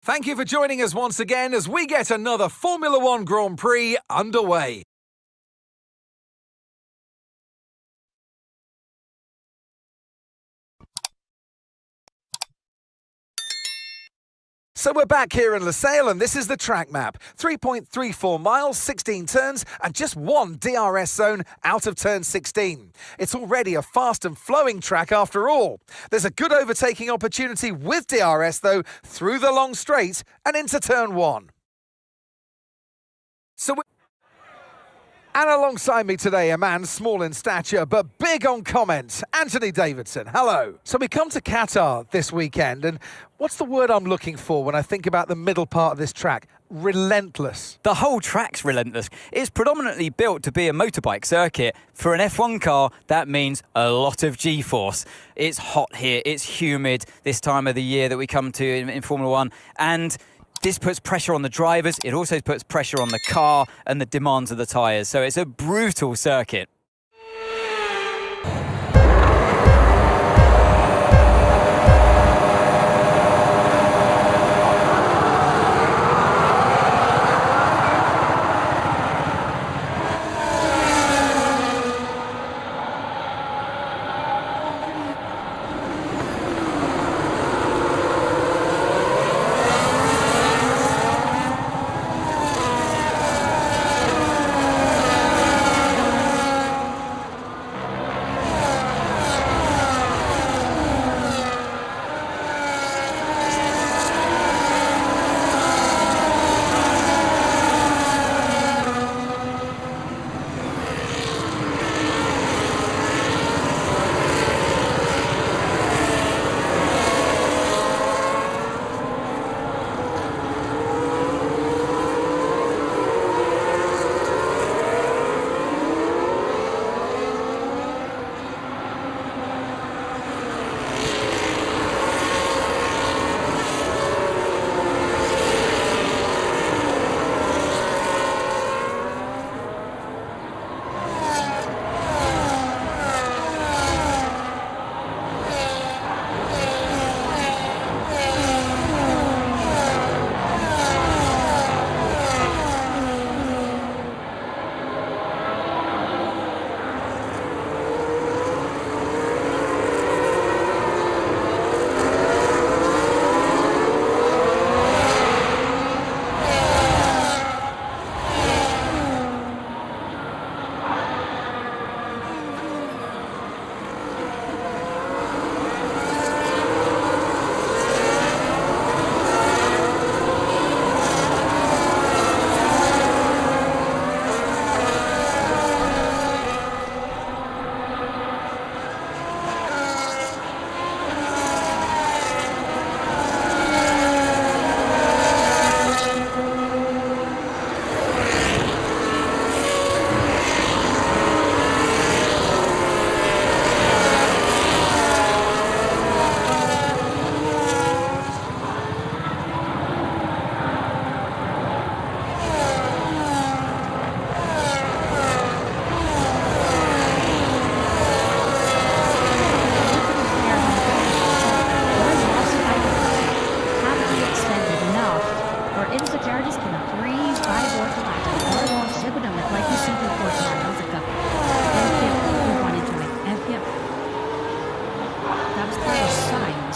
Thank you for joining us once again as we get another Formula One Grand Prix underway. So we're back here in Losail, and this is the track map. 3.34 miles, 16 turns, and just one DRS zone out of turn 16. It's already a fast and flowing track after all. There's a good overtaking opportunity with DRS, though, through the long straight and into turn 1. And alongside me today, a man small in stature but big on comment, Anthony Davidson. Hello. So we come to Qatar this weekend, and what's the word I'm looking for when I think about the middle part of this track? Relentless. The whole track's relentless. It's predominantly built to be a motorbike circuit. For an F1 car, that means a lot of G-force. It's hot here, it's humid this time of the year that we come to in Formula One, and this puts pressure on the drivers. It also puts pressure on the car and the demands of the tyres. So it's a brutal circuit.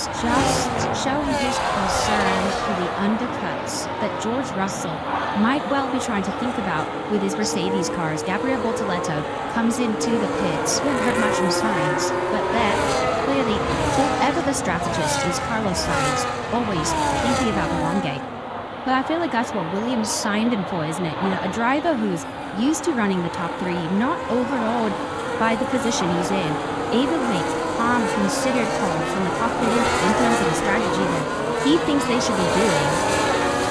Just showing his concern for the undercuts that George Russell might well be trying to think about with his Mercedes cars. Gabriel Bortoleto comes into the pits. We haven't heard much from Sainz, but that clearly, whoever the strategist is, Carlos Sainz, always thinking about the long game. But I feel like that's what Williams signed him for, isn't it? You know, a driver who's used to running the top three, not overawed by the position he's in, able to make calm, considered calls from the cockpit in terms of the strategy that he thinks they should be doing,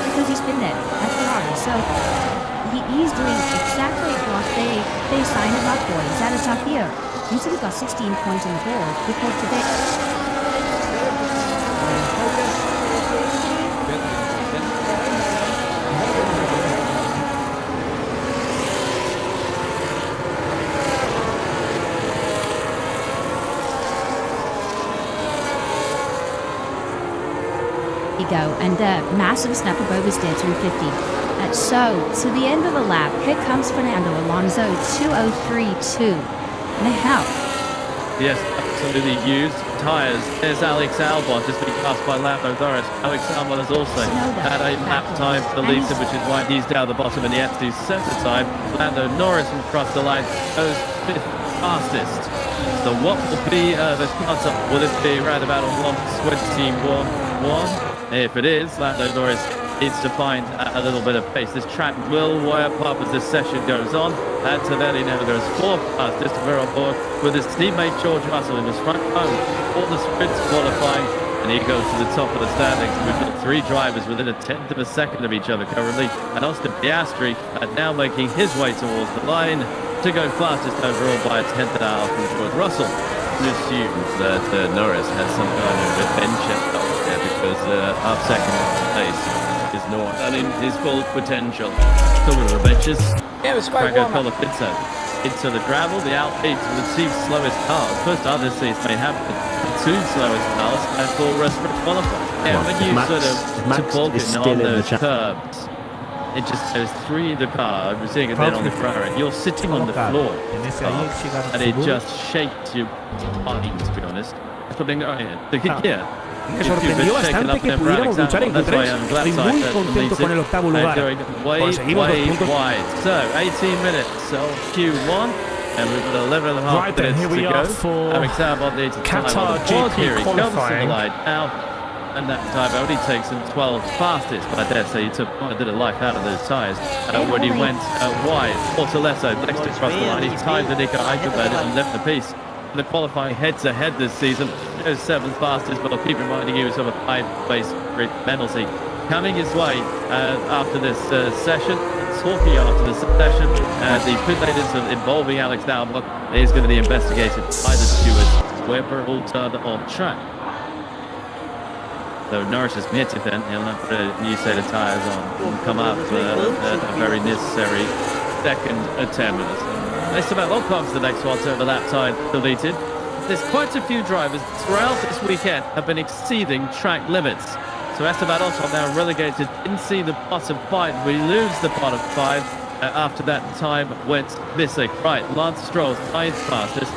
because he's been there at Ferrari. So he's doing exactly what they signed him up for. He's at a top year. He's got 16 points on the board before today. you go, and a massive snap above his dead through 50. So, to the end of the lap, here comes Fernando Alonso, 2:03.2. Now, Yes, absolutely used tyres. There's Alex Albon just being passed by Lando Norris. Alex Albon has also had a lap time for Lisa, which is why he's down the bottom in the FD centre time. Lando Norris will cross the line, goes fifth fastest. So what will be the start-up? Will it be around about a 1:21.1? If it is, Lando Norris needs to find a little bit of pace. This track will warm up as this session goes on. Antonelli now goes fourth fastest. We're on board with his teammate George Russell in his front row. All the sprints qualifying, and he goes to the top of the standings. We've got three drivers within a tenth of a second of each other currently, and Austin Piastri now making his way towards the line to go fastest overall by a tenth an hour from George Russell. Assumes that Norris has some kind of adventure out there because our second place is not running his full potential. Talking of adventures, Yeah, it was quite Drago warm. Colapinto into the gravel. The Alpines with the two slowest cars. First other seats may happen. The two slowest cars and full rest for qualifying. Yeah, Well, when if you Max- sort if of Max support is it still on in the those chat- curbs, it just shows three in the car. We're seeing it then on the Ferrari. You're sitting on the floor, and it just shakes your mind, to be honest. That's what yeah. Me sorprendió bastante que pudiéramos luchar en Q3. Estoy muy contento con el octavo lugar. Conseguimos 2 puntos. So 18 minutes, so Q1, and we've got 11 and a half Right then, minutes here we to are go. for Alex Albon needs to time Qatar on the board. GP Here he comes to the qualifying. line now, and that time only takes him 12 fastest, but I dare say he took quite a bit of life out of those tyres when he went wide. Portoletto next to cross the line. He timed the Nico Eichelberg and left the piece. The qualifying head-to-head this season. Goes 7th fastest, but I'll keep reminding you of a 5-place penalty coming his way after this session. Talking after this session, the pit lane incident involving Alex Albon is going to be investigated by the stewards. Weber all turned on track. So Norris is hit it then. He'll have a new set of tyres on and come up a very necessary second attempt. Esteban Ocon's the next one to the lap time deleted. There's quite a few drivers throughout this weekend have been exceeding track limits. So Esteban Ocon now relegated into the bottom 5. We lose the bottom 5 after that time went missing. Right, Lance Stroll's 9th fastest.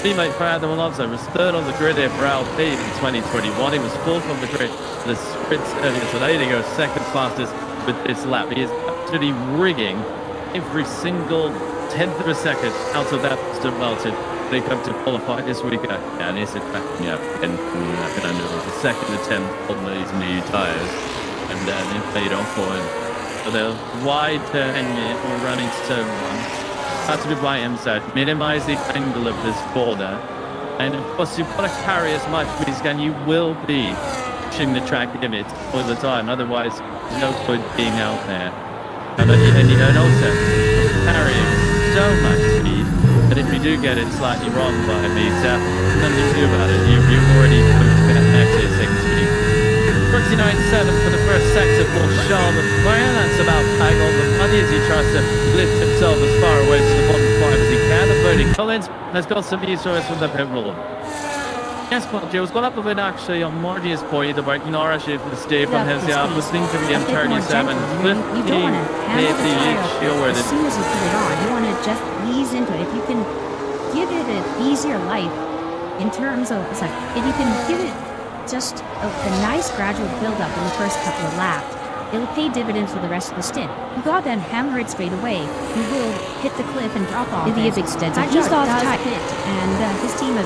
Teammate Fernando Alonso was 3rd on the grid here for Alpine in 2021. He was 4th on the grid for the sprints earlier today. He goes 2nd fastest with this lap. He is absolutely rigging every single tenth of a second out of that Aston Martin. They come to qualify this weekend. Yeah, and it's attacking up and Fernando with the second attempt on these new tyres, and then it paid off for him. So the wide turn or running turn one. Had to be by himself. Minimise the angle of this corner. And of course you've got to carry as much risk, and you will be pushing the track limit all the time. Otherwise, there's no point being out there. And also carrying so much speed that if you do get it slightly wrong by a meter, nothing to do about it. You've already moved back to your second speed. 29.7 for the first sector for Charles Leclerc. That's about bang on the money as he tries to lift himself as far away from the bottom 5 as he can. And Bernie Collins has got some news for us from the pit wall. Yes, well, Joe's got up a bit actually on Marty's point about Norris if the stay from his yard was thing to be in 37. You don't want to handle the tire as soon as you put it on. You want to just ease into it. If you can give it an easier life in terms of, if you can give it just a nice gradual build-up in the first couple of laps, it'll pay dividends for the rest of the stint. You got then hammer it straight away. You will hit the cliff and drop off. It is extensive. He's lost time pit, and his team of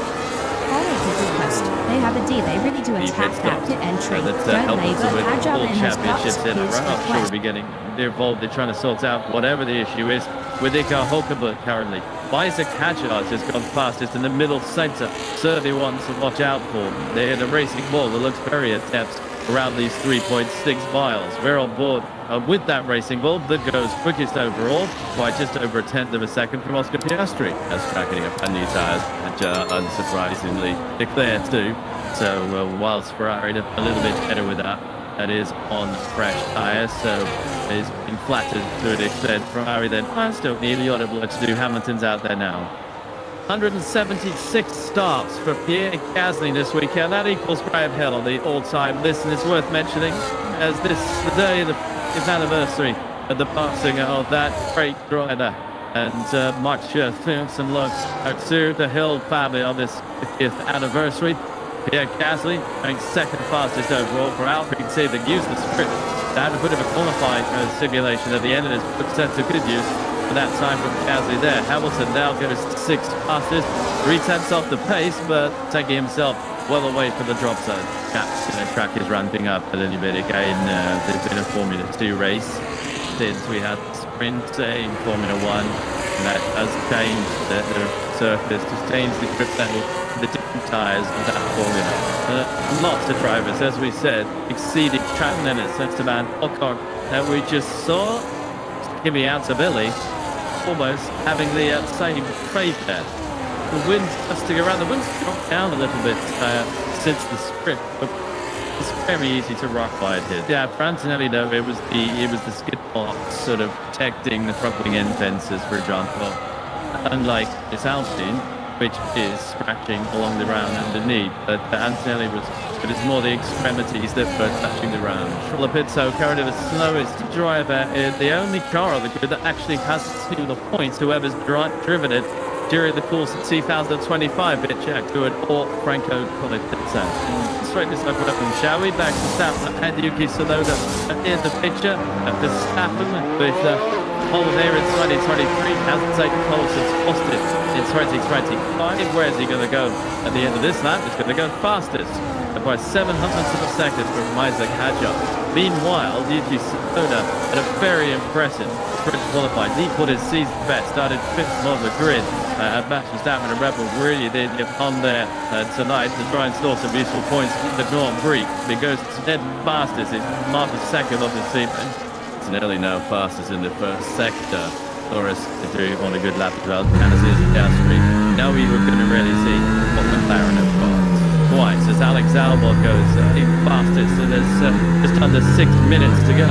request. They have a D. They really do attack that pit entry. Agile World and has got his Championships in a row. I'm sure we'll be getting involved. They're trying to sort out whatever the issue is with Ika Hulkenberg currently. Isaac Hadjar has gone fastest in the middle centre. Certainly one to watch out for. They hit a racing ball that looks very adept around these 3.6 miles. We're on board with that racing ball that goes quickest overall by just over a tenth of a second from Oscar Piastri. That's tracking up brand new tyres, and unsurprisingly declared too. So whilst Ferrari a little bit better with that, that is on fresh tyres, so it's been flattered to an extent. Ferrari then still need a lot of work to do. Hamilton's out there now. 176 starts for Pierre Gasly this weekend. That equals Graham Hill on the all-time list, and it's worth mentioning as this is the day of the 50th anniversary of the passing of that great driver. And much thanks and love to the Hill family on this 50th anniversary. Pierre Gasly going second fastest overall for Alpine. You can see they used the script. They had a bit of a qualifying simulation at the end of this, put sense of good use for that time from Gasly there. Hamilton now goes sixth fastest, 3/10 off the pace, but taking himself well away from the drop zone. The track is ramping up a little bit again. There's been a Formula 2 race since we had the sprint in Formula 1. And that has changed the surface, just changed the grip level, the different tyres of that Formula. Lots of drivers, as we said, exceeding track limits. That's the man Alcon that we just saw. Kimi Billy almost having the same trade there. The wind dusting around, the wind's dropped down a little bit since the sprint, but it's very easy to rock by it here. Yeah, Frantinelli though, it was the skid box sort of protecting the front wing end fences, for example. Unlike this Alpine, which is scratching along the ground underneath, but it's more the extremities that were touching the ground. Lopizzo currently the slowest driver, the only car on the grid that actually has to the points, whoever's driven it during the course of 2025, bit check to it, or Franco Colapizzo. Straight this up, shall we? Back to Stappen and Yuki Tsunoda in the picture. After Stappen with pole there in 2023, hasn't taken pole since Austin in 2025. Where is he going to go at the end of this lap? He's going to go fastest by 700ths of a second from Isaac Hadjar. Meanwhile, Yuki Tsunoda had a very impressive sprint qualified. He put his season best, started 5th on the grid. Max Verstappen and Red Bull really did on there tonight to try and store some useful points in the Grand Prix. He goes dead fastest. It's marked the second of the season. It's nearly now fastest in the first sector. Norris is doing on a good lap as well. As is Piastri. Now we were going to really see what McLaren have got. Twice as Alex Albon goes fastest, and there's just under 6 minutes to go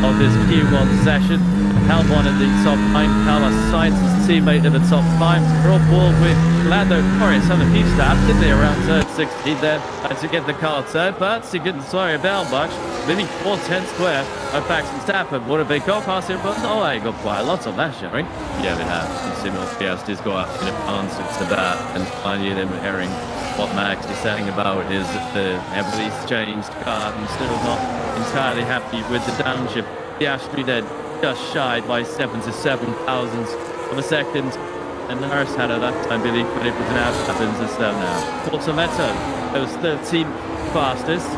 of this Q1 session. Albon at the top 9, Carlos Sainz, his teammate at the top 5. Rob Wall with Lando Norris on a few stops, did they around turn 16 there to get the car turned, but he couldn't slow him down much. Maybe 4/10 square of Max Verstappen. What have they got past him? But oh, they got quite a lot on that, shall we? Yeah, they have. Similar Piastri's got up in answer to that, and finally them hearing what Max is saying about is that the heavily changed car and still not entirely happy with the downshift. Piastri then just shied by 7 to 7 thousandths of a second, and Norris had at that time believed, but it was now happens as though now. Portometto, those 13 fastest,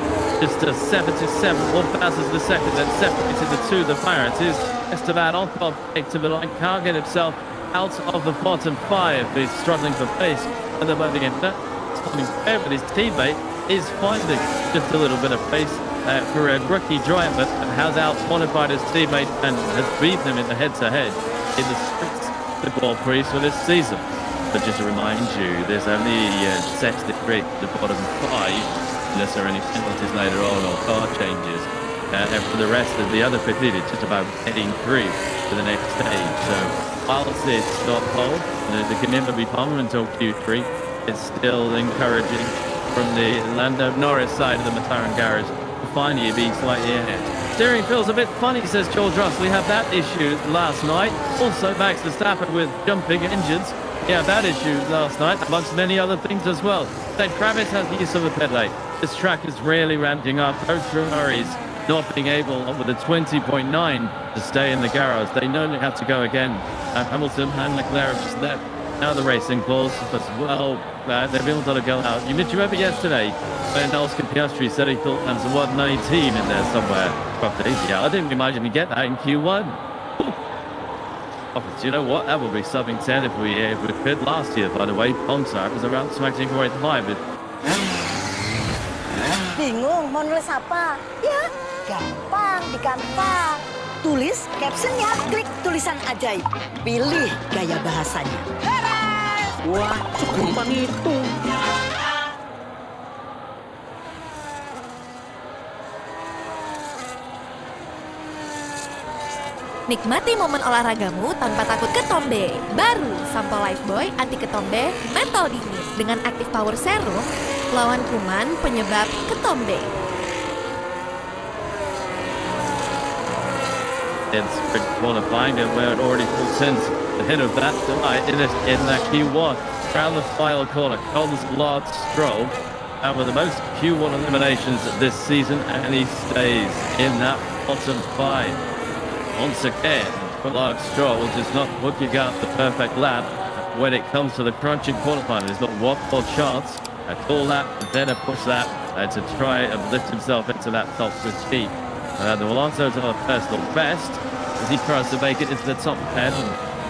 just a 7 to 7 1,000ths of a second, then separated the two. The Pirates is Esteban Ocon to the line, can't get himself out of the bottom 5. He's struggling for pace, and they're moving in there. But his teammate is finding just a little bit of pace for a rookie driver, and has out-qualified his teammate and has beaten him in the head-to-head in the sprints the Grand Prix for this season. But just to remind you, there's only sets that break the bottom 5 unless there are any penalties later on or car changes. And for the rest of the other 15, it's just about heading through to the next stage. So whilst it's not pole, the commitment will be Palmer until Q3. It's still encouraging from the Lando Norris side of the McLaren garage to finally be slightly ahead. Steering feels a bit funny, says George Russell. We had that issue last night. Also, Max Verstappen with jumping engines. Yeah, that issue last night, amongst many other things as well. Then Kravitz has the use of a pit lane. This track is really ramping up. Both Ferraris not being able, with a 20.9, to stay in the garage. They know they have to go again. Hamilton and Leclerc just left. Now the racing calls as well. They've been able to go out. You remember yesterday when Oscar Piastri said he thought there was a 119 in there somewhere. Yeah, I didn't imagine we'd get that in Q1. Oh, you know what? That would be something 10 if we could last year, by the way. Ponsa was around smacking 485. Bingung mau nulis apa? Ya, gampang di Canva. Tulis captionnya, klik tulisan ajaib. Pilih gaya bahasanya. Wah, segampang itu. Nikmati momen olahragamu tanpa takut ketombe. Baru Sampo Lifebuoy anti ketombe mentol dingin dengan Active Power Serum, lawan kuman penyebab ketombe. It's qualifying and where it already falls in ahead of that in that Q1. Around the final corner, Coles Lard Stroll with the most Q1 eliminations this season, and he stays in that bottom 5. Once again, Lard Stroll just not looking out the perfect lap when it comes to the crunching qualifying. There's not one more chance at all lap, and then a push lap to try and lift himself into that top 15. Alonso's on a personal best as he tries to make it into the top 10.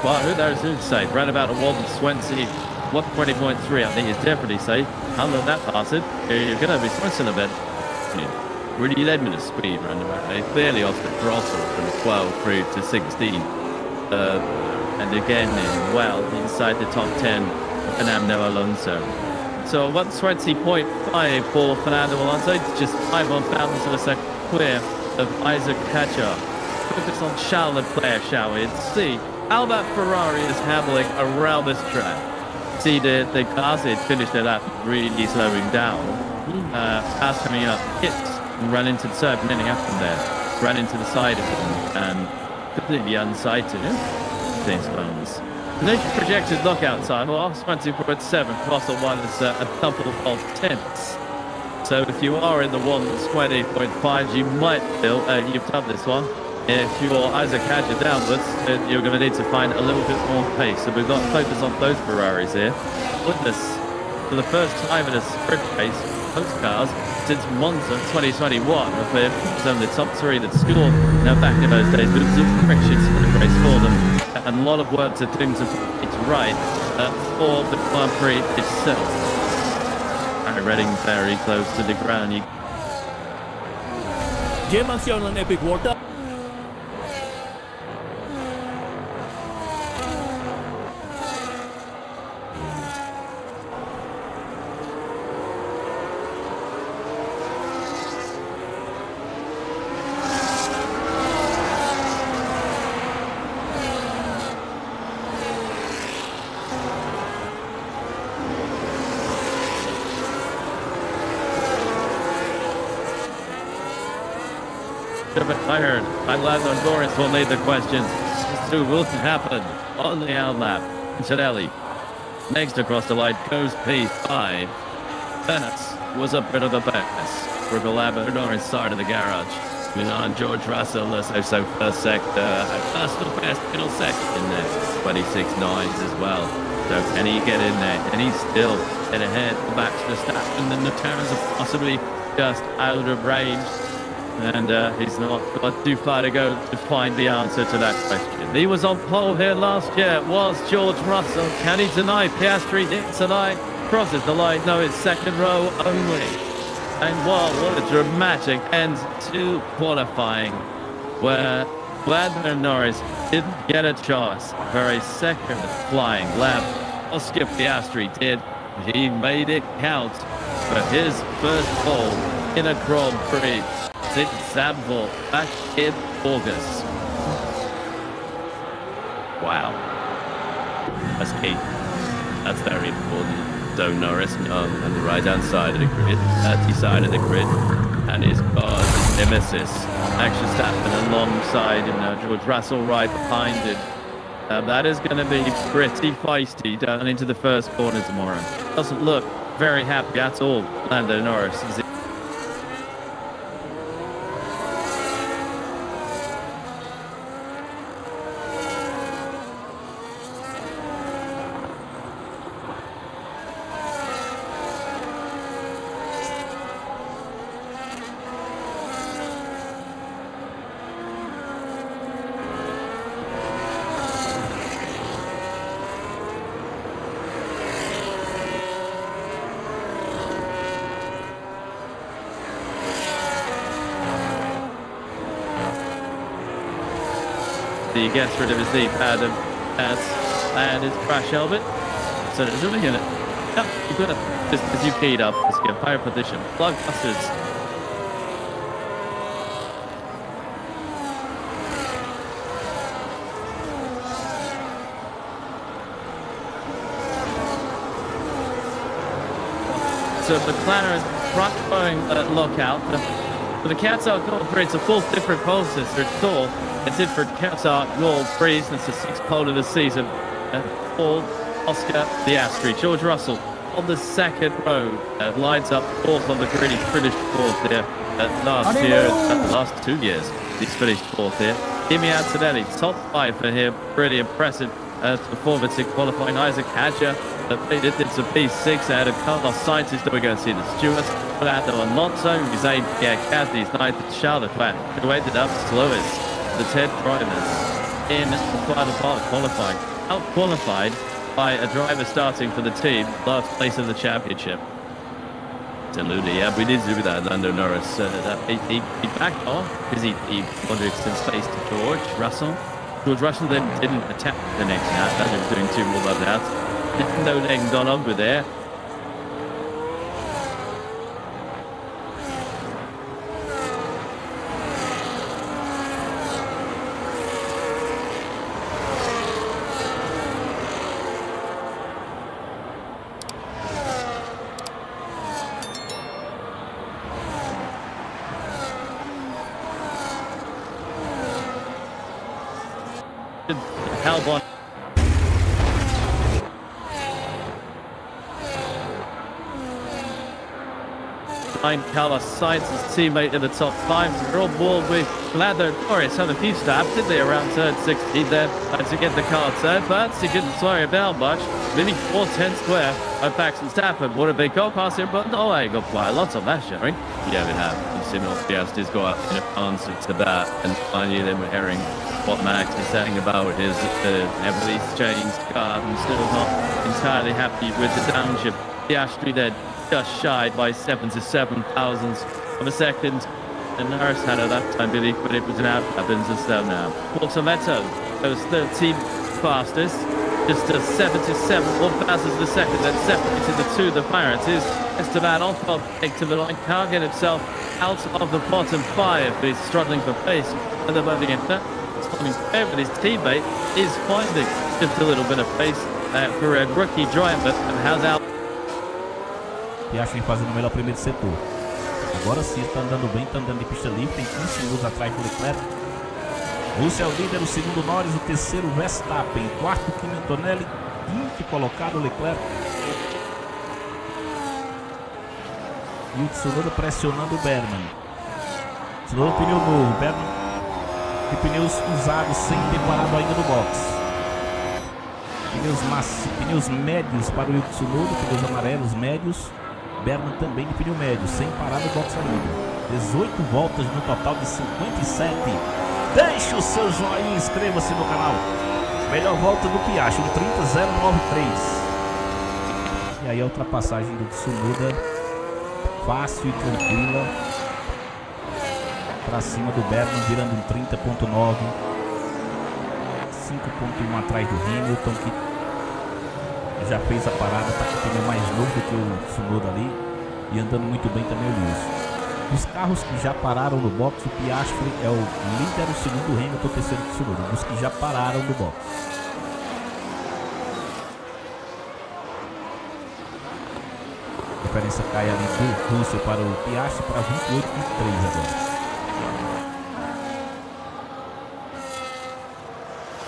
Well, who knows who's safe? Right about a 120, 120.3, I think is definitely safe. Other than that passing, you're going to be stressing a bit. Really led me to speed round about. They clearly off the throttle from 12 through to 16. And again, well inside the top 10 for Fernando Alonso. So 120.5 for Fernando Alonso. It's just 5 1,000 of a second clear of Isaac Qatar. Focus on Charles Leclerc, shall we? And see how that Ferrari is handling around this track. See the cars, it finished their lap really slowing down. Cars coming up, hits, and ran into the turf, and anything happened there. Ran into the side of him and completely unsighted. James Bones. The next projected knockout time, well, 20.7, Russell one is a couple of tenths. So if you are in the 120.5, you might feel you've done this one. If you're Isaac Hadger downwards, then you're going to need to find a little bit more pace. So we've got to focus on those Ferraris here. Goodness, for the first time in a sprint race, those cars, since Monza 2021, where some of the top 3 that scored. Now back in those days, but it was a friction sprint race for them. And a lot of work to do to put it right for the Grand Prix itself. Reading very close to the ground. Gemma on Epic Water. I heard. I'm glad Norris will lead the questions. So will happen on the out lap. Antonelli. Next across the line goes P5. Bennett was a bit of a pass. For the lap on Norris side of the garage. On George Russell, so first sector. Personal best, middle second in there. 26.9s as well. So can he get in there? And he's still in ahead. Back to the start. And then the Terrans are possibly just out of range. And he's not got too far to go to find the answer to that question. He was on pole here last year. It was George Russell. Can he deny? Piastri didn't tonight. Crosses the line. No, it's second row only. And wow, what a dramatic end to qualifying, where Lando Norris didn't get a chance for a second flying lap. Oscar Piastri did. He made it count for his first pole in a Grand Prix. Since Zandvoort back in August. Wow. That's key. That's very important. So Norris on the right-hand side of the grid, 30 side of the grid, and his car's nemesis, Max Verstappen alongside him, George Russell right behind him. That is going to be pretty feisty down into the first corner tomorrow. Doesn't look very happy at all, Lando Norris. He gets rid of his knee pad and his crash helmet. So there's a ring in it. Yep, you've got it. Just as you keyed up, just get higher position. Plug buses. So McLaren front going lockout. For the Qatar Grand Prix, it's a full different process. It's all it's in for Qatar Grand Prix. It's the 6th pole of the season. Paul, Oscar, the Astri, George Russell on the second row. Lines up 4th on the grid. He's finished 4th here last 2 years. He's finished 4th here. Kimi Antonelli, top 5 for him. Really impressive performance in qualifying. Isaac Hadja made it into P6 out of Carlos Sainz. Is we're going to see the stewards. Fernando Alonso, who's 8th. Pierre Gasly, he's 9th. Charles Leclerc, who ended up slowest. The 10 drivers in the final part of qualifying. Out-qualified by a driver starting for the team, last place in the championship. Absolutely, yeah, we did do that. Lando Norris, he backed off because he wanted some space to George Russell. George Russell then didn't attack the next lap. He was doing 2 more lap laps. No letting gone over there. Albon. Carlos Sainz, his teammate in the top 5. They're on board with Lando Norris. Had a few stops, didn't they, around turn 16 there to get the car turned, but he didn't slow him down much. Maybe 4/10 square of Max Verstappen. What have they got past him? But no, I got quite a lot on that showing. Yeah, we have. You've seen all Piastri's got in answer to that, and finally then we're hearing what Max is saying about his heavily changed car and still not entirely happy with the downshift. Piastri then just shied by 7 to 7 thousandths of a second. And Norris had at that time believed, but it was an out-happens as well now. Bortoletto was 13th fastest, just a 7 to 7 1,000ths of a second, then separated the 2 the Pirates. Esteban Ocon to the line, can't get himself out of the bottom 5, but he's struggling for pace at the moment. But his teammate is finding just a little bit of pace for a rookie driver. And how's out? Piastri fazendo o melhor primeiro setor. Agora sim está andando bem, está andando de pista livre, tem 15 segundos atrás do Leclerc. Lúcio é o líder, o segundo Norris, o terceiro Verstappen, quarto Kimi Antonelli, quinto colocado Leclerc. E o Tsunoda pressionando o Berman. Tsunoda pneu novo, Berman de pneus usados sem ter parado ainda no box. Pneus médios para o Tsunoda, pneus amarelos médios. Berman também de pneu médio, sem parar no box ainda. 18 voltas no total de 57. Deixe o seu joinha e inscreva-se no canal. Melhor volta do Piastri, 30.093. E aí a ultrapassagem do Tsunoda, fácil e tranquila, para cima do Berman, virando um 30.9. 5.1 atrás do Hamilton, que já fez a parada, está com o pneu mais novo do que o Tsunoda ali, e andando muito bem também o Lewis. Dos carros que já pararam no box, o Piastri é o líder, o segundo o Hamilton, o terceiro o Tsunoda, dos que já pararam no box. A diferença cai ali do Russell para o Piastri para 28.3 agora.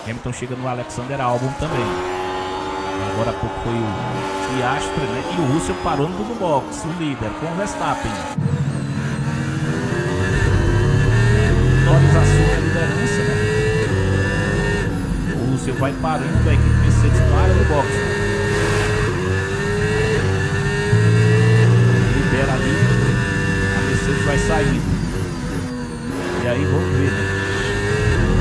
Hamilton chega no Alexander Albon também. Agora há pouco foi o Piastri, né? E o Russell parando no box, o líder, com o Verstappen. Norris assume a liderança, né? O Russell vai parando, a equipe Mercedes para no box. Libera ali, a Mercedes vai saindo. E aí vamos ver, né?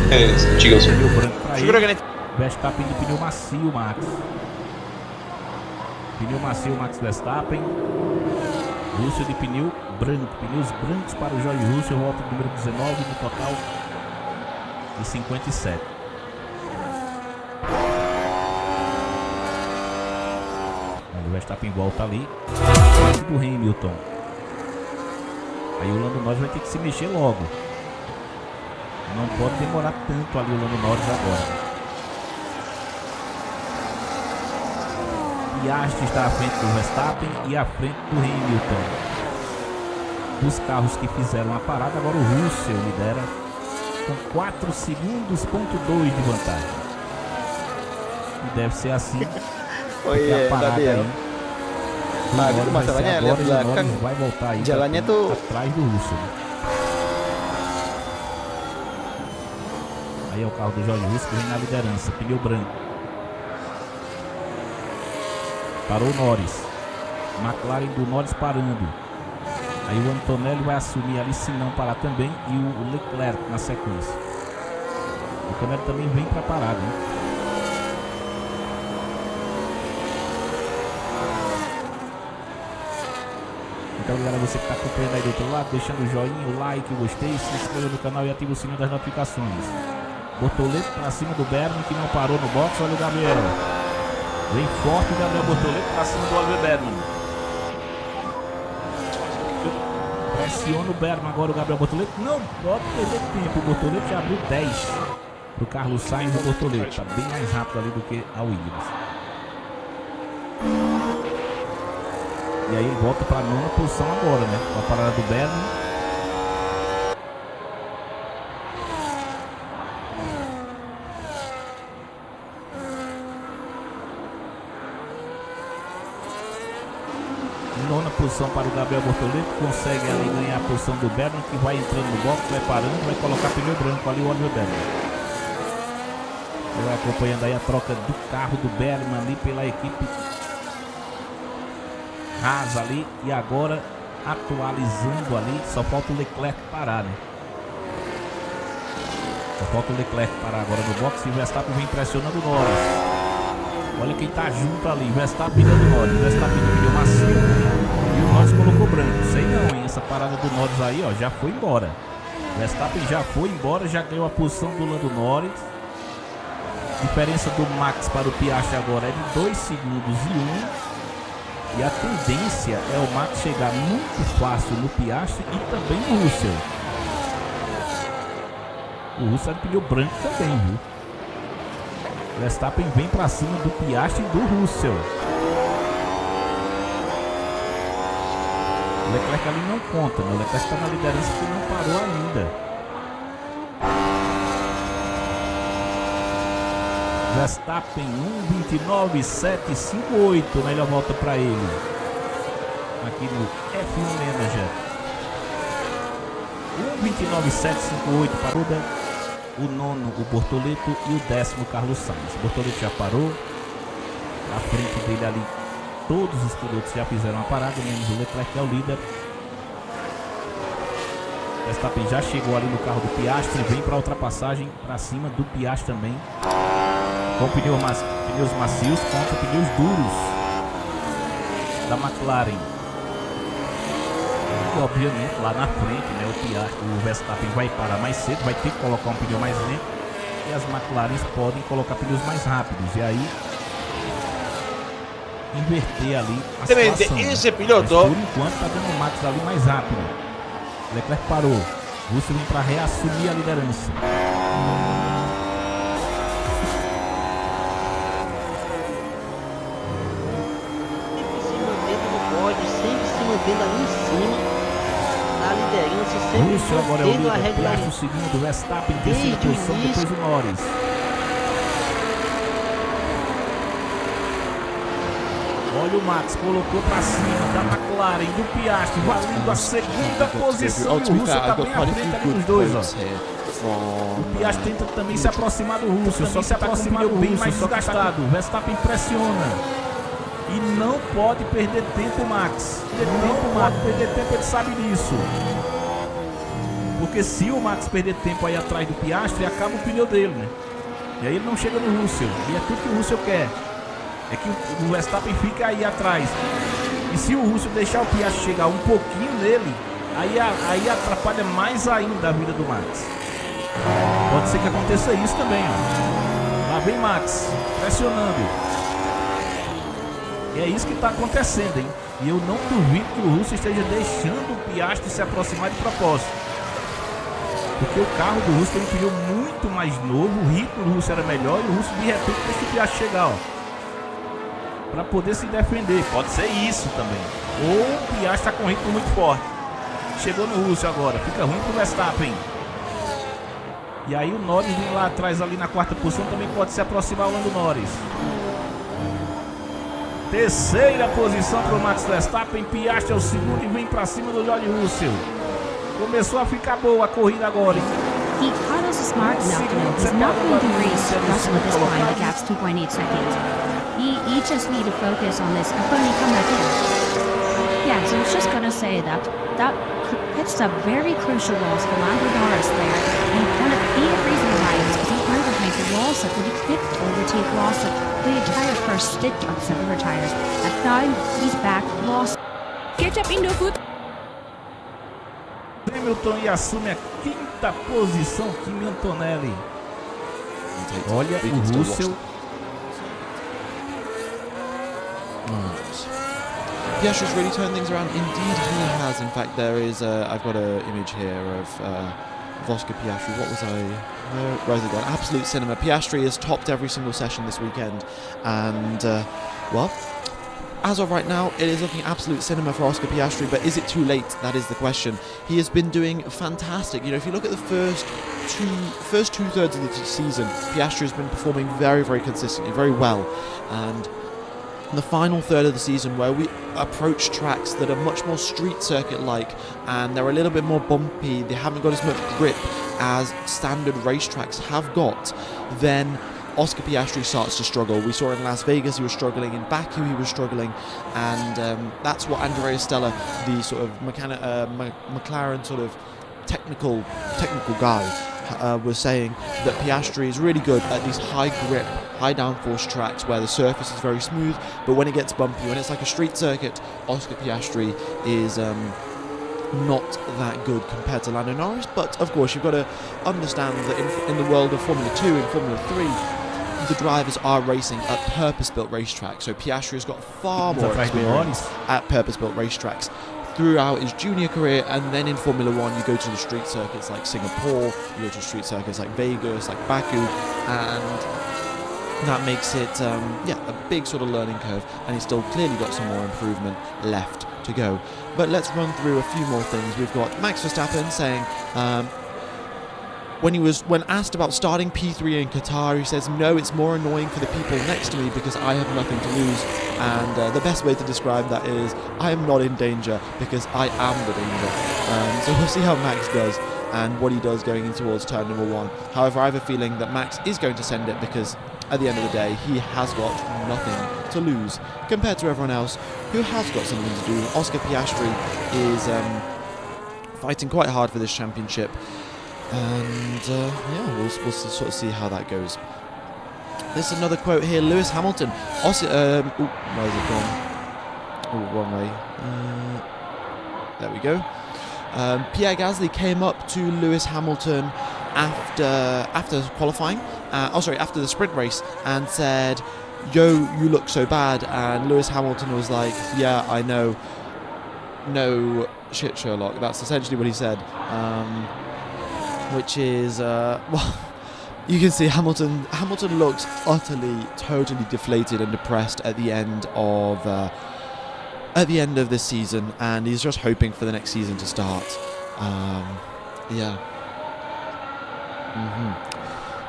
Pneu branco para ele. Verstappen de pneu macio, Max. Pneu macio, Max Verstappen. Russell de pneu branco. Pneus brancos para o George Russell. Volta número 19 no total de 57. O Verstappen volta ali. Do Hamilton. Aí o Lando Norris vai ter que se mexer logo. Não pode demorar tanto ali o Lando Norris agora. Piastri está à frente do Verstappen e à frente do Hamilton. Dos carros que fizeram a parada, agora o Russell lidera com 4 segundos, ponto 2 de vantagem. E deve ser assim. Oh iya, a parada tadi ya. aí do Tadi Norris tuh vai ser masalahnya agora lihat e o belakang, Norris vai voltar aí jalannya pra- tuh- atrás do Russell. Aí é o carro do George Russell que vem na liderança, pneu branco. Parou o Norris. McLaren do Norris parando. Aí o Antonelli vai assumir ali se não parar também. E o Leclerc na sequência. O Antonelli também vem para parada, hein? Então galera, você que está acompanhando aí do outro lado, deixando o joinha, o like, o gostei, se inscreva no canal e ativa o sininho das notificações. Bortoleto para cima do Berman que não parou no box. Olha o Gabriel. Vem forte o Gabriel Bortoleto para cima do Oliver Berman. Pressiona o Berman agora o Gabriel Bortoleto. Não pode perder tempo. O Bortoleto já abriu 10 pro Carlos Sainz. O Bortoleto está bem mais rápido ali do que a Williams. E aí ele volta para a 9ª posição agora, né? Com a parada do Berman. Nona posição para o Gabriel Bortoleto, consegue ali ganhar a posição do Berman, que vai entrando no box, vai parando, vai colocar pneu branco ali o Oliver Berman. Ele vai acompanhando aí a troca do carro do Berman ali pela equipe Haas ali, e agora atualizando ali, só falta o Leclerc parar, né? Só falta o Leclerc parar agora no box e o Verstappen vem pressionando o Norris. Olha quem tá junto ali, Verstappen e o Norris. Verstappen do pneu macio e o Norris colocou branco. Sei não, hein? Essa parada do Norris aí, ó, já foi embora. Verstappen já foi embora, já ganhou a posição do Lando Norris. Diferença do Max para o Piastri agora é de 2 segundos e 1. E a tendência é o Max chegar muito fácil no Piastri e também no Russell. O Russell é de pneu branco também, viu? Verstappen vem pra cima do Piastri e do Russell. O Leclerc ali não conta, né? O Leclerc está na liderança que não parou ainda. Verstappen 1:29.758, melhor volta para ele. Aqui no F1 Manager. 1:29.758 parou o nono, o Bortoleto, e o 10º, Carlos Sainz. O Bortoleto já parou. À frente dele ali, todos os pilotos já fizeram a parada, menos o Leclerc, que é o líder. Verstappen já chegou ali no carro do Piastri, vem para a ultrapassagem para cima do Piastri também. Com pneus macios contra pneus duros da McLaren. E obviamente lá na frente, né, o Verstappen vai parar mais cedo, vai ter que colocar um pneu mais lento. E as McLarens podem colocar pneus mais rápidos. E aí inverter ali a situação. Esse Mas piloto por enquanto está dando o Max ali mais rápido. Leclerc parou. Russell vem para reassumir a liderança. mantendo ali em cima da liderança, sempre Russell agora é o mantendo a líder, Piastri o regularidade. segundo, Verstappen em terceira Desde o posição, início. depois o Norris. Olha o Max, colocou pra cima da McLaren, do Piastri, valendo a segunda posição, e o Russell tá bem à frente ali dos dois, ó. O Piastri tenta também se aproximar do Russell, só se aproximar do bem mais desgastado. Verstappen pressiona. E não pode perder tempo, Max. Não pode perder tempo, ele sabe disso. Porque se o Max perder tempo aí atrás do Piastri, acaba o pneu dele, né? E aí ele não chega no Russell. E é tudo que o Russell quer. É que o Verstappen fica aí atrás. E se o Russell deixar o Piastri chegar um pouquinho nele, aí atrapalha mais ainda a vida do Max. Pode ser que aconteça isso também, ó. Lá vem Max, pressionando. E é isso que está acontecendo, hein? E eu não duvido que o Russell esteja deixando o Piastri se aproximar de propósito. Porque o carro do Russell tem um pneu muito mais novo, o ritmo do Russell era melhor e o Russell de repente deixa o Piastri chegar, ó. para poder se defender. Pode ser isso também. Ou o Piastri está com um ritmo muito forte. Chegou no Russell agora. Fica ruim pro Verstappen. E aí o Norris vem lá atrás ali na quarta posição. Também pode se aproximar o Lando Norris. Terceira posição para o Max Verstappen. Piastri é o segundo e vem para cima do George Russell. Começou a ficar boa a corrida agora, hein? He Carlos is smart enough to know he's not going to race Russell at this point. The gap's 2.8 seconds. He just need to focus on this and when he come back in. Yeah, so I was just gonna say that it's a very crucial loss for Lando Norris there. And one of the reason why is because he's right behind the Losail, but he couldn't overtake Losail the entire first stint on 7 tires. And now he's back, Losail. Get up in the foot. Hamilton e assume a quinta posição, Kimi Antonelli. Olha o Russell. Piastri's really turned things around. Indeed, he has. In fact, there is. I've got an image here of Oscar Piastri. What was I? Where's it gone? Absolute cinema. Piastri has topped every single session this weekend, and well, as of right now, it is looking absolute cinema for Oscar Piastri. But is it too late? That is the question. He has been doing fantastic. You know, if you look at the first two-thirds of the season, Piastri has been performing very, very consistently, very well, and the final third of the season, where we approach tracks that are much more street circuit-like and they're a little bit more bumpy, they haven't got as much grip as standard racetracks have got, then Oscar Piastri starts to struggle. We saw in Las Vegas he was struggling, in Baku he was struggling, and that's what Andrea Stella, the sort of McLaren sort of technical guy, was saying that Piastri is really good at these high grip, high downforce tracks where the surface is very smooth, but when it gets bumpy, when it's like a street circuit, Oscar Piastri is not that good compared to Lando Norris. But of course you've got to understand that in the world of Formula 2 and Formula 3, the drivers are racing at purpose-built racetracks, so Piastri has got far more experience at purpose-built racetracks throughout his junior career, and then in Formula 1 you go to the street circuits like Singapore, you go to street circuits like Vegas, like Baku, and that makes it a big sort of learning curve, and he's still clearly got some more improvement left to go. But let's run through a few more things. We've got Max Verstappen saying when asked about starting P3 in Qatar, he says, no, it's more annoying for the people next to me because I have nothing to lose. And the best way to describe that is, I am not in danger because I am the danger. So we'll see how Max does and what he does going in towards turn number 1. However, I have a feeling that Max is going to send it because at the end of the day, he has got nothing to lose compared to everyone else who has got something to do. Oscar Piastri is fighting quite hard for this championship. And we'll sort of see how that goes. There's another quote here. Lewis Hamilton. Where's it gone? Oh, wrong way. There we go. Pierre Gasly came up to Lewis Hamilton after qualifying. After the sprint race, and said, "Yo, you look so bad." And Lewis Hamilton was like, "Yeah, I know. No shit, Sherlock." That's essentially what he said. Which is, well, you can see Hamilton looks totally deflated and depressed at the end of this season, and he's just hoping for the next season to start.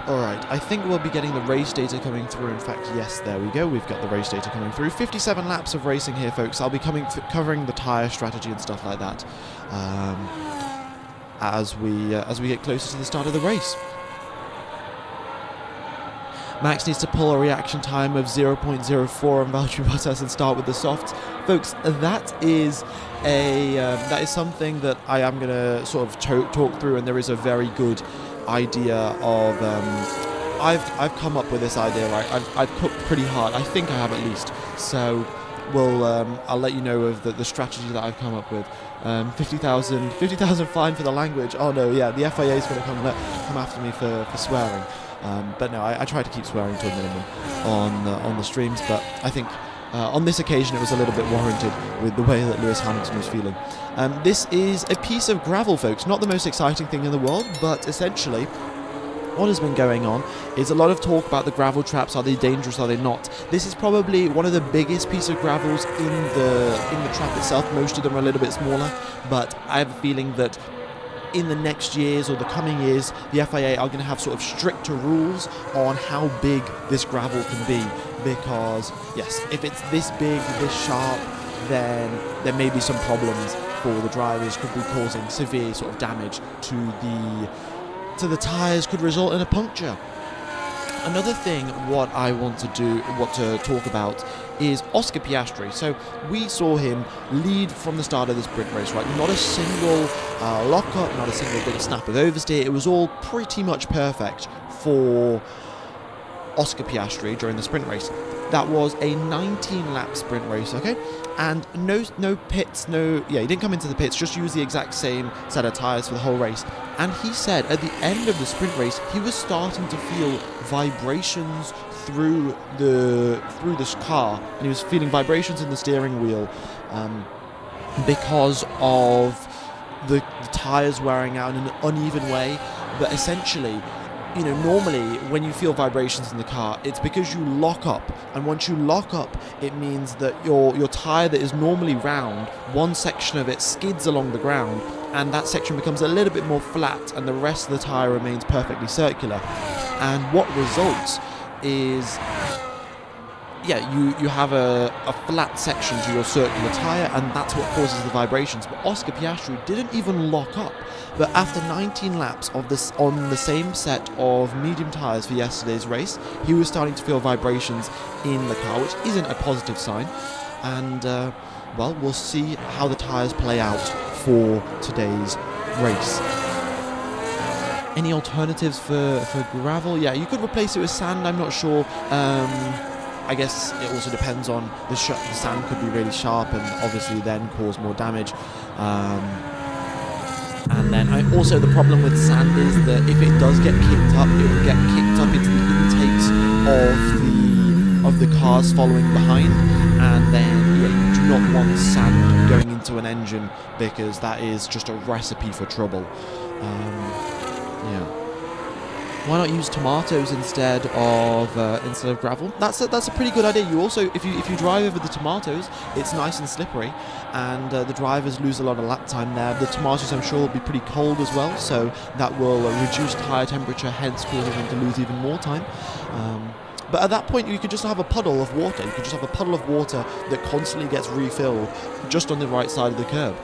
Alright, I think we'll be getting the race data coming through. In fact, yes, there we go. We've got the race data coming through. 57 laps of racing here, folks. I'll be covering the tyre strategy and stuff like that as we get closer to the start of the race. Max needs to pull a reaction time of 0.04 on Valtteri Bottas and start with the softs. Folks, that is something that I am going to sort of talk through, and there is a very good idea of I've come up with this idea, right? I've cooked pretty hard. I think I have at least. So I'll let you know of the strategy that I've come up with. 50,000 fine for the language. Oh no, yeah, the FIA is going to come after me for swearing. But no, I try to keep swearing to a minimum on the streams, but I think on this occasion it was a little bit warranted with the way that Lewis Hamilton was feeling. This is a piece of gravel, folks. Not the most exciting thing in the world, but essentially what has been going on is a lot of talk about the gravel traps. Are they dangerous? Are they not? This is probably one of the biggest pieces of gravels in the trap itself. Most of them are a little bit smaller, but I have a feeling that in the next years or the coming years, the FIA are going to have sort of stricter rules on how big this gravel can be, because yes, if it's this big, this sharp, then there may be some problems for the drivers, could be causing severe sort of damage to the tyres, could result in a puncture. Another thing what I want to talk about is Oscar Piastri. So we saw him lead from the start of the sprint race, right? Not a single lock-up, not a single big snap of oversteer. It was all pretty much perfect for Oscar Piastri during the sprint race. That was a 19-lap sprint race, okay? And no pits, he didn't come into the pits, just used the exact same set of tyres for the whole race. And he said at the end of the sprint race, he was starting to feel vibrations through this car, and he was feeling vibrations in the steering wheel because of the tyres wearing out in an uneven way. But essentially, normally when you feel vibrations in the car, it's because you lock up, and once you lock up, it means that your tyre that is normally round, one section of it skids along the ground, and that section becomes a little bit more flat, and the rest of the tyre remains perfectly circular. And what results is, you have a flat section to your circular tyre, and that's what causes the vibrations. But Oscar Piastri didn't even lock up. But after 19 laps of this on the same set of medium tyres for yesterday's race, he was starting to feel vibrations in the car, which isn't a positive sign. And, we'll see how the tyres play out for today's race. Any alternatives for gravel? Yeah, you could replace it with sand, I'm not sure. I guess it also depends on the sand could be really sharp and obviously then cause more damage. And then the problem with sand is that if it does get kicked up, it will get kicked up into the intakes of the cars following behind, and then you do not want sand going into an engine, because that is just a recipe for trouble. Why not use tomatoes instead of gravel? That's a pretty good idea. You also, if you drive over the tomatoes, it's nice and slippery, and the drivers lose a lot of lap time there. The tomatoes, I'm sure, will be pretty cold as well, so that will reduce tyre temperature, hence causing them to lose even more time. But at that point, you could just have a puddle of water. You could just have a puddle of water that constantly gets refilled just on the right side of the curb.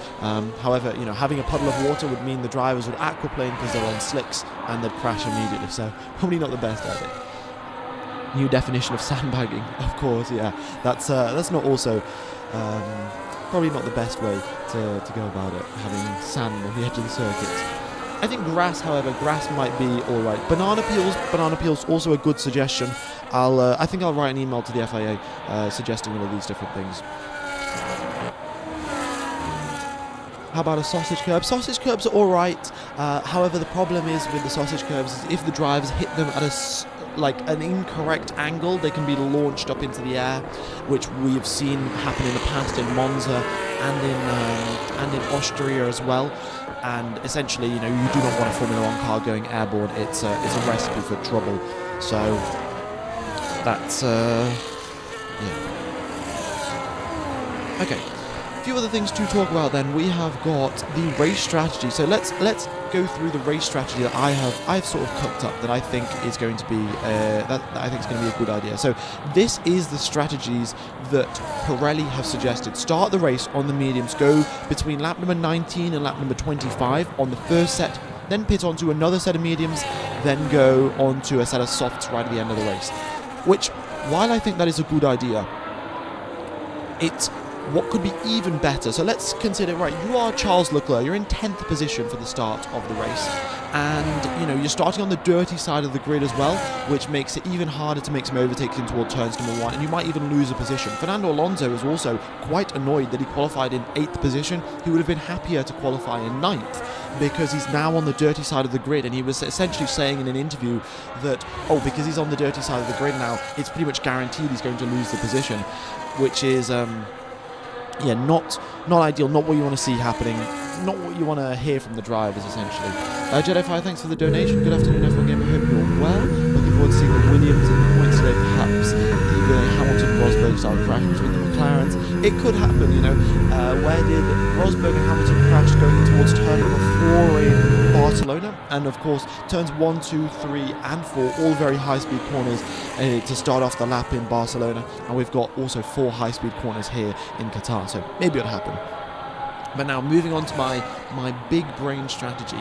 However, having a puddle of water would mean the drivers would aquaplane because they're on slicks and they'd crash immediately. So probably not the best idea. New definition of sandbagging, of course. Yeah, that's not also probably not the best way to go about it. Having sand on the edge of the circuit. I think grass might be all right. Banana peels, also a good suggestion. I think I'll write an email to the FIA suggesting all of these different things. How about a sausage curb? Sausage curbs are all right. However, the problem is with the sausage curbs is if the drivers hit them at an incorrect angle, they can be launched up into the air, which we have seen happen in the past in Monza and in Austria as well. And essentially, you do not want a Formula 1 car going airborne. It's a recipe for trouble. So that's Okay. A few other things to talk about then. We have got the race strategy. So let's go through the race strategy that I've sort of cooked up that I think is going to be that I think is going to be a good idea. So this is the strategies that Pirelli have suggested. Start the race on the mediums, go between lap number 19 and lap number 25 on the first set, then pit onto another set of mediums, then go onto a set of softs right at the end of the race. Which, while I think that is a good idea, it's what could be even better. So let's consider, right, you are Charles Leclerc, you're in 10th position for the start of the race, and you're starting on the dirty side of the grid as well, which makes it even harder to make some overtakes in toward turns number 1, and you might even lose a position. Fernando Alonso is also quite annoyed that he qualified in 8th position. He would have been happier to qualify in 9th, because he's now on the dirty side of the grid, and he was essentially saying in an interview that, because he's on the dirty side of the grid now, it's pretty much guaranteed he's going to lose the position, which is not ideal, not what you want to see happening not what you want to hear from the drivers, essentially. Jedi Fire, thanks for the donation. Good afternoon, everyone. Game. I hope you're well. Looking forward to seeing the Williams in the points today, perhaps the Hamilton-Rosberg style crash between the McLarens. It could happen, you know. Where did Rosberg and Hamilton crash going towards turn number 4 in Barcelona? And of course, turns 1, 2, 3, and 4, all very high-speed corners to start off the lap in Barcelona. And we've got also 4 high-speed corners here in Qatar, so maybe it'll happen. But now, moving on to my big brain strategy,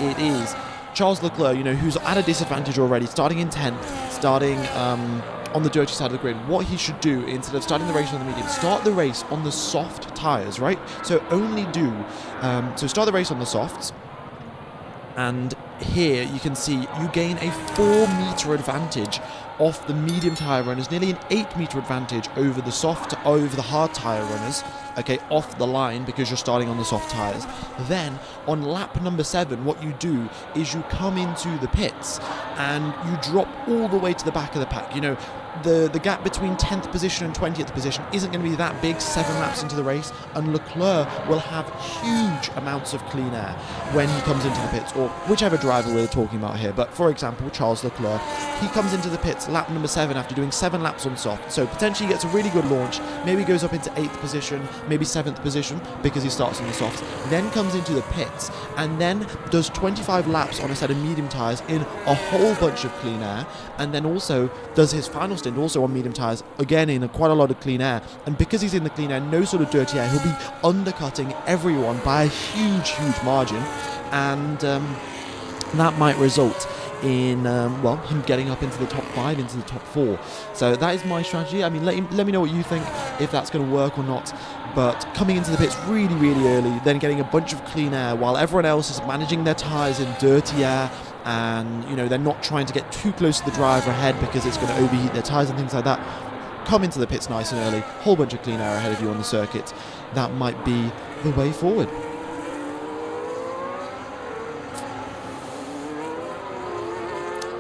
it is Charles Leclerc, you know, who's at a disadvantage already, starting in 10th, starting on the dirty side of the grid. What he should do, instead of starting the race on the medium, start the race on the soft tyres, right? So so start the race on the softs, and here you can see you gain a 4-meter advantage off the medium tyre runners, nearly an 8-meter advantage over the hard tyre runners, okay, off the line, because you're starting on the soft tyres. Then on lap number 7, what you do is you come into the pits and you drop all the way to the back of the pack. You know, the gap between 10th position and 20th position isn't going to be that big 7 laps into the race, and Leclerc will have huge amounts of clean air when he comes into the pits, or whichever driver we're talking about here. But for example, Charles Leclerc, he comes into the pits lap number 7 after doing 7 laps on soft, so potentially gets a really good launch, maybe goes up into 8th position, maybe 7th position, because he starts on the softs, then comes into the pits, and then does 25 laps on a set of medium tyres in a whole bunch of clean air, and then also does his final stint also on medium tyres, again in quite a lot of clean air. And because he's in the clean air, no sort of dirty air, he'll be undercutting everyone by a huge margin, and that might result in him getting up into the top 5, into the top 4. So that is my strategy. I mean, let me know what you think, if that's going to work or not. But coming into the pits really early, then getting a bunch of clean air while everyone else is managing their tyres in dirty air, and you know, they're not trying to get too close to the driver ahead because it's going to overheat their tyres and things like that. Come into the pits nice and early, whole bunch of clean air ahead of you on the circuit. That might be the way forward.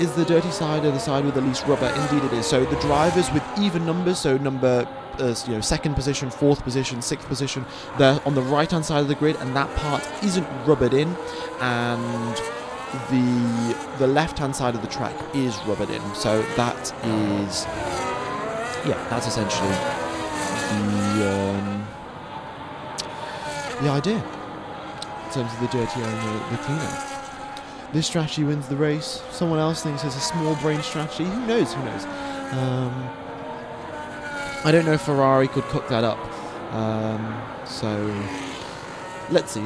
Is the dirty side or the side with the least rubber? Indeed it is. So the drivers with even numbers, so number 2nd position, 4th position, 6th position, they're on the right hand side of the grid, and that part isn't rubbered in, and the left hand side of the track is rubbered in. So that is, that's essentially the idea in terms of the dirty air and the clean air. This strategy wins the race. Someone else thinks it's a small brain strategy. Who knows? I don't know if Ferrari could cook that up. So let's see.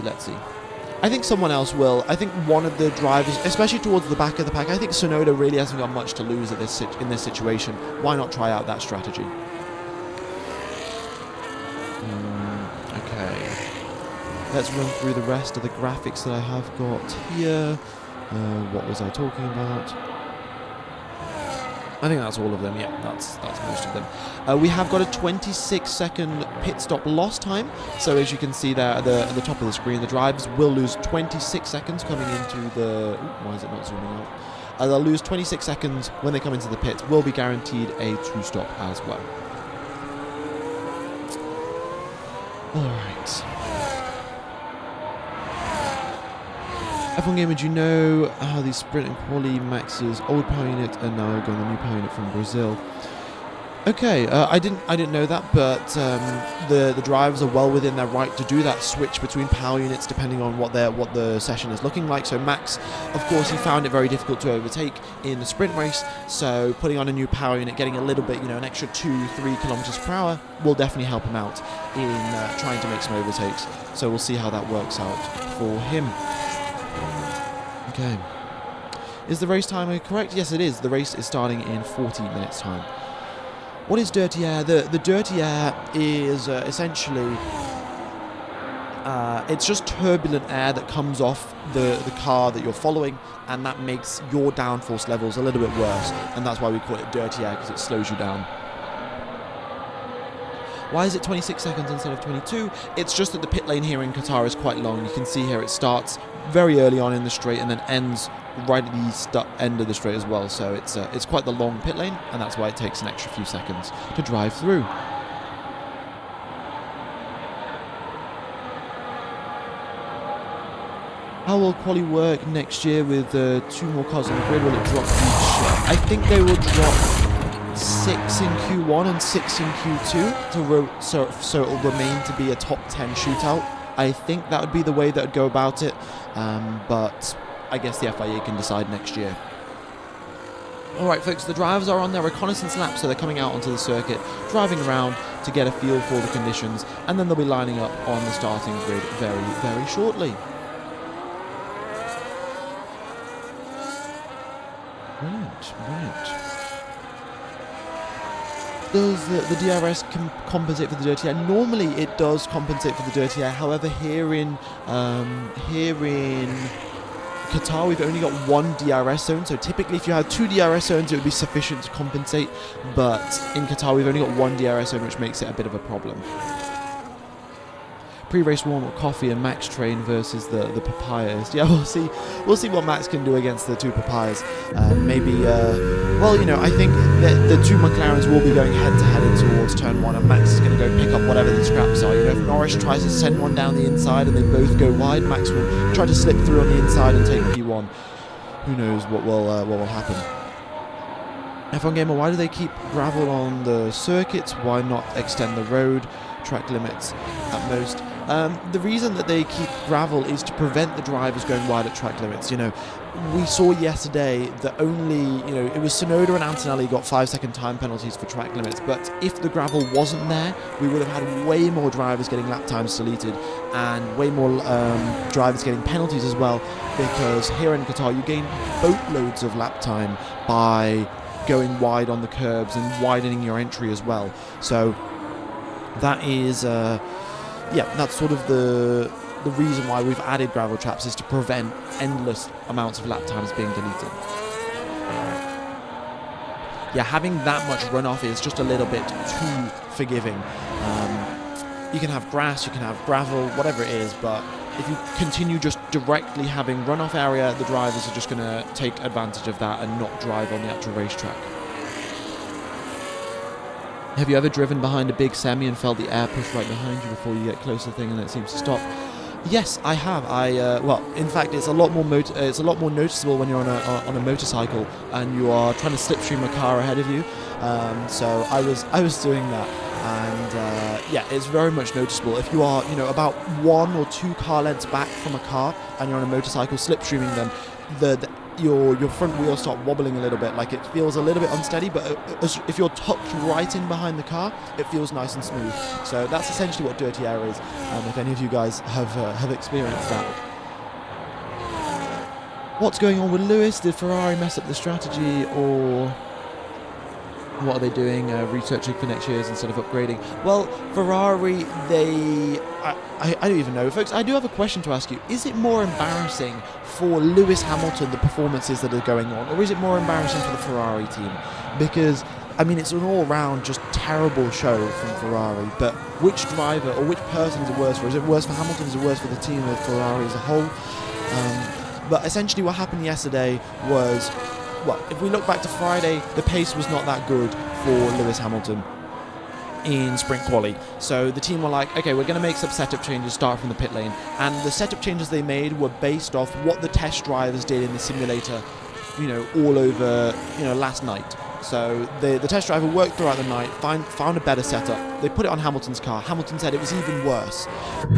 I think someone else will. I think one of the drivers, especially towards the back of the pack, I think Tsunoda really hasn't got much to lose in this situation. Why not try out that strategy? Okay. Let's run through the rest of the graphics that I have got here. What was I talking about? I think that's all of them. Yeah, that's most of them. We have got a 26-second pit stop loss time. So as you can see there at the top of the screen, the drivers will lose 26 seconds coming into the... why is it not zooming out? They'll lose 26 seconds when they come into the pits. Will be guaranteed a 2-stop as well. All right. F1 Gamer, do you know how the sprint and quali Max's old power unit are now going the new power unit from Brazil? Okay, I didn't know that, but the drivers are well within their right to do that switch between power units depending on what the session is looking like. So Max, of course, he found it very difficult to overtake in the sprint race. So putting on a new power unit, getting a little bit, an extra 2-3 kilometers per hour will definitely help him out in trying to make some overtakes. So we'll see how that works out for him. Okay. Is the race timer correct? Yes, it is. The race is starting in 14 minutes time. What is dirty air? The dirty air is essentially it's just turbulent air that comes off the car that you're following, and that makes your downforce levels a little bit worse, and that's why we call it dirty air, because it slows you down. Why is it 26 seconds instead of 22? It's just that the pit lane here in Qatar is quite long. You can see here it starts very early on in the straight and then ends right at the end of the straight as well. So it's quite the long pit lane, and that's why it takes an extra few seconds to drive through. How will quali work next year with 2 more cars on the grid? Will it drop each? I think they will drop 6 in Q1 and 6 in Q2, so it will remain to be a top 10 shootout. I think that would be the way that would go about it, but I guess the FIA can decide next year. Alright folks, the drivers are on their reconnaissance lap, so they're coming out onto the circuit, driving around to get a feel for the conditions, and then they'll be lining up on the starting grid very, very shortly. Brilliant. Does the DRS compensate for the dirty air? Normally it does compensate for the dirty air. However, here in Qatar, we've only got 1 DRS zone. So typically, if you had 2 DRS zones, it would be sufficient to compensate. But in Qatar, we've only got 1 DRS zone, which makes it a bit of a problem. Pre-race warm-up coffee and Max train versus the papayas. Yeah, we'll see what Max can do against the 2 papayas. Maybe, well, you know, I think that the 2 McLarens will be going head-to-head towards turn 1, and Max is going to go pick up whatever the scraps are. You know, if Norris tries to send one down the inside and they both go wide, Max will try to slip through on the inside and take P1. Who knows what will happen. F1 Gamer, why do they keep gravel on the circuits? Why not extend the road? Track limits at most. The reason that they keep gravel is to prevent the drivers going wide at track limits. You know, we saw yesterday that only, you know, it was Tsunoda and Antonelli got 5-second time penalties for track limits, but if the gravel wasn't there, we would have had way more drivers getting lap times deleted and way more drivers getting penalties as well, because here in Qatar you gain boatloads of lap time by going wide on the curbs and widening your entry as well. So that is yeah, that's sort of the reason why we've added gravel traps, is to prevent endless amounts of lap times being deleted. Yeah, having that much runoff is just a little bit too forgiving. You can have grass, you can have gravel, whatever it is, but if you continue just directly having runoff area, the drivers are just going to take advantage of that and not drive on the actual racetrack. Have you ever driven behind a big semi and felt the air push right behind you before you get close to the thing and it seems to stop? Yes, I have. Well, in fact, it's a lot more noticeable when you're on a motorcycle and you are trying to slipstream a car ahead of you. So I was doing that, and yeah, it's very much noticeable. If you are, you know, about 1 or 2 car lengths back from a car and you're on a motorcycle slipstreaming them, your front wheels start wobbling a little bit, like it feels a little bit unsteady, but if you're tucked right in behind the car, it feels nice and smooth. So that's essentially what dirty air is, if any of you guys have experienced that. What's going on with Lewis? Did Ferrari mess up the strategy, or what are they doing, researching for next year's instead of upgrading? Well, Ferrari, I don't even know. Folks, I do have a question to ask you. Is it more embarrassing for Lewis Hamilton, the performances that are going on, or is it more embarrassing for the Ferrari team? Because, I mean, it's an all-round just terrible show from Ferrari, but which driver or which person is it worse for? Is it worse for Hamilton? Is it worse for the team of Ferrari as a whole? But essentially what happened yesterday was, well, if we look back to Friday, the pace was not that good for Lewis Hamilton in sprint quali. So the team were like, okay, we're going to make some setup changes, start from the pit lane. And the setup changes they made were based off what the test drivers did in the simulator, you know, all over, you know, last night. So the test driver worked throughout the night, found a better setup. They put it on Hamilton's car. Hamilton said it was even worse.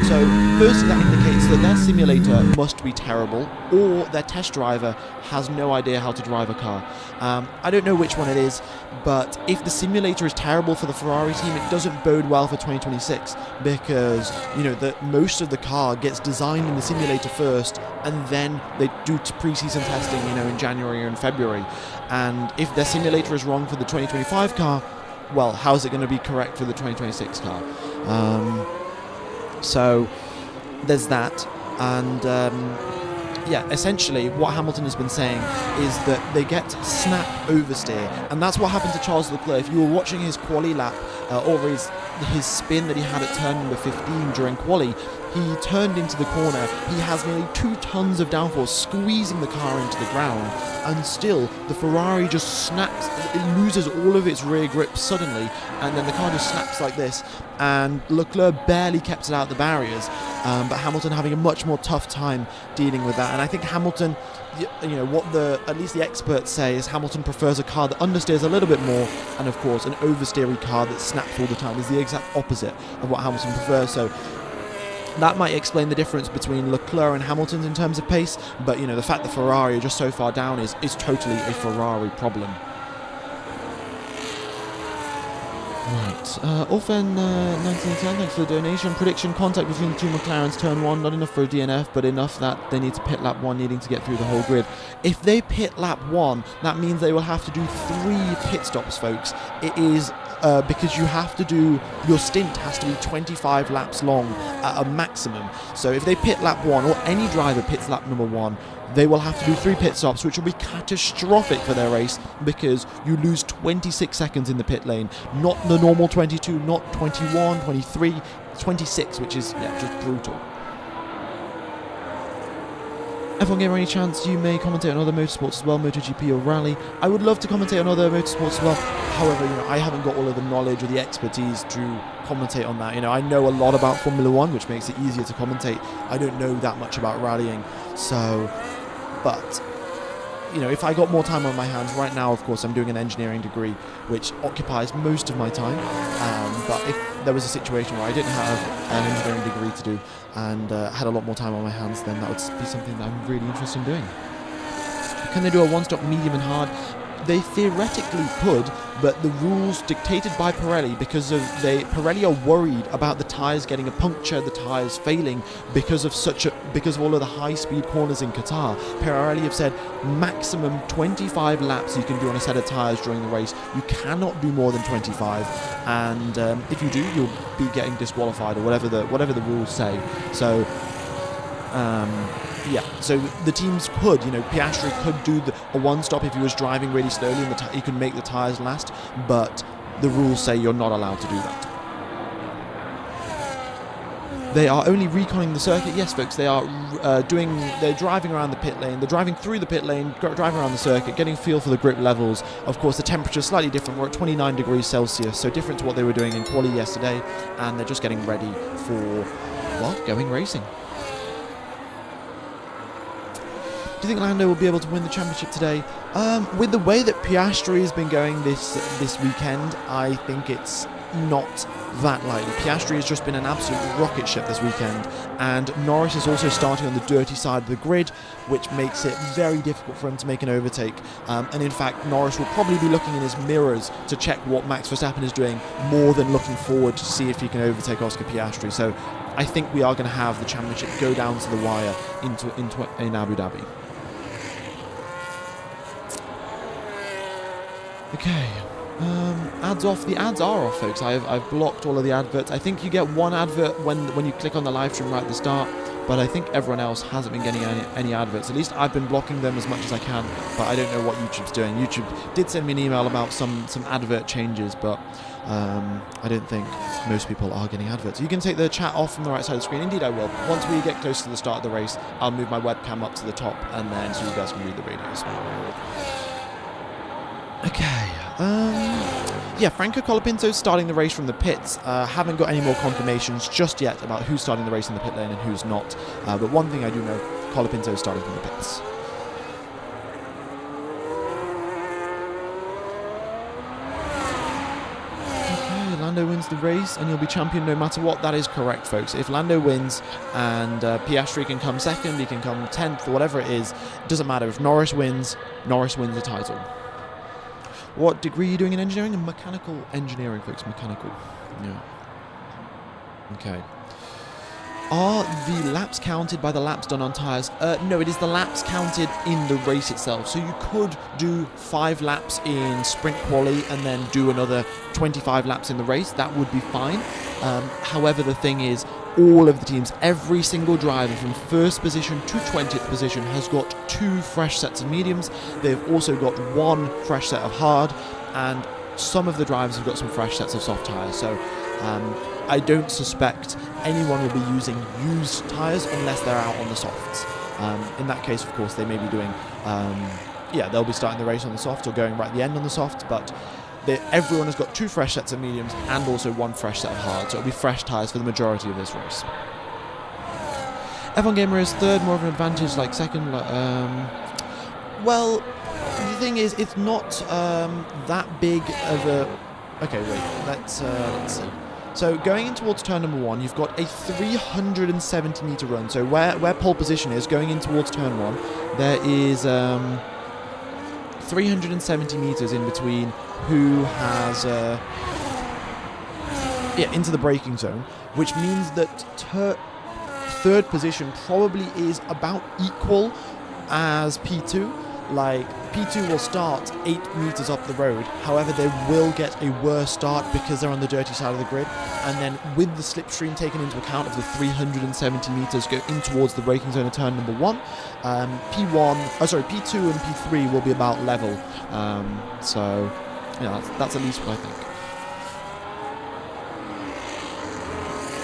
So firstly, that indicates that their simulator must be terrible, or their test driver has no idea how to drive a car. I don't know which one it is, but if the simulator is terrible for the Ferrari team, it doesn't bode well for 2026, because, you know, most of the car gets designed in the simulator first, and then they do pre-season testing, you know, in January or in February. And if their simulator is wrong for the 2025 car, well, how is it going to be correct for the 2026 car? So there's that. And yeah, essentially what Hamilton has been saying is that they get snap oversteer, and that's what happened to Charles Leclerc. If you were watching his quali lap, or his spin that he had at turn number 15 during quali, he turned into the corner. He has nearly 2 tons of downforce squeezing the car into the ground, and still the Ferrari just snaps. It loses all of its rear grip suddenly, and then the car just snaps like this, and Leclerc barely kept it out the barriers. but Hamilton having a much more tough time dealing with that. And I think Hamilton, you know, what at least the experts say is Hamilton prefers a car that understeers a little bit more, and of course an oversteery car that snaps all the time is the exact opposite of what Hamilton prefers. So that might explain the difference between Leclerc and Hamilton in terms of pace, but you know, the fact that Ferrari are just so far down is totally a Ferrari problem. Right, Orphan 1910, thanks for the donation. Prediction: contact between the two McLarens turn 1, not enough for a DNF, but enough that they need to pit lap 1, needing to get through the whole grid. If they pit lap 1, that means they will have to do 3 pit stops, folks. It is because you have to do, your stint has to be 25 laps long at a maximum. So if they pit lap 1, or any driver pits lap number 1, they will have to do 3 pit stops, which will be catastrophic for their race, because you lose 26 seconds in the pit lane. Not the normal 22, not 21, 23, 26, which is just brutal. F1 Gamer, any chance you may commentate on other motorsports as well, MotoGP or Rally? I would love to commentate on other motorsports as well. However, you know, I haven't got all of the knowledge or the expertise to commentate on that. You know, I know a lot about Formula 1, which makes it easier to commentate. I don't know that much about rallying, so, but you know, if I got more time on my hands right now, of course, I'm doing an engineering degree, which occupies most of my time. But if there was a situation where I didn't have an engineering degree to do and had a lot more time on my hands, then that would be something that I'm really interested in doing. Can they do a one-stop medium and hard? They theoretically could, but the rules dictated by Pirelli, because Pirelli are worried about the tyres getting a puncture, the tyres failing because of all of the high-speed corners in Qatar. Pirelli have said maximum 25 laps you can do on a set of tyres during the race. You cannot do more than 25, and if you do, you'll be getting disqualified, or whatever the rules say. So. Yeah, so the teams could, you know, Piastri could do a one-stop if he was driving really slowly and he could make the tyres last, but the rules say you're not allowed to do that. They are only reconning the circuit. Yes, folks, they are they're driving around the pit lane, they're driving through the pit lane, driving around the circuit, getting a feel for the grip levels. Of course, the temperature is slightly different. We're at 29 degrees Celsius, so different to what they were doing in quali yesterday, and they're just getting ready for, well, going racing. Do you think Lando will be able to win the championship today? With the way that Piastri has been going this weekend, I think it's not that likely. Piastri has just been an absolute rocket ship this weekend, and Norris is also starting on the dirty side of the grid, which makes it very difficult for him to make an overtake. And in fact, Norris will probably be looking in his mirrors to check what Max Verstappen is doing, more than looking forward to see if he can overtake Oscar Piastri. So I think we are going to have the championship go down to the wire in Abu Dhabi. Okay, ads off. The ads are off, folks. I've blocked all of the adverts. I think you get one advert when you click on the live stream right at the start, but I think everyone else hasn't been getting any adverts. At least I've been blocking them as much as I can, but I don't know what YouTube's doing. YouTube did send me an email about some advert changes, but I don't think most people are getting adverts. You can take the chat off from the right side of the screen. Indeed, I will. Once we get close to the start of the race, I'll move my webcam up to the top, and then so you guys can read the radios. Okay, yeah, Franco Colapinto's starting the race from the pits. Haven't got any more confirmations just yet about who's starting the race in the pit lane and who's not. But one thing I do know, Colapinto's starting from the pits. Okay, Lando wins the race and he'll be champion no matter what. That is correct, folks. If Lando wins and Piastri can come second, he can come 10th, or whatever it is, it doesn't matter. If Norris wins the title. What degree are you doing in engineering? And mechanical engineering, folks. Mechanical. Yeah. Okay. Are the laps counted by the laps done on tyres? No, it is the laps counted in the race itself. So you could do 5 laps in sprint quali and then do another 25 laps in the race. That would be fine. However, the thing is, all of the teams, every single driver from first position to 20th position has got 2 fresh sets of mediums. They've also got 1 fresh set of hard, and some of the drivers have got some fresh sets of soft tyres. So I don't suspect anyone will be using used tyres unless they're out on the softs. In that case, of course, they may be doing, they'll be starting the race on the soft or going right at the end on the soft, but everyone has got 2 fresh sets of mediums and also 1 fresh set of hard, so it'll be fresh tyres for the majority of this race. F1 Gamer is third, more of an advantage, like second. Well, the thing is, it's not that big of a... Okay, wait, let's see. So going in towards turn number 1, you've got a 370 meter run. So where pole position is, going in towards turn 1, there is 370 meters in between who has into the braking zone, which means that third position probably is about equal as P2. Like, P2 will start 8 meters up the road, however they will get a worse start because they're on the dirty side of the grid, and then with the slipstream taken into account of the 370 meters go in towards the braking zone of turn number 1, P2 and P3 will be about level, so yeah, that's at least what I think.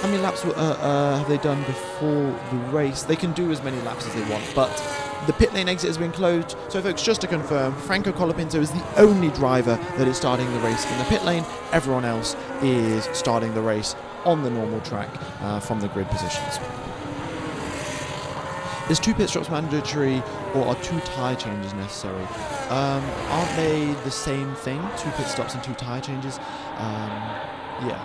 How many laps have they done before the race? They can do as many laps as they want, but the pit lane exit has been closed. So folks, just to confirm, Franco Colapinto is the only driver that is starting the race in the pit lane. Everyone else is starting the race on the normal track from the grid positions. Is 2 pit stops mandatory, or are 2 tyre changes necessary? Aren't they the same thing? 2 pit stops and 2 tyre changes? Yeah.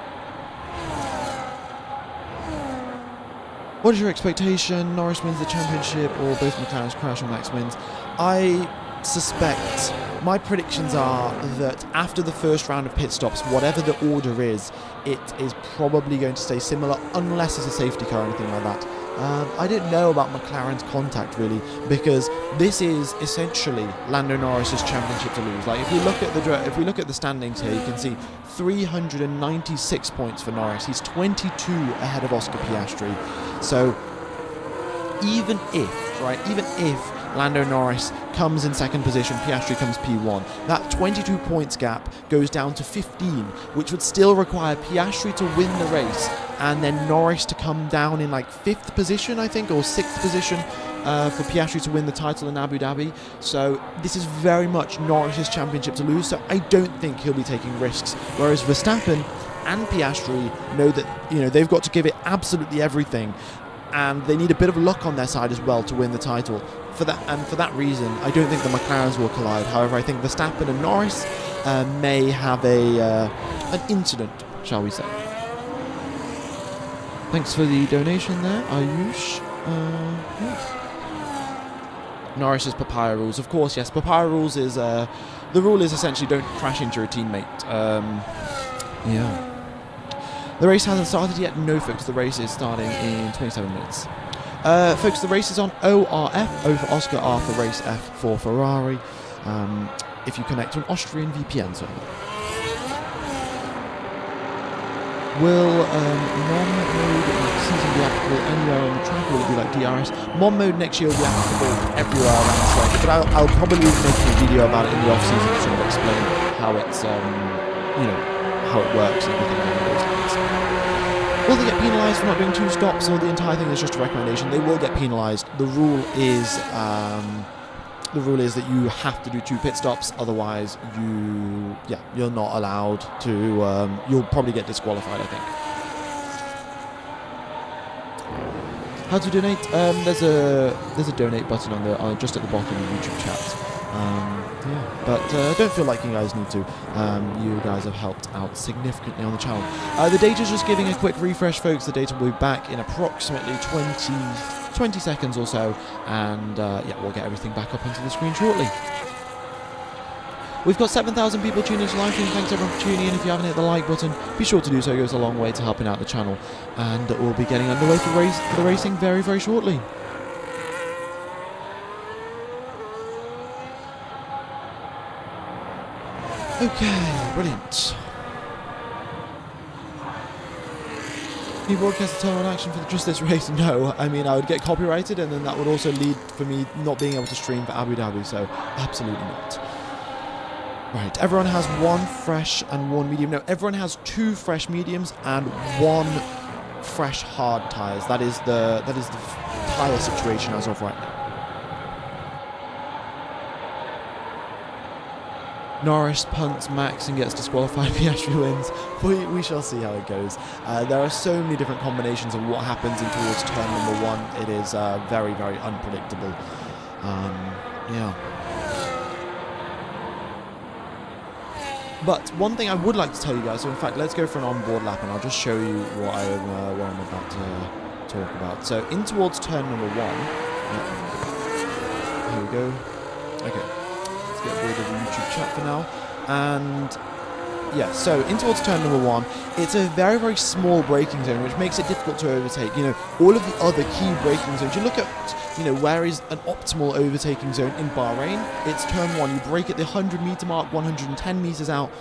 What is your expectation? Norris wins the championship, or both McLarens crash and Max wins? I suspect, my predictions are that after the first round of pit stops, whatever the order is, it is probably going to stay similar, unless it's a safety car or anything like that. I didn't know about McLaren's contact really, because this is essentially Lando Norris's championship to lose. Like, if we look at the standings here, you can see 396 points for Norris. He's 22 ahead of Oscar Piastri. So even if Lando Norris comes in second position, Piastri comes P1, that 22 points gap goes down to 15, which would still require Piastri to win the race and then Norris to come down in like 5th position, I think, or 6th position for Piastri to win the title in Abu Dhabi. So this is very much Norris's championship to lose, so I don't think he'll be taking risks, whereas Verstappen and Piastri know that, you know, they've got to give it absolutely everything, and they need a bit of luck on their side as well to win the title. For that reason, I don't think the McLarens will collide. However, I think Verstappen and Norris may have an incident, shall we say. Thanks for the donation there, Ayush. Norris's papaya rules, of course, yes. Papaya rules is the rule is essentially don't crash into your teammate. Yeah. The race hasn't started yet. No, folks, the race is starting in 27 minutes. Folks, the race is on ORF, O for Oscar, R for Race, F for Ferrari, if you connect to an Austrian VPN server. Will Mon mode next season be applicable anywhere on the track, or will it be like DRS? Mon mode next year will be applicable everywhere around the circuit, but I'll probably be making a video about it in the off-season to sort of explain how it's, how it works and everything along those lines. Will they get penalised for not doing 2 stops, or the entire thing is just a recommendation? They will get penalised. The rule is that you have to do 2 pit stops, otherwise you're not allowed to. You'll probably get disqualified, I think. How to donate? There's a donate button on just at the bottom of the YouTube chat. But don't feel like you guys need to. You guys have helped out significantly on the channel. The data's just giving a quick refresh, folks. The data will be back in approximately 20 seconds or so, and we'll get everything back up onto the screen shortly. We've got 7,000 people tuning into live stream. Thanks everyone for tuning in. If you haven't hit the like button, be sure to do so. It goes a long way to helping out the channel, and we'll be getting underway for the racing very, very shortly. Okay, brilliant. Can you broadcast a turn-on action for just this race? No, I mean, I would get copyrighted, and then that would also lead for me not being able to stream for Abu Dhabi, so absolutely not. Right, everyone has 1 fresh and 1 medium. No, everyone has 2 fresh mediums and 1 fresh hard tyres. That is the tyre situation as of right now. Norris punts Max and gets disqualified. Piastri wins. We shall see how it goes. There are so many different combinations of what happens in towards turn number 1. It is very, very unpredictable. Yeah. But one thing I would like to tell you guys, so in fact, let's go for an onboard lap and I'll just show you what I'm about to talk about. So in towards turn number 1, here we go. Okay, let's get rid of the YouTube chat for now. And yeah, so in towards turn number 1, it's a very, very small braking zone, which makes it difficult to overtake. You know, all of the other key braking zones, you look at, you know, where is an optimal overtaking zone in Bahrain? It's turn 1. You brake at the 100 meter mark, 110 meters out.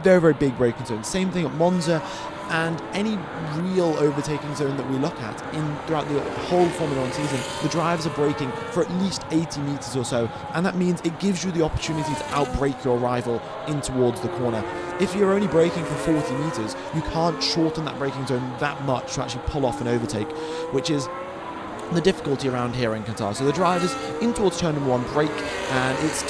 Very, very big braking zone. Same thing at Monza, and any real overtaking zone that we look at throughout the whole Formula 1 season, the drivers are braking for at least 80 meters or so, and that means it gives you the opportunity to outbrake your rival in towards the corner. If you're only braking for 40 meters, you can't shorten that braking zone that much to actually pull off an overtake, which is the difficulty around here in Qatar. So the drivers in towards turn number 1 brake, and it's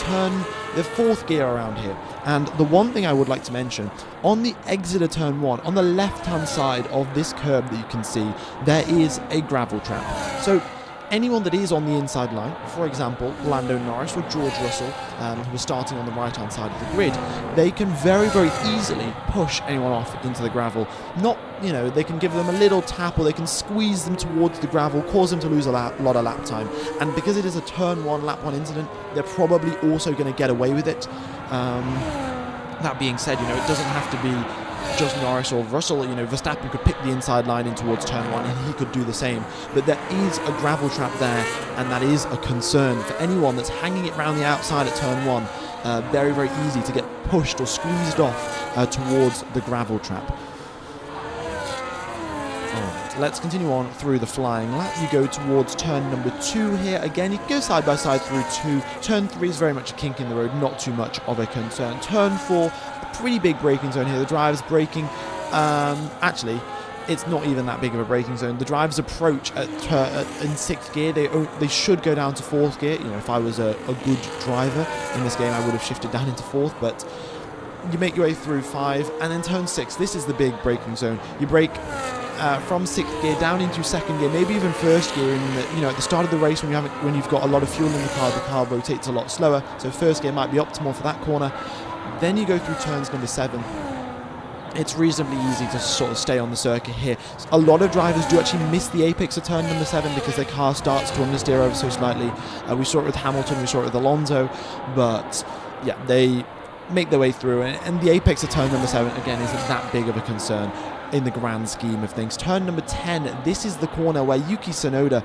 the 4th gear around here. And the one thing I would like to mention, on the exit of turn 1, on the left hand side of this curb that you can see, there is a gravel trap. So anyone that is on the inside line, for example, Lando Norris or George Russell, who are starting on the right-hand side of the grid, they can very, very easily push anyone off into the gravel. Not, you know, they can give them a little tap or they can squeeze them towards the gravel, cause them to lose a lot of lap time. And because it is a turn 1, lap 1 incident, they're probably also going to get away with it. That being said, you know, it doesn't have to be just Norris or Russell. You know, Verstappen could pick the inside line in towards turn 1 and he could do the same. But there is a gravel trap there, and that is a concern for anyone that's hanging it around the outside at turn 1. Very, very easy to get pushed or squeezed off towards the gravel trap. Alright, let's continue on through the flying lap. You go towards turn number 2 here. Again, you can go side by side through 2. Turn 3 is very much a kink in the road, not too much of a concern. Turn 4, pretty big braking zone here. The driver's braking. Actually, it's not even that big of a braking zone. The drivers approach in 6th gear. They should go down to 4th gear. You know, if I was a good driver in this game, I would have shifted down into 4th. But you make your way through 5, and then turn 6. This is the big braking zone. You brake from 6th gear down into 2nd gear, maybe even 1st gear. You know, at the start of the race, when you've got a lot of fuel in the car rotates a lot slower. So 1st gear might be optimal for that corner. Then you go through turns number 7. It's reasonably easy to sort of stay on the circuit here. A lot of drivers do actually miss the apex of turn number 7 because their car starts to understeer ever so slightly. We saw it with Hamilton, we saw it with Alonso, but yeah, they make their way through, and the apex of turn number 7 again isn't that big of a concern in the grand scheme of things. Turn number 10, this is the corner where Yuki Tsunoda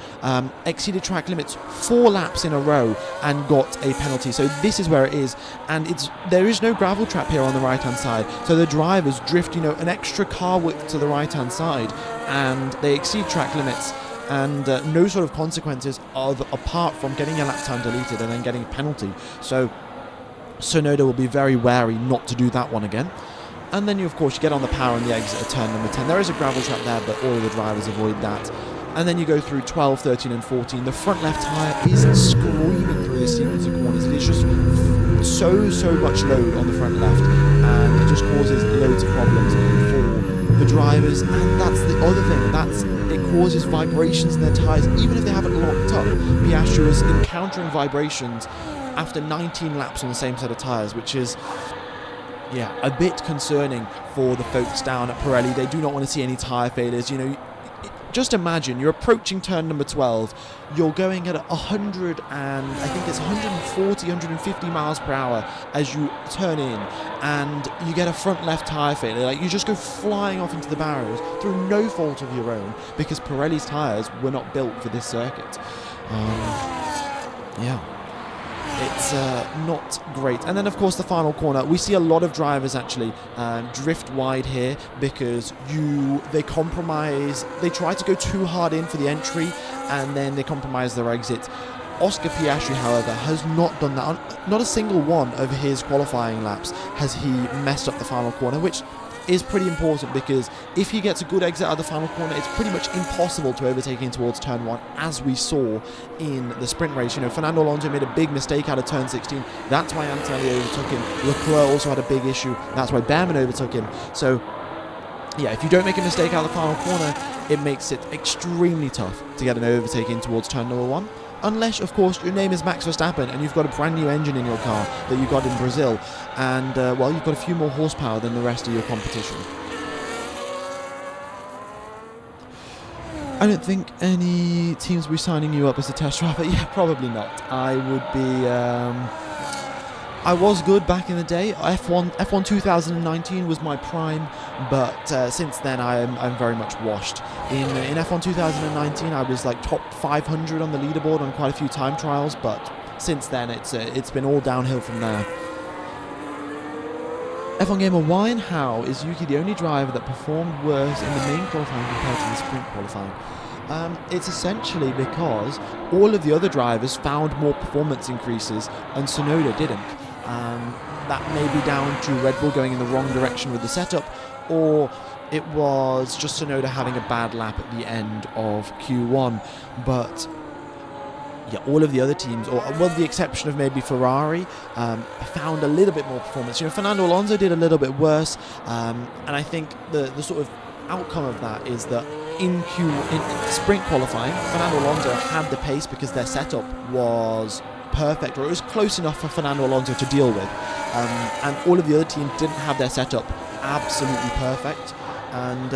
exceeded track limits 4 laps in a row and got a penalty. So this is where it is, and there is no gravel trap here on the right hand side, so the drivers drift, you know, an extra car width to the right hand side, and they exceed track limits, and no sort of consequences apart from getting a lap time deleted and then getting a penalty. So Tsunoda will be very wary not to do that one again. And then you, of course, you get on the power on the exit at turn number 10. There is a gravel trap there, but all of the drivers avoid that. And then you go through 12, 13 and 14. The front left tyre is screaming through this sequence of corners. It is just so much load on the front left, and it just causes loads of problems for the drivers. And that's the other thing, it causes vibrations in their tyres, even if they haven't locked up. Piastri was encountering vibrations after 19 laps on the same set of tyres, which is, yeah, a bit concerning for the folks down at Pirelli. They do not want to see any tyre failures. You know, just imagine you're approaching turn number 12, you're going at 100 and I think it's 140, 150 miles per hour as you turn in, and you get a front left tyre failure. Like, you just go flying off into the barriers through no fault of your own because Pirelli's tyres were not built for this circuit. Yeah. It's not great. And then, of course, the final corner. We see a lot of drivers actually drift wide here because they compromise. They try to go too hard in for the entry, and then they compromise their exit. Oscar Piastri, however, has not done that. Not a single one of his qualifying laps has he messed up the final corner, which is pretty important, because if he gets a good exit out of the final corner, it's pretty much impossible to overtake him towards turn 1, as we saw in the sprint race. You know, Fernando Alonso made a big mistake out of turn 16. That's why Antonelli overtook him. Leclerc also had a big issue. That's why Behrman overtook him. So, yeah, if you don't make a mistake out of the final corner, it makes it extremely tough to get an overtake in towards turn number 1. Unless, of course, your name is Max Verstappen and you've got a brand new engine in your car that you got in Brazil, and, well, you've got a few more horsepower than the rest of your competition. I don't think any teams will be signing you up as a test driver. Yeah, probably not. I would be... I was good back in the day. F1 2019 was my prime, but since then I'm very much washed. In F1 2019 I was like top 500 on the leaderboard on quite a few time trials, but since then it's been all downhill from there. F1 Gamer, why and how is Yuki the only driver that performed worse in the main qualifying compared to the sprint qualifying? It's essentially because all of the other drivers found more performance increases and Tsunoda didn't. That may be down to Red Bull going in the wrong direction with the setup, or it was just Tsunoda having a bad lap at the end of Q1. But yeah, all of the other teams, or well, the exception of maybe Ferrari, found a little bit more performance. You know, Fernando Alonso did a little bit worse, and I think the sort of outcome of that is that in sprint qualifying, Fernando Alonso had the pace because their setup was perfect, or it was close enough for Fernando Alonso to deal with, and all of the other teams didn't have their setup absolutely perfect. And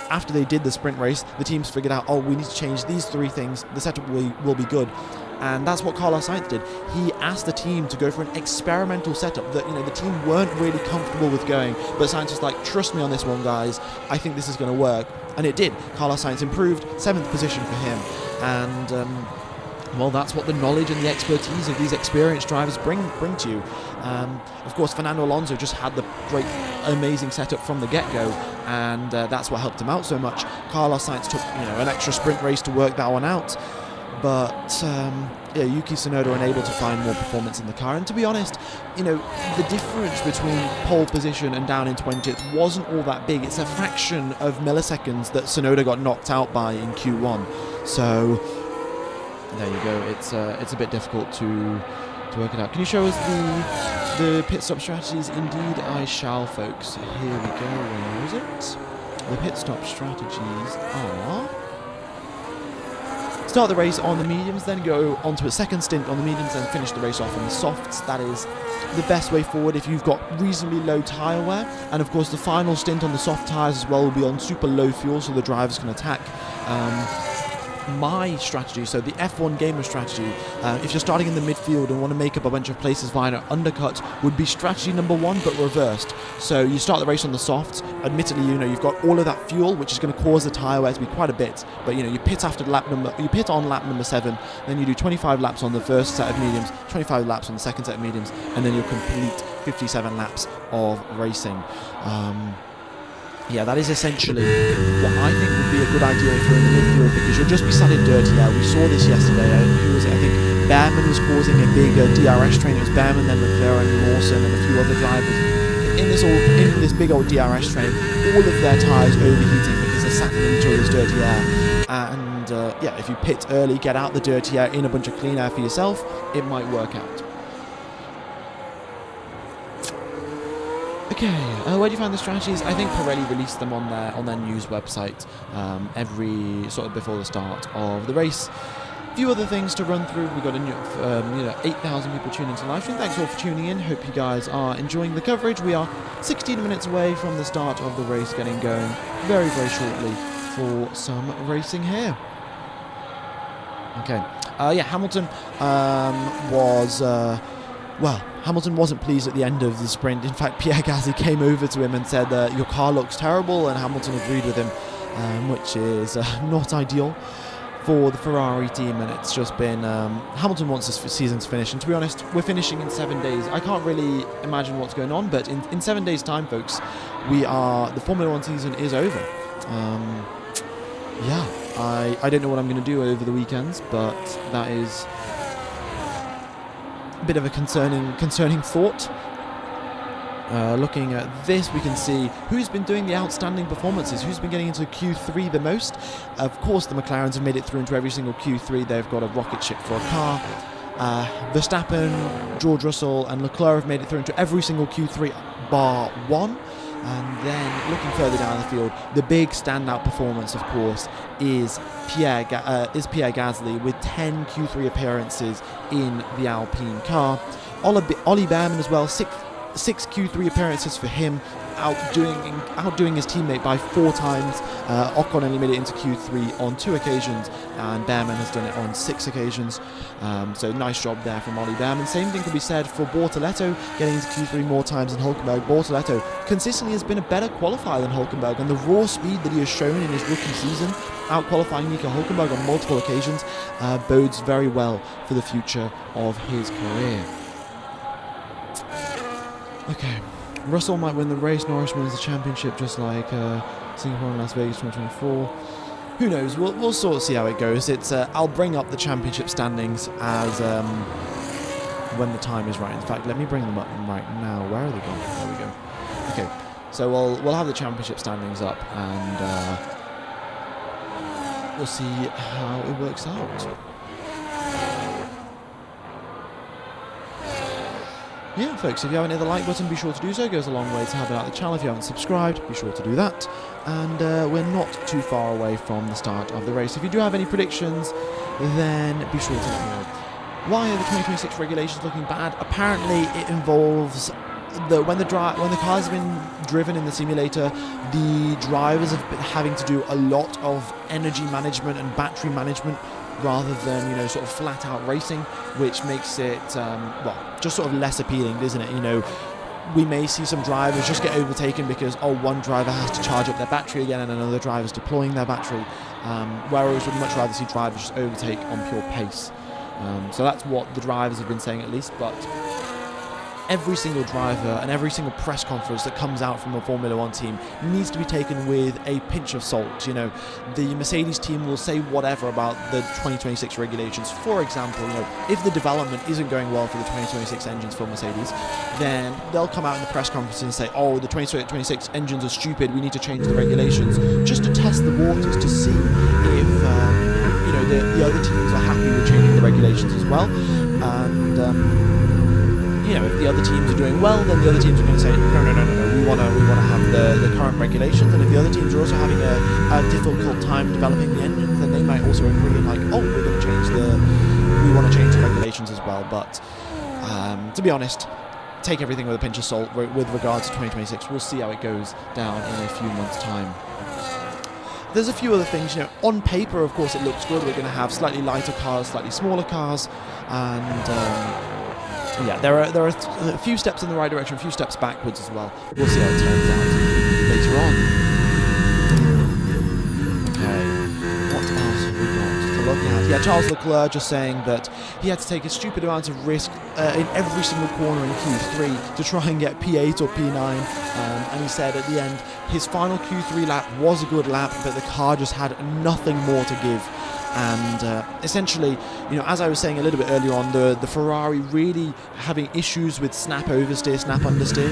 after they did the sprint race, the teams figured out, oh, we need to change these 3 things, the setup will be good. And that's what Carlos Sainz did. He asked the team to go for an experimental setup that, you know, the team weren't really comfortable with going, but Sainz was like, trust me on this one, guys, I think this is going to work. And it did. Carlos Sainz improved, 7th position for him, and well, that's what the knowledge and the expertise of these experienced drivers bring to you. Of course, Fernando Alonso just had the great, amazing setup from the get-go, and that's what helped him out so much. Carlos Sainz took, you know, an extra sprint race to work that one out, but yeah, Yuki Tsunoda unable to find more performance in the car. And to be honest, you know, the difference between pole position and down in 20th wasn't all that big. It's a fraction of milliseconds that Tsunoda got knocked out by in Q1. So there you go. It's a bit difficult to work it out. Can you show us the pit stop strategies? Indeed, I shall, folks. Here we go. Where is it? The pit stop strategies are: start the race on the mediums, then go onto a second stint on the mediums, and finish the race off on the softs. That is the best way forward if you've got reasonably low tyre wear. And of course, the final stint on the soft tyres as well will be on super low fuel, so the drivers can attack. My strategy, so the F1 Gamer strategy, if you're starting in the midfield and want to make up a bunch of places via an undercut, would be strategy number 1, but reversed. So you start the race on the softs. Admittedly, you know, you've got all of that fuel, which is going to cause the tyre wear to be quite a bit. But you know, you pit on lap number 7, then you do 25 laps on the first set of mediums, 25 laps on the second set of mediums, and then you'll complete 57 laps of racing. Yeah, that is essentially what I think would be a good idea if you're in the midfield, because you'll just be sat in dirty air. We saw this yesterday. Who was it? I think Behrman was causing a big DRS train. It was Behrman, then Leclerc and Lawson and a few other drivers. In this big old DRS train, all of their tyres overheating because they're sat in each other's dirty air. And yeah, if you pit early, get out the dirty air, in a bunch of clean air for yourself, it might work out. Okay, where do you find the strategies? I think Pirelli released them on their news website every sort of before the start of the race. A few other things to run through. We've got a new, 8,000 people tuning into live stream. Thanks all for tuning in. Hope you guys are enjoying the coverage. We are 16 minutes away from the start of the race getting going very, very shortly for some racing here. Okay, yeah, Hamilton Hamilton wasn't pleased at the end of the sprint. In fact, Pierre Gasly came over to him and said, your car looks terrible, and Hamilton agreed with him, which is not ideal for the Ferrari team. And it's just been, Hamilton wants this season to finish, and to be honest, we're finishing in 7 days. I can't really imagine what's going on, but in 7 days' time, folks, the Formula 1 season is over. Yeah, I don't know what I'm going to do over the weekends, but that is bit of a concerning thought. looking at this, we can see who's been doing the outstanding performances, who's been getting into Q3 the most. Of course, the McLarens have made it through into every single Q3. They've got a rocket ship for a car. Verstappen, George Russell and Leclerc have made it through into every single Q3 bar one. And then looking further down the field, the big standout performance, of course, is Pierre Gasly with 10 Q3 appearances in the Alpine car. Ollie Behrman as well, six Q3 appearances for him, outdoing his teammate by 4 times. Ocon only made it into Q3 on 2 occasions, and Behrman has done it on 6 occasions. So nice job there from Ollie Behrman. Same thing could be said for Bortoleto, getting into Q3 more times than Hülkenberg. Bortoleto consistently has been a better qualifier than Hülkenberg, and the raw speed that he has shown in his rookie season, out-qualifying Nico Hülkenberg on multiple occasions, bodes very well for the future of his career. Okay, Russell might win the race, Norris wins the championship, just like Singapore and Las Vegas 2024. Who knows? We'll sort of see how it goes. It's I'll bring up the championship standings as when the time is right. In fact, let me bring them up right now. Where are they going? There we go. Okay, so we'll have the championship standings up, and we'll see how it works out. Yeah, folks, if you haven't hit the like button, be sure to do so. It goes a long way to helping out the channel. If you haven't subscribed, be sure to do that. And we're not too far away from the start of the race. If you do have any predictions, then be sure to let me know. Why are the 2026 regulations looking bad? Apparently, it involves when the cars have been driven in the simulator, the drivers have been having to do a lot of energy management and battery management, rather than, sort of flat out racing, which makes it, just sort of less appealing, isn't it? We may see some drivers just get overtaken because, one driver has to charge up their battery again and another driver's deploying their battery, whereas we'd much rather see drivers just overtake on pure pace. So that's what the drivers have been saying, at least, but every single driver and every single press conference that comes out from a Formula 1 team needs to be taken with a pinch of salt. The Mercedes team will say whatever about the 2026 regulations. For example, if the development isn't going well for the 2026 engines for Mercedes, then they'll come out in the press conference and say, the 2026 engines are stupid, we need to change the regulations, just to test the waters to see if the other teams are happy with changing the regulations as well. And if the other teams are doing well, then the other teams are going to say, no, we want to have the current regulations. And if the other teams are also having a difficult time developing the engines, then they might also agree and we want to change the regulations as well. But to be honest, take everything with a pinch of salt with regards to 2026. We'll see how it goes down in a few months' time. There's a few other things, on paper, of course, it looks good. We're going to have slightly lighter cars, slightly smaller cars, and there are a few steps in the right direction, a few steps backwards as well. We'll see how it turns out later on. Okay, what else have we got to look at? Yeah, Charles Leclerc just saying that he had to take a stupid amount of risk in every single corner in Q3 to try and get P8 or P9, and he said at the end his final Q3 lap was a good lap, but the car just had nothing more to give. And essentially, as I was saying a little bit earlier on, the Ferrari really having issues with snap oversteer, snap understeer,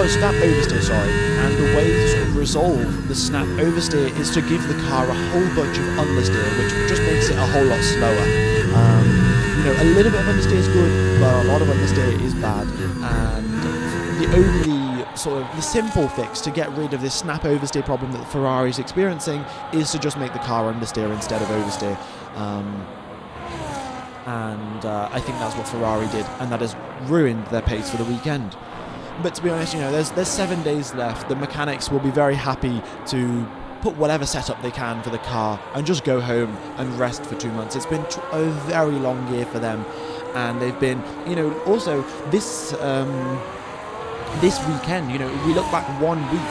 snap oversteer, sorry. And the way to sort of resolve the snap oversteer is to give the car a whole bunch of understeer, which just makes it a whole lot slower. A little bit of understeer is good, but a lot of understeer is bad. And the only sort of the simple fix to get rid of this snap oversteer problem that the Ferrari is experiencing is to just make the car understeer instead of oversteer. I think that's what Ferrari did, and that has ruined their pace for the weekend. But to be honest, there's 7 days left. The mechanics will be very happy to put whatever setup they can for the car and just go home and rest for 2 months. It's been a very long year for them, and they've been, also this weekend, we look back 1 week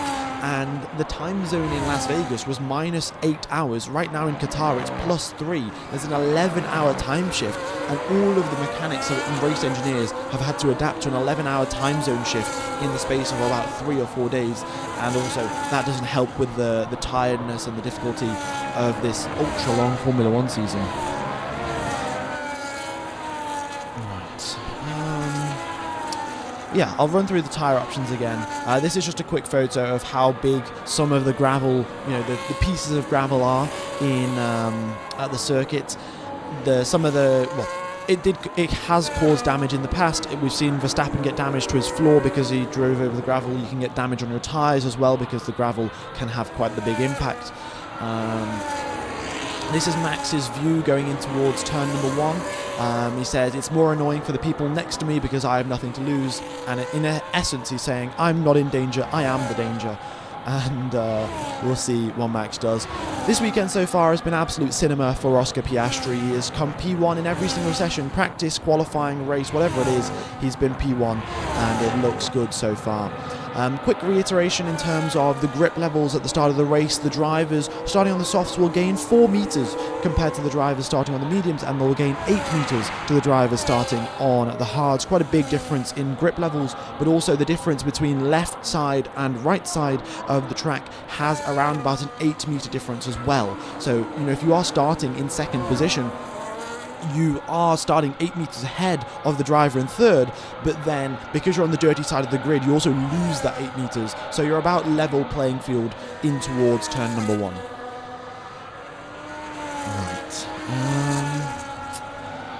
and the time zone in Las Vegas was -8 hours. Right now in Qatar it's +3. There's an 11-hour time shift, and all of the mechanics and race engineers have had to adapt to an 11-hour time zone shift in the space of about 3 or 4 days. And also that doesn't help with the tiredness and the difficulty of this ultra-long Formula 1 season. Right. yeah, I'll run through the tyre options again. This is just a quick photo of how big some of the gravel, the pieces of gravel are in at the circuit. It has caused damage in the past. We've seen Verstappen get damage to his floor because he drove over the gravel. You can get damage on your tyres as well because the gravel can have quite the big impact. This is Max's view going in towards turn number 1. He says, it's more annoying for the people next to me because I have nothing to lose. And in essence, he's saying, I'm not in danger, I am the danger. And we'll see what Max does. This weekend so far has been absolute cinema for Oscar Piastri. He has come P1 in every single session, practice, qualifying, race, whatever it is, he's been P1, and it looks good so far. Quick reiteration in terms of the grip levels at the start of the race. The drivers starting on the softs will gain 4 meters compared to the drivers starting on the mediums, and they'll gain 8 meters to the drivers starting on the hards. Quite a big difference in grip levels, but also the difference between left side and right side of the track has around about an 8 meter difference as well. So, if you are starting in second position, you are starting 8 meters ahead of the driver in third, but then because you're on the dirty side of the grid, you also lose that 8 meters. So you're about level playing field in towards turn number 1. Right.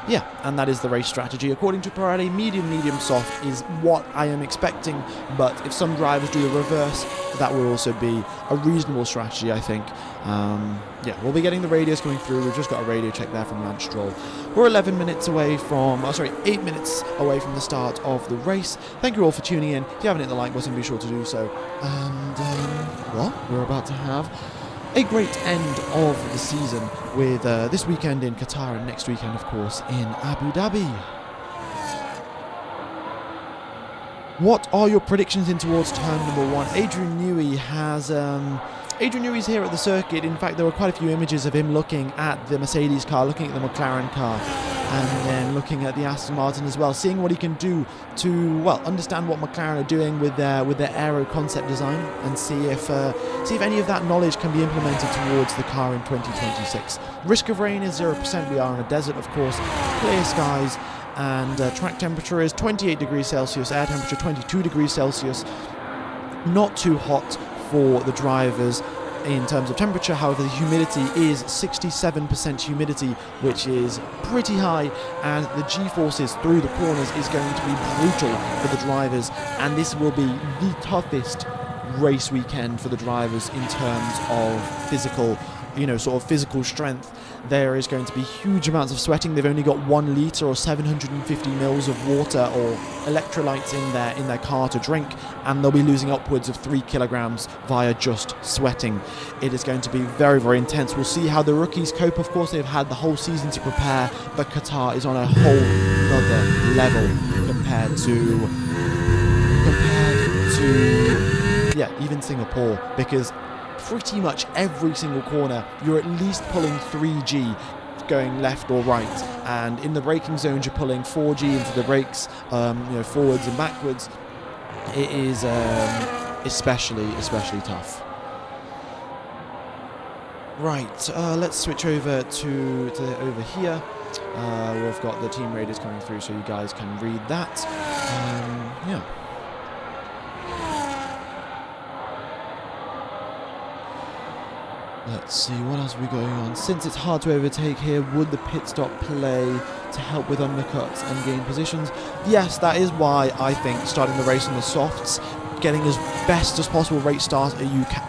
Yeah, and that is the race strategy. According to Pirelli, medium, soft is what I am expecting, but if some drivers do the reverse, that will also be a reasonable strategy, I think. Yeah, we'll be getting the radios coming through. We've just got a radio check there from Lance Stroll. We're 8 minutes away from the start of the race. Thank you all for tuning in. If you haven't hit the like button, be sure to do so. And, we're about to have a great end of the season with this weekend in Qatar and next weekend, of course, in Abu Dhabi. What are your predictions in towards turn number 1? Adrian Newey's here at the circuit. In fact, there were quite a few images of him looking at the Mercedes car, looking at the McLaren car, and then looking at the Aston Martin as well, seeing what he can do to, understand what McLaren are doing with their aero concept design, and see if any of that knowledge can be implemented towards the car in 2026. Risk of rain is 0%. We are in a desert, of course. Clear skies, and track temperature is 28 degrees Celsius, air temperature 22 degrees Celsius. Not too hot for the drivers in terms of temperature. However, the humidity is 67% humidity, which is pretty high, and the G-forces through the corners is going to be brutal for the drivers, and this will be the toughest race weekend for the drivers in terms of physical strength. There is going to be huge amounts of sweating. They've only got 1 litre or 750 mils of water or electrolytes in their car to drink, and they'll be losing upwards of 3 kilograms via just sweating. It is going to be very, very intense. We'll see how the rookies cope. Of course, they've had the whole season to prepare, but Qatar is on a whole other level compared to even Singapore, because pretty much every single corner you're at least pulling 3G going left or right, and in the braking zones you're pulling 4G into the brakes, forwards and backwards. It is especially tough. Right, let's switch over to over here. We've got the team radios coming through, so you guys can read that. Yeah. Let's see, what else are we going on? Since it's hard to overtake here, would the pit stop play to help with undercuts and gain positions? Yes, that is why I think starting the race on the softs, getting as best as possible rate start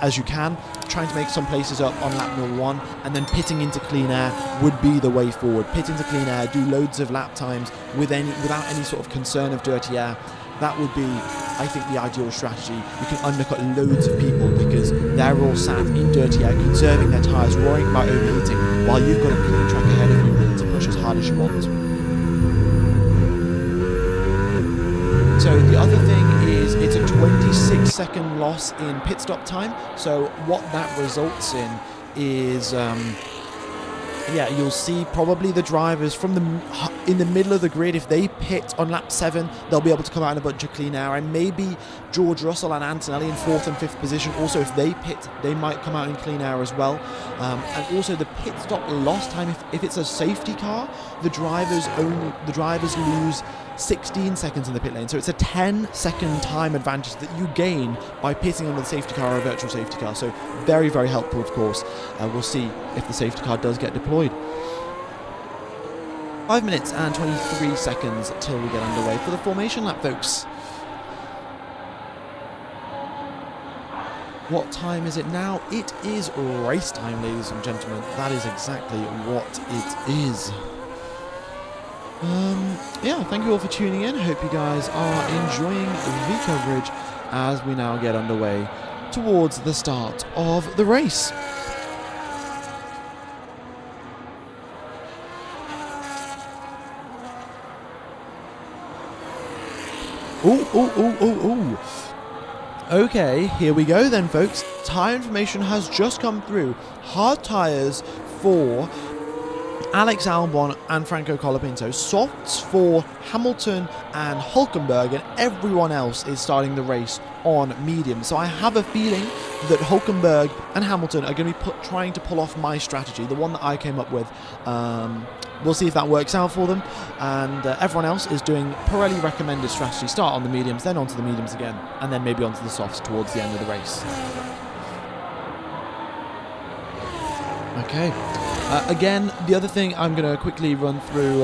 as you can, trying to make some places up on lap 1, and then pitting into clean air would be the way forward. Pit into clean air, do loads of lap times without any sort of concern of dirty air. That would be, I think, the ideal strategy. You can undercut loads of people because they're all sat in dirty air, conserving their tyres, worrying about overheating, while you've got a clean track ahead of you to push as hard as you want. So the other thing is it's a 26-second loss in pit stop time. So what that results in is... you'll see probably the drivers in the middle of the grid. If they pit on lap 7, they'll be able to come out in a bunch of clean air, and maybe George Russell and Antonelli in 4th and 5th position. Also, if they pit, they might come out in clean air as well. And also the pit stop loss time. If it's a safety car, the drivers lose 16 seconds in the pit lane. So it's a 10-second time advantage that you gain by pitting under the safety car or a virtual safety car. So very, very helpful, of course. We'll see if the safety car does get deployed. 5 minutes and 23 seconds till we get underway for the formation lap, folks. What time is it now? It is race time, ladies and gentlemen. That is exactly what it is. Yeah, thank you all for tuning in. Hope you guys are enjoying the coverage as we now get underway towards the start of the race. Ooh. Okay, here we go then, folks. Tyre information has just come through. Hard tyres for Alex Albon and Franco Colapinto. Softs for Hamilton and Hülkenberg, and everyone else is starting the race on medium. So I have a feeling that Hülkenberg and Hamilton are going to be trying to pull off my strategy, the one that I came up with. We'll see if that works out for them. And everyone else is doing Pirelli recommended strategy. Start on the mediums, then onto the mediums again, and then maybe onto the softs towards the end of the race. Okay. Again, the other thing I'm going to quickly run through,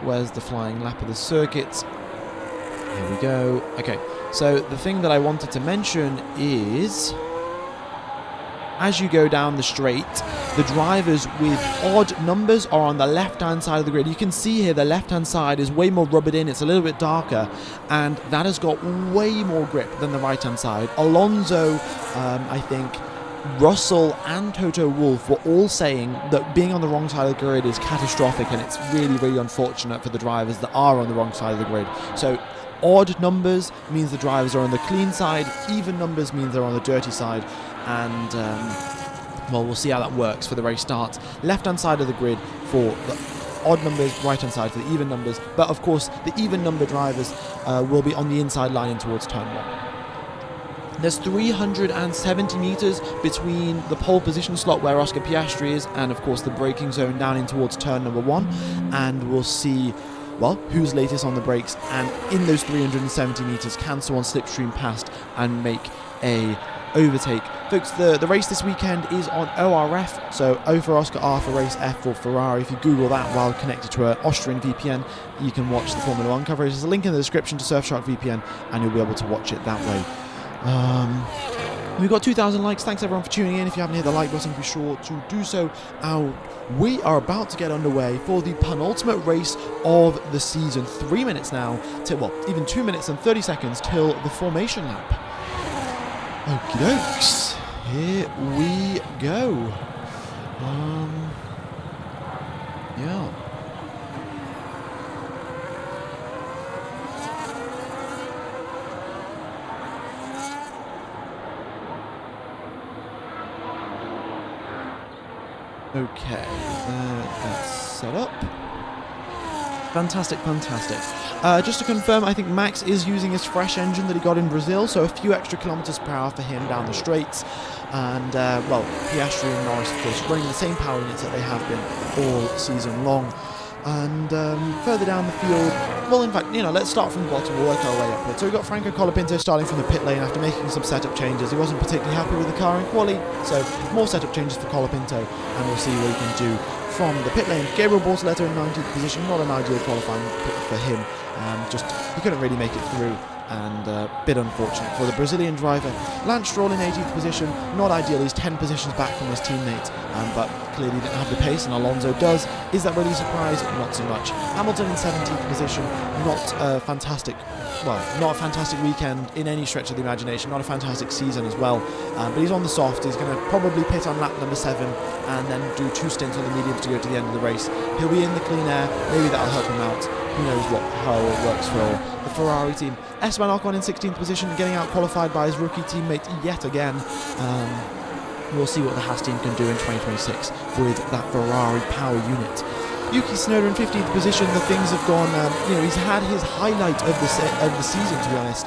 where's the flying lap of the circuit? Here we go. Okay, so the thing that I wanted to mention is, as you go down the straight, the drivers with odd numbers are on the left-hand side of the grid. You can see here the left-hand side is way more rubbered in. It's a little bit darker, and that has got way more grip than the right-hand side. Alonso, I think, Russell and Toto Wolff were all saying that being on the wrong side of the grid is catastrophic, and it's really, really unfortunate for the drivers that are on the wrong side of the grid. So odd numbers means the drivers are on the clean side, even numbers means they're on the dirty side, and well, we'll see how that works for the race starts. Left-hand side of the grid for the odd numbers, right-hand side for the even numbers, but of course the even number drivers will be on the inside line in towards turn 1. There's 370 metres between the pole position slot where Oscar Piastri is and of course the braking zone down in towards turn number 1, and we'll see, well, who's latest on the brakes, and in those 370 metres can someone slipstream past and make a overtake. Folks, the race this weekend is on ORF, so O for Oscar, R for race, F for Ferrari. If you Google that while connected to an Austrian VPN, you can watch the Formula 1 coverage. There's a link in the description to Surfshark VPN and you'll be able to watch it that way. We've got 2,000 likes. Thanks everyone for tuning in. If you haven't hit the like button, be sure to do so. We are about to get underway for the penultimate race of the season. 3 minutes now, well, even 2 minutes and 30 seconds till the formation lap. Okie dokes, here we go. Yeah. Okay, that's set up. Fantastic. Just to confirm, I think Max is using his fresh engine that he got in Brazil, so a few extra kilometers per hour for him down the straights. And, well, Piastri and Norris, of course, running the same power units that they have been all season long. And further down the field, well, in fact, let's start from the bottom, we'll work our way upward. So we've got Franco Colapinto starting from the pit lane after making some setup changes. He wasn't particularly happy with the car in quali, so more setup changes for Colapinto, and we'll see what he can do from the pit lane. Gabriel Bortoleto in 19th position, not an ideal qualifying for him. He couldn't really make it through, and a bit unfortunate for the Brazilian driver. Lance Stroll in 18th position, not ideal. He's 10 positions back from his teammate, but clearly didn't have the pace, and Alonso does. Is that really a surprise? Not so much. Hamilton in 17th position, not a fantastic weekend in any stretch of the imagination, not a fantastic season as well, but he's on the soft. He's going to probably pit on lap number 7 and then do 2 stints on the mediums to go to the end of the race. He'll be in the clean air, maybe that'll help him out. Who knows how it works for the Ferrari team. Esteban Ocon in 16th position, getting out qualified by his rookie teammate yet again. We'll see what the Haas team can do in 2026 with that Ferrari power unit. Yuki Tsunoda in 15th position. The things have gone, he's had his highlight of the season, to be honest,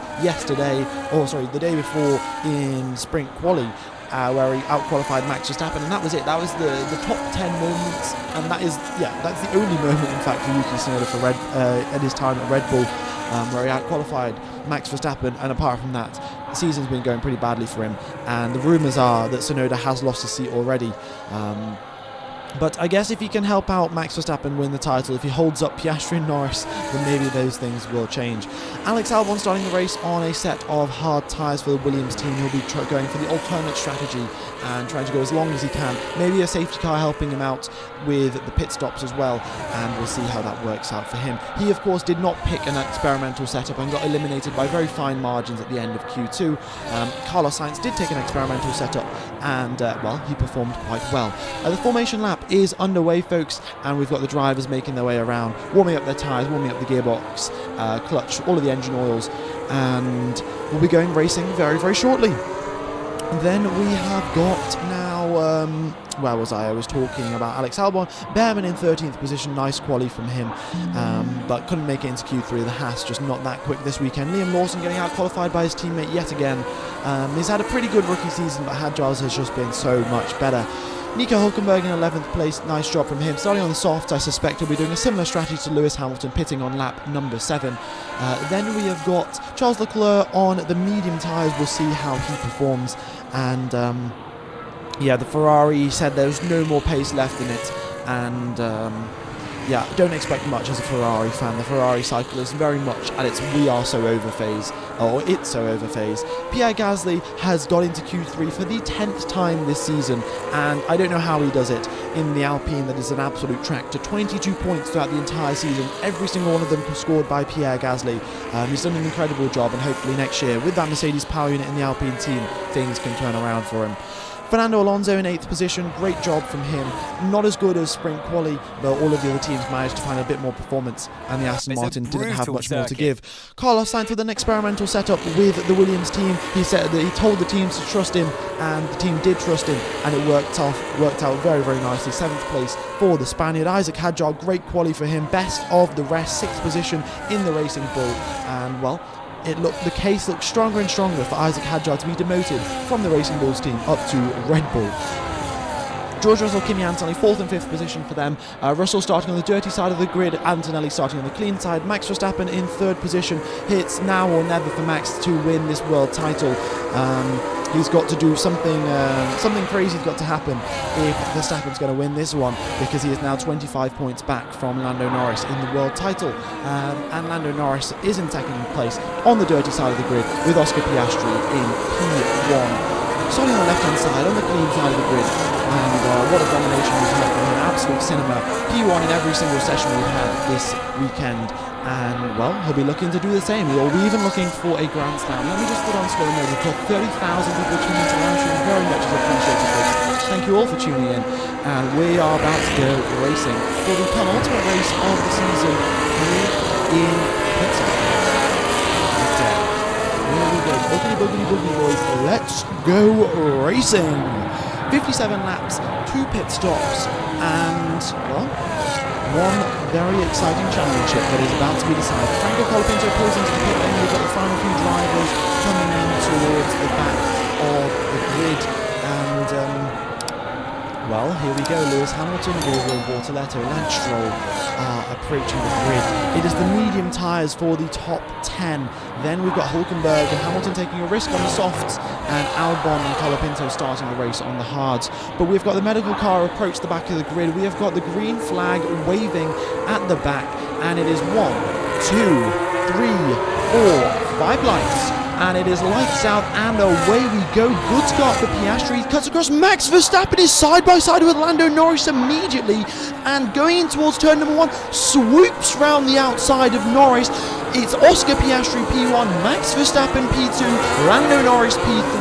the day before in sprint quali, where he outqualified Max Verstappen, and that was it. That was the top 10 moments, and that's the only moment, in fact, for Yuki Tsunoda for at his time at Red Bull, where he outqualified Max Verstappen, and apart from that, the season's been going pretty badly for him, and the rumours are that Tsunoda has lost his seat already. But I guess if he can help out Max Verstappen win the title, if he holds up Piastri and Norris, then maybe those things will change. Alex Albon starting the race on a set of hard tyres for the Williams team. He'll be going for the alternate strategy and trying to go as long as he can. Maybe a safety car helping him out with the pit stops as well, and we'll see how that works out for him. He, of course, did not pick an experimental setup and got eliminated by very fine margins at the end of Q2. Carlos Sainz did take an experimental setup, and, well, he performed quite well. The formation lap is underway, folks, and we've got the drivers making their way around, warming up their tyres, warming up the gearbox, clutch, all of the engine oils, and we'll be going racing very, very shortly. Then we have got now, where was I? I was talking about Alex Albon. Behrman in 13th position, nice quali from him, but couldn't make it into Q3. The Haas just not that quick this weekend. Liam Lawson getting out qualified by his teammate yet again. He's had a pretty good rookie season, but Hadjar's has just been so much better. Nico Hülkenberg in 11th place, nice job from him. Starting on the soft, I suspect he'll be doing a similar strategy to Lewis Hamilton, pitting on lap number 7. Then we have got Charles Leclerc on the medium tyres. We'll see how he performs. And yeah, the Ferrari said there's no more pace left in it. And yeah, don't expect much as a Ferrari fan. The Ferrari cycle is very much at its we are so over phase, or it's so over phase. Pierre Gasly has got into Q3 for the 10th time this season, and I don't know how he does it in the Alpine that is an absolute tractor. 22 points throughout the entire season, every single one of them scored by Pierre Gasly. He's done an incredible job, and hopefully next year, with that Mercedes power unit in the Alpine team, things can turn around for him. Fernando Alonso in 8th position, great job from him. Not as good as sprint quali, but all of the other teams managed to find a bit more performance, and the Aston Martin didn't have much more to give. Carlos Sainz with an experimental setup with the Williams team. He said that he told the teams to trust him, and the team did trust him, and it worked out very, very nicely. 7th place for the Spaniard. Isaac Hadjar, great quali for him, best of the rest, 6th position in the Racing Bull, and well, the case looked stronger and stronger for Isaac Hadjar to be demoted from the Racing Bulls team up to Red Bull. George Russell, Kimi Antonelli, 4th and 5th position for them. Russell starting on the dirty side of the grid, Antonelli starting on the clean side. Max Verstappen in 3rd position. It's now or never for Max to win this world title. He's got to do something crazy's got to happen if Verstappen's going to win this one, because he is now 25 points back from Lando Norris in the world title. And Lando Norris is in 2nd place on the dirty side of the grid with Oscar Piastri in P1. Starting on the left-hand side, on the clean side of the grid, and what a domination we've had from him, absolute cinema. P1 in every single session we've had this weekend, and well, he'll be looking to do the same. We'll be even looking for a Grand Slam. Let me just put on screen over the 30,000 people tuning into live stream, very much is appreciated, folks. Thank you all for tuning in, and we are about to go racing for the penultimate race of the season here in Qatar. Here we go, boogity boogity boogie boys, let's go racing! 57 laps, 2 pit stops, and, well, one very exciting championship that is about to be decided. Franco Colapinto pulls into the pit lane. We've got the final few drivers coming in towards the back of the grid, and well, here we go. Lewis Hamilton, Gabriel Bortoleto, Lance Stroll are approaching the grid. It is the medium tyres for the top 10. Then we've got Hülkenberg and Hamilton taking a risk on the softs, and Albon and Colapinto starting the race on the hards. But we've got the medical car approach the back of the grid. We have got the green flag waving at the back, and it is 1, 2, 3, 4, 5 lights. And it is lights out, and away we go. Good start for Piastri. He cuts across. Max Verstappen is side by side with Lando Norris immediately, and going in towards turn number 1, swoops round the outside of Norris. It's Oscar Piastri P1, Max Verstappen P2, Lando Norris P3.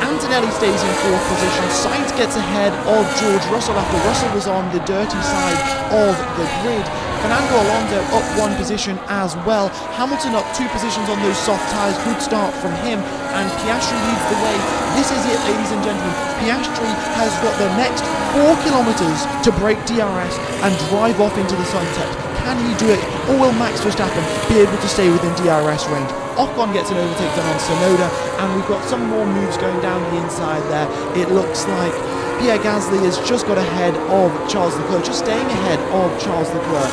Antonelli stays in 4th position. Sainz gets ahead of George Russell after Russell was on the dirty side of the grid. Fernando Alonso up 1 position as well. Hamilton up 2 positions on those soft tyres. Good start from him, and Piastri leads the way. This is it, ladies and gentlemen. Piastri has got the next 4 kilometres to break DRS and drive off into the sunset. Can he do it? Or will Max Verstappen be able to stay within DRS range? Ocon gets an overtake done on Tsunoda, and we've got some more moves going down the inside there. It looks like Pierre Gasly has just got ahead of Charles Leclerc, just staying ahead of Charles Leclerc.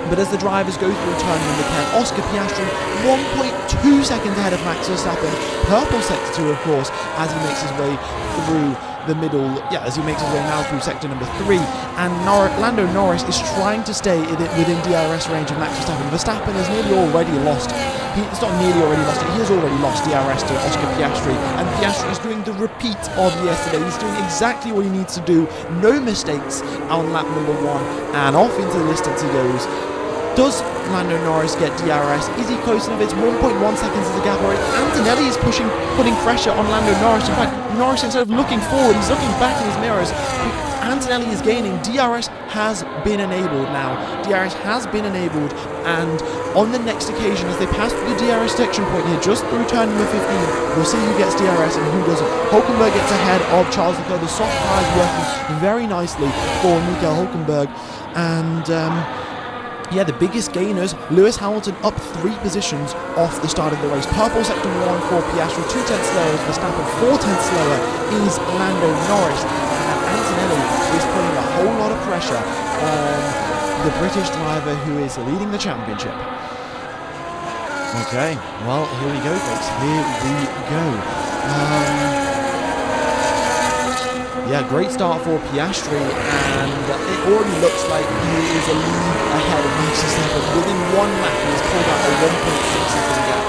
But as the drivers go through turn number 10, Oscar Piastri 1.2 seconds ahead of Max Verstappen. Purple sector 2, of course, as he makes his way through the middle, as he makes his way now through sector number 3. And Lando Norris is trying to stay within DRS range of Max Verstappen. Verstappen has nearly already lost. It's not nearly already lost it. He has already lost DRS to Oscar Piastri. And Piastri is doing the repeat of yesterday. He's doing exactly what he needs to do. No mistakes on lap number 1. And off into the distance he goes. Does Lando Norris get DRS? Is he close enough? It's 1.1 seconds as a gap. Or Antonelli is putting pressure on Lando Norris. In fact, Norris, instead of looking forward, he's looking back in his mirrors. Antonelli is gaining. DRS has been enabled now. DRS has been enabled, and on the next occasion, as they pass through the DRS section point here, just through turn number 15, we'll see who gets DRS and who doesn't. Hulkenberg gets ahead of Charles Leclerc. The soft tyres working very nicely for Nico Hulkenberg, and the biggest gainers, Lewis Hamilton up 3 positions off the start of the race. Purple sector 1 for Piastri, 2 tenths slower is Verstappen, 4 tenths slower is Lando Norris. And Antonelli is putting a whole lot of pressure on the British driver who is leading the championship. Okay, well, here we go, folks. Here we go. Great start for Piastri, and it already looks like he is a lead ahead of Max Verstappen. Within 1 lap, he has pulled out a 1.6 second gap.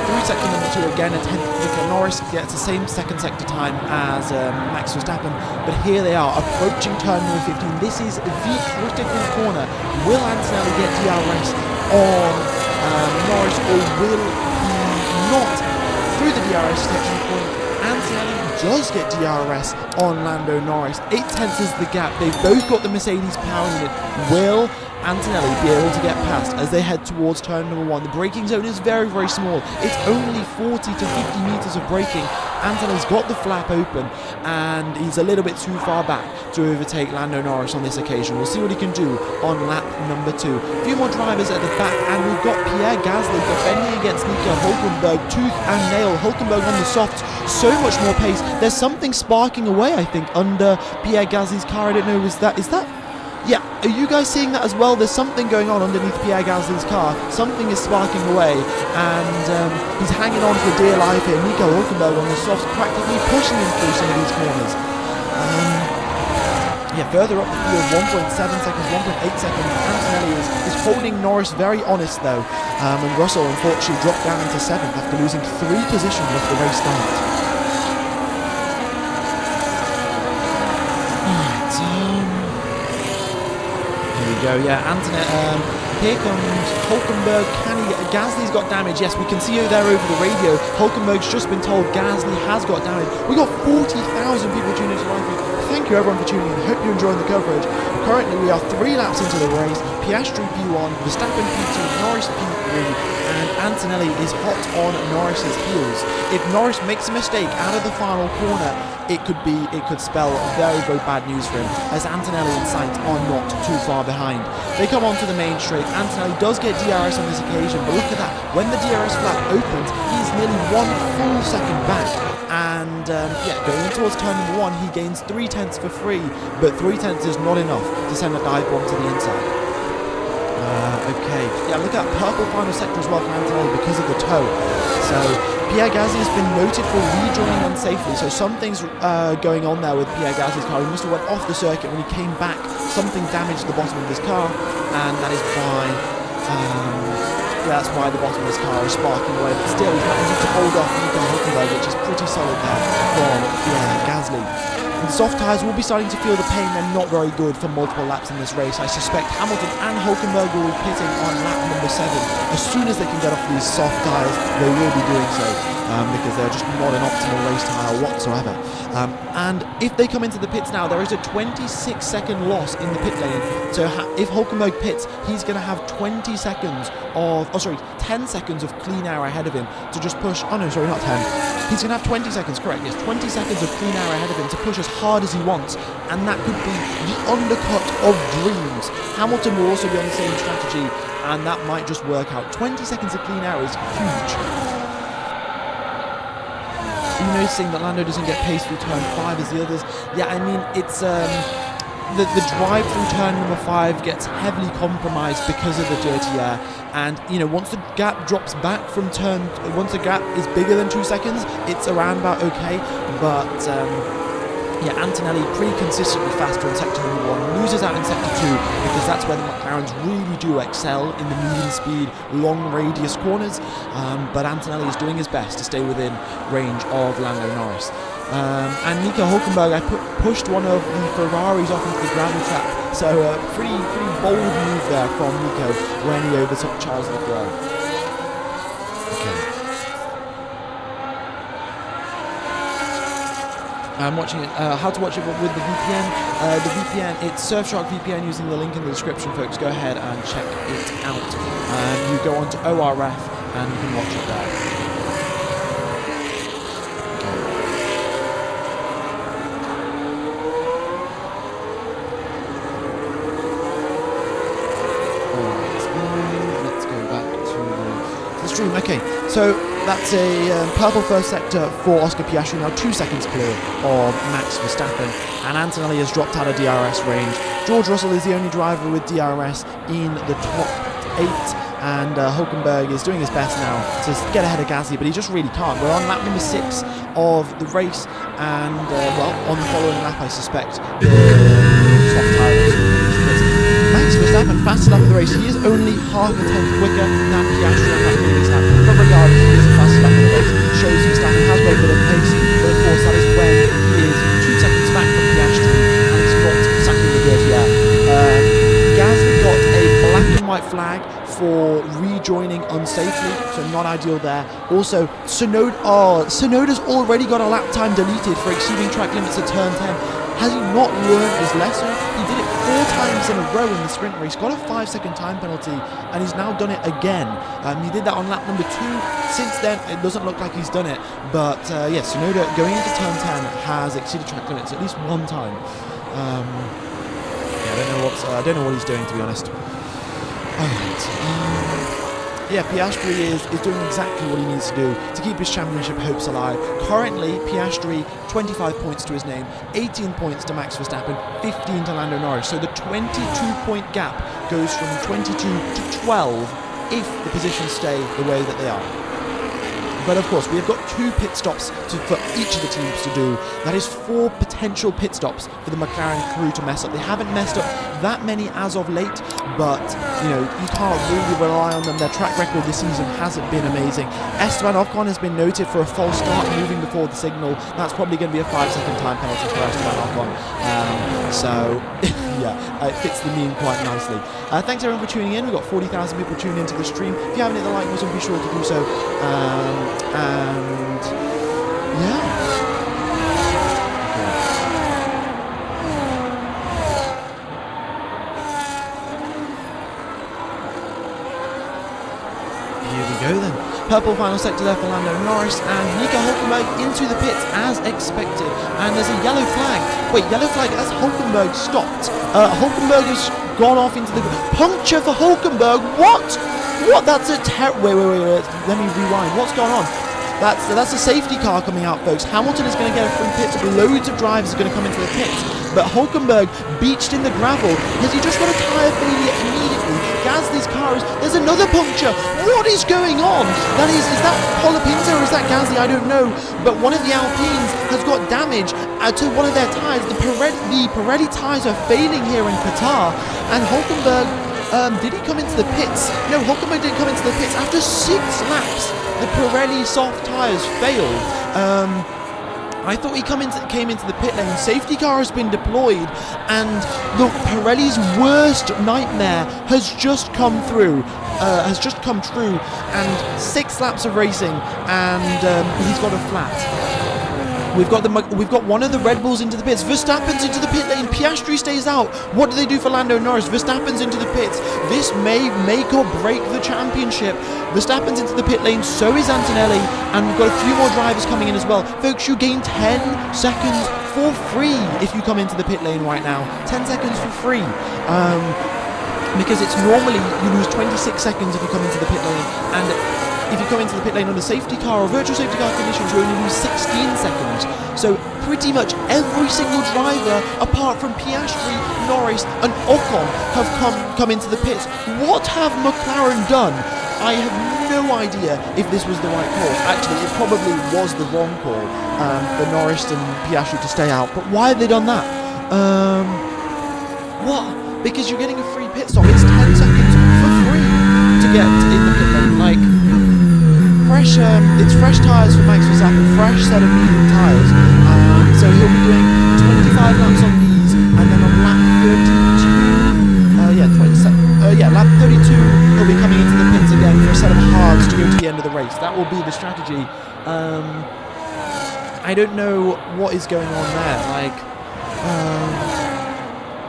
Through sector number 2, again, a 10th quicker. Norris gets the same second sector time as Max Verstappen, but here they are, approaching turn number 15. This is the critical corner. Will Antonelli get DRS on Norris, or will he not? Through the DRS section point, Antonelli does get DRS on Lando Norris. 8 tenths is the gap. They've both got the Mercedes power unit. Will Antonelli be able to get past as they head towards turn number 1? The braking zone is very, very small. It's only 40 to 50 meters of braking. Antonelli's got the flap open, and he's a little bit too far back to overtake Lando Norris on this occasion. We'll see what he can do on lap number 2. A few more drivers at the back, and we've got Pierre Gasly defending against Nico Hulkenberg, tooth and nail. Hulkenberg on the softs, so much more pace. There's something sparking away, I think, under Pierre Gasly's car. I don't know, is that? Yeah, are you guys seeing that as well? There's something going on underneath Pierre Gasly's car. Something is sparking away, and he's hanging on for dear life here. Nico Hulkenberg on the softs, practically pushing him through some of these corners. Further up the field, 1.7 seconds, 1.8 seconds. Antonelli is holding Norris very honest, though. And Russell, unfortunately, dropped down into 7th after losing 3 positions off the race start. Here comes Hulkenberg. Gasly's got damage. Yes, we can see you there over the radio. Hulkenberg's just been told Gasly has got damage. We got 40,000 people tuning into live. Thank you everyone for tuning in. Hope you're enjoying the coverage. Currently we are 3 laps into the race. Piastri P1, Verstappen P2, Norris P3, and Antonelli is hot on Norris's heels. If Norris makes a mistake out of the final corner, it could spell very, very bad news for him, as Antonelli and Sainz are not too far behind. They come onto the main straight. Antonelli does get DRS on this occasion, but look at that. When the DRS flap opens, he's nearly 1 full second back. And going towards turn number 1, he gains 3 tenths for free, but 3 tenths is not enough to send a dive bomb to the inside. Look at that purple final sector as well for Antonelli because of the toe. So Pierre Gasly has been noted for rejoining unsafely, so something's going on there with Pierre Gasly's car. He must have went off the circuit. When he came back, something damaged the bottom of his car, and that is why that's why the bottom of his car is sparking away. But still, he's managing to hold off Nico Hulkenberg, which is pretty solid there from Pierre Gasly. And soft tyres will be starting to feel the pain. They're not very good for multiple laps in this race. I suspect Hamilton and Hulkenberg will be pitting on lap number 7. As soon as they can get off these soft tyres, they will be doing so, because they're just not an optimal race tyre whatsoever. And if they come into the pits now, there is a 26-second loss in the pit lane. So if Hulkenberg pits, he's going to have 10 seconds of clean air ahead of him to just push. Oh no, sorry, not 10. He's going to have 20 seconds, correct? Yes, 20 seconds of clean air ahead of him to push as hard as he wants, and that could be the undercut of dreams. Hamilton will also be on the same strategy, and that might just work out. 20 seconds of clean air is huge. Are you noticing that Lando doesn't get pace through turn 5 as the others? Yeah, I mean, it's the drive through turn number 5 gets heavily compromised because of the dirty air, and once the gap drops back from once the gap is bigger than 2 seconds, it's around about okay. But Antonelli pretty consistently faster in sector number 1, loses out in sector 2 because that's where the McLarens really do excel in the medium speed, long radius corners. But Antonelli is doing his best to stay within range of Lando Norris. And Nico Hulkenberg, I pushed one of the Ferraris off into the gravel trap, so pretty bold move there from Nico when he overtook Charles Leclerc. Okay. I'm watching it, how to watch it with the VPN. The VPN, it's Surfshark VPN using the link in the description, folks. Go ahead and check it out. You go on to ORF and you can watch it there. Okay, so that's a purple first sector for Oscar Piastri, now 2 seconds clear of Max Verstappen, and Antonelli has dropped out of DRS range. George Russell is the only driver with DRS in the top 8, and Hulkenberg is doing his best now to get ahead of Gasly, but he just really can't. We're on lap number 6 of the race, and on the following lap, I suspect the soft tires. Max Verstappen, fastest lap of the race. He is only half a tenth quicker than Piastri on that previous lap. But regardless, he is the fastest lap of the race. Shows Verstappen has very good pace, but of course that is when he is 2 seconds back from Piastri and he's not sucking the dirty air. Gasly got a black and white flag for rejoining unsafely, so not ideal there. Also, Tsunoda's already got a lap time deleted for exceeding track limits at turn 10. Has he not learned his lesson? He did it 4 times in a row in the sprint race, got a 5-second time penalty, and he's now done it again. He did that on lap number 2. Since then, it doesn't look like he's done it, but yes, Tsunoda going into turn 10 has exceeded track limits at least 1 time. I don't know what he's doing, to be honest. Piastri is doing exactly what he needs to do to keep his championship hopes alive. Currently, Piastri, 25 points to his name, 18 points to Max Verstappen, 15 to Lando Norris. So the 22-point gap goes from 22 to 12 if the positions stay the way that they are. But of course, we have got 2 pit stops for each of the teams to do. That is 4 potential pit stops for the McLaren crew to mess up. They haven't messed up that many as of late, but you can't really rely on them. Their track record this season hasn't been amazing. Esteban Ocon has been noted for a false start moving before the signal. That's probably going to be a 5-second time penalty for Esteban Ocon. It fits the meme quite nicely. Thanks everyone for tuning in. We've got 40,000 people tuning into the stream. If you haven't hit the like button, be sure to do so. Here we go then. Purple final sector there for Lando Norris, and Nico Hulkenberg into the pits as expected. And there's a yellow flag. Wait, yellow flag as Hulkenberg stopped. Hulkenberg has gone off into the puncture for Hulkenberg. What? That's a wait. Let me rewind. What's going on? That's a safety car coming out, folks. Hamilton is going to get a free pit. Loads of drivers are going to come into the pits. But Hulkenberg beached in the gravel. Has he just got a tyre failure immediately? Gasly's car there's another puncture. What is going on? Is that Colapinto or is that Gasly? I don't know. But one of the Alpines has got damage to one of their tyres. The Pirelli tyres are failing here in Qatar. And Hulkenberg, did he come into the pits? No, Hulkenberg didn't come into the pits. After 6 laps, the Pirelli soft tyres failed. I thought he came into the pit lane. Safety car has been deployed, and look, Pirelli's worst nightmare has just come through. And 6 laps of racing, and he's got a flat. We've got one of the Red Bulls into the pits. Verstappen's into the pit lane. Piastri stays out. What do they do for Lando Norris? Verstappen's into the pits. This may make or break the championship. Verstappen's into the pit lane. So is Antonelli. And we've got a few more drivers coming in as well. Folks, you gain 10 seconds for free if you come into the pit lane right now. 10 seconds for free. Because it's normally you lose 26 seconds if you come into the pit lane, and if you come into the pit lane on a safety car or virtual safety car conditions, you only lose 16 seconds. So pretty much every single driver, apart from Piastri, Norris and Ocon, have come into the pits. What have McLaren done? I have no idea if this was the right call. Actually, it probably was the wrong call for Norris and Piastri to stay out. But why have they done that? What? Because you're getting a free pit stop. It's 10 seconds for free to get in the pit lane. Like, fresh, it's fresh tyres for Max Verstappen, fresh set of medium tyres. So he'll be doing 25 laps on these, and then on lap 32, lap 32, he'll be coming into the pits again for a set of hards to go to the end of the race. That will be the strategy. I don't know what is going on there. Like,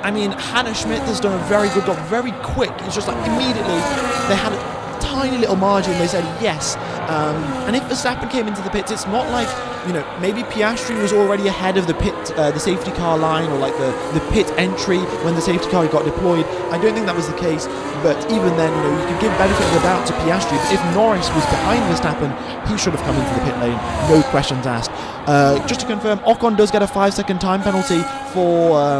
I mean, Hannah Schmidt has done a very good job, very quick. It's just like immediately they had a tiny little margin. They said yes. And if Verstappen came into the pits, it's not like, you know, maybe Piastri was already ahead of the pit, the safety car line, or like the pit entry when the safety car got deployed. I don't think that was the case. But even then, you know, you could give benefit of the doubt to Piastri. But if Norris was behind Verstappen, he should have come into the pit lane. No questions asked. Just to confirm, Ocon does get a 5-second time penalty for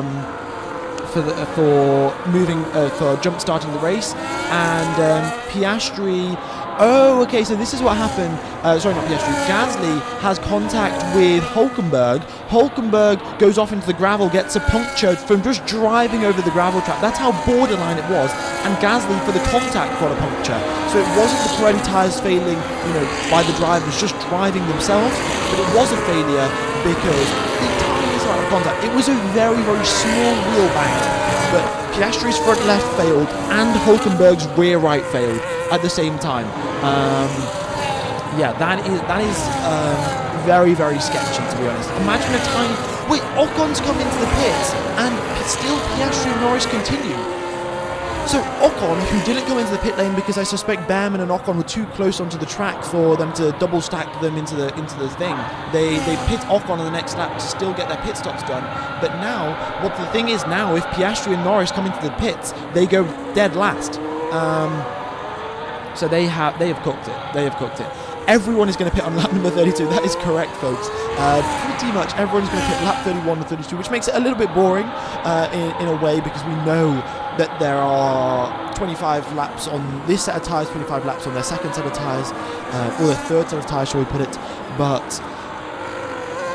moving for jump starting the race, and Piastri. Oh, okay. So this is what happened. Sorry, not Piastri. Gasly has contact with Hülkenberg. Hülkenberg goes off into the gravel, gets a puncture from just driving over the gravel track. That's how borderline it was. And Gasly, for the contact, got a puncture. So it wasn't the Pirelli tyres failing, you know, by the drivers just driving themselves, but it was a failure because the tiniest amount of contact. It was a very, very small wheel bang, but Piastri's front left failed and Hülkenberg's rear right failed at the same time. That is very, very sketchy, to be honest. Imagine a tiny... Wait, Ocon's come into the pits and still Piastri and Norris continue. So Ocon, who didn't come into the pit lane because I suspect Behrman and Ocon were too close onto the track for them to double stack them into the thing. They pit Ocon on the next lap to still get their pit stops done. But now, what the thing is now, if Piastri and Norris come into the pits, they go dead last. So they have cooked it. They have cooked it. Everyone is going to pit on lap number 32. That is correct, folks. Pretty much everyone's going to pit lap 31 and 32, which makes it a little bit boring in a way, because we know that there are 25 laps on this set of tyres, 25 laps on their second set of tyres, or their third set of tyres, shall we put it. But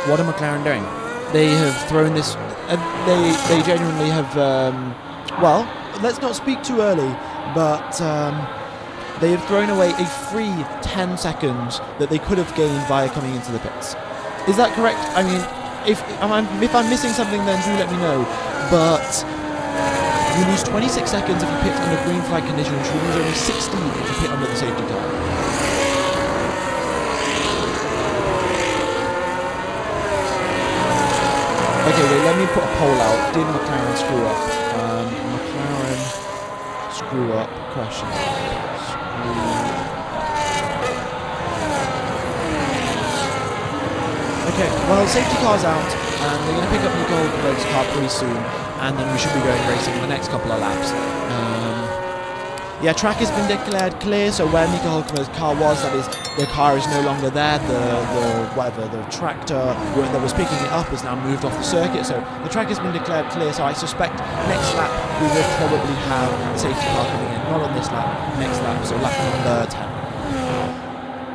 what are McLaren doing? They have thrown this... they genuinely have... well, let's not speak too early, but... they have thrown away a free 10 seconds that they could have gained via coming into the pits. Is that correct? I mean, if I'm missing something, then do let me know. But you lose 26 seconds if you pit under green flag conditions. You lose only 16 if you pit under the safety car. Okay, wait, let me put a poll out. Did McLaren screw up? McLaren screw up question. Okay, well, safety car's out, and they're going to pick up Nico Hülkenberg's car pretty soon, and then we should be going racing in the next couple of laps. Track has been declared clear, so where Nico Hülkenberg's car was, that is, the car is no longer there. The tractor that was picking it up has now moved off the circuit, so the track has been declared clear. So I suspect next lap we will probably have the safety car coming in, not on this lap, next lap, so lap number 10.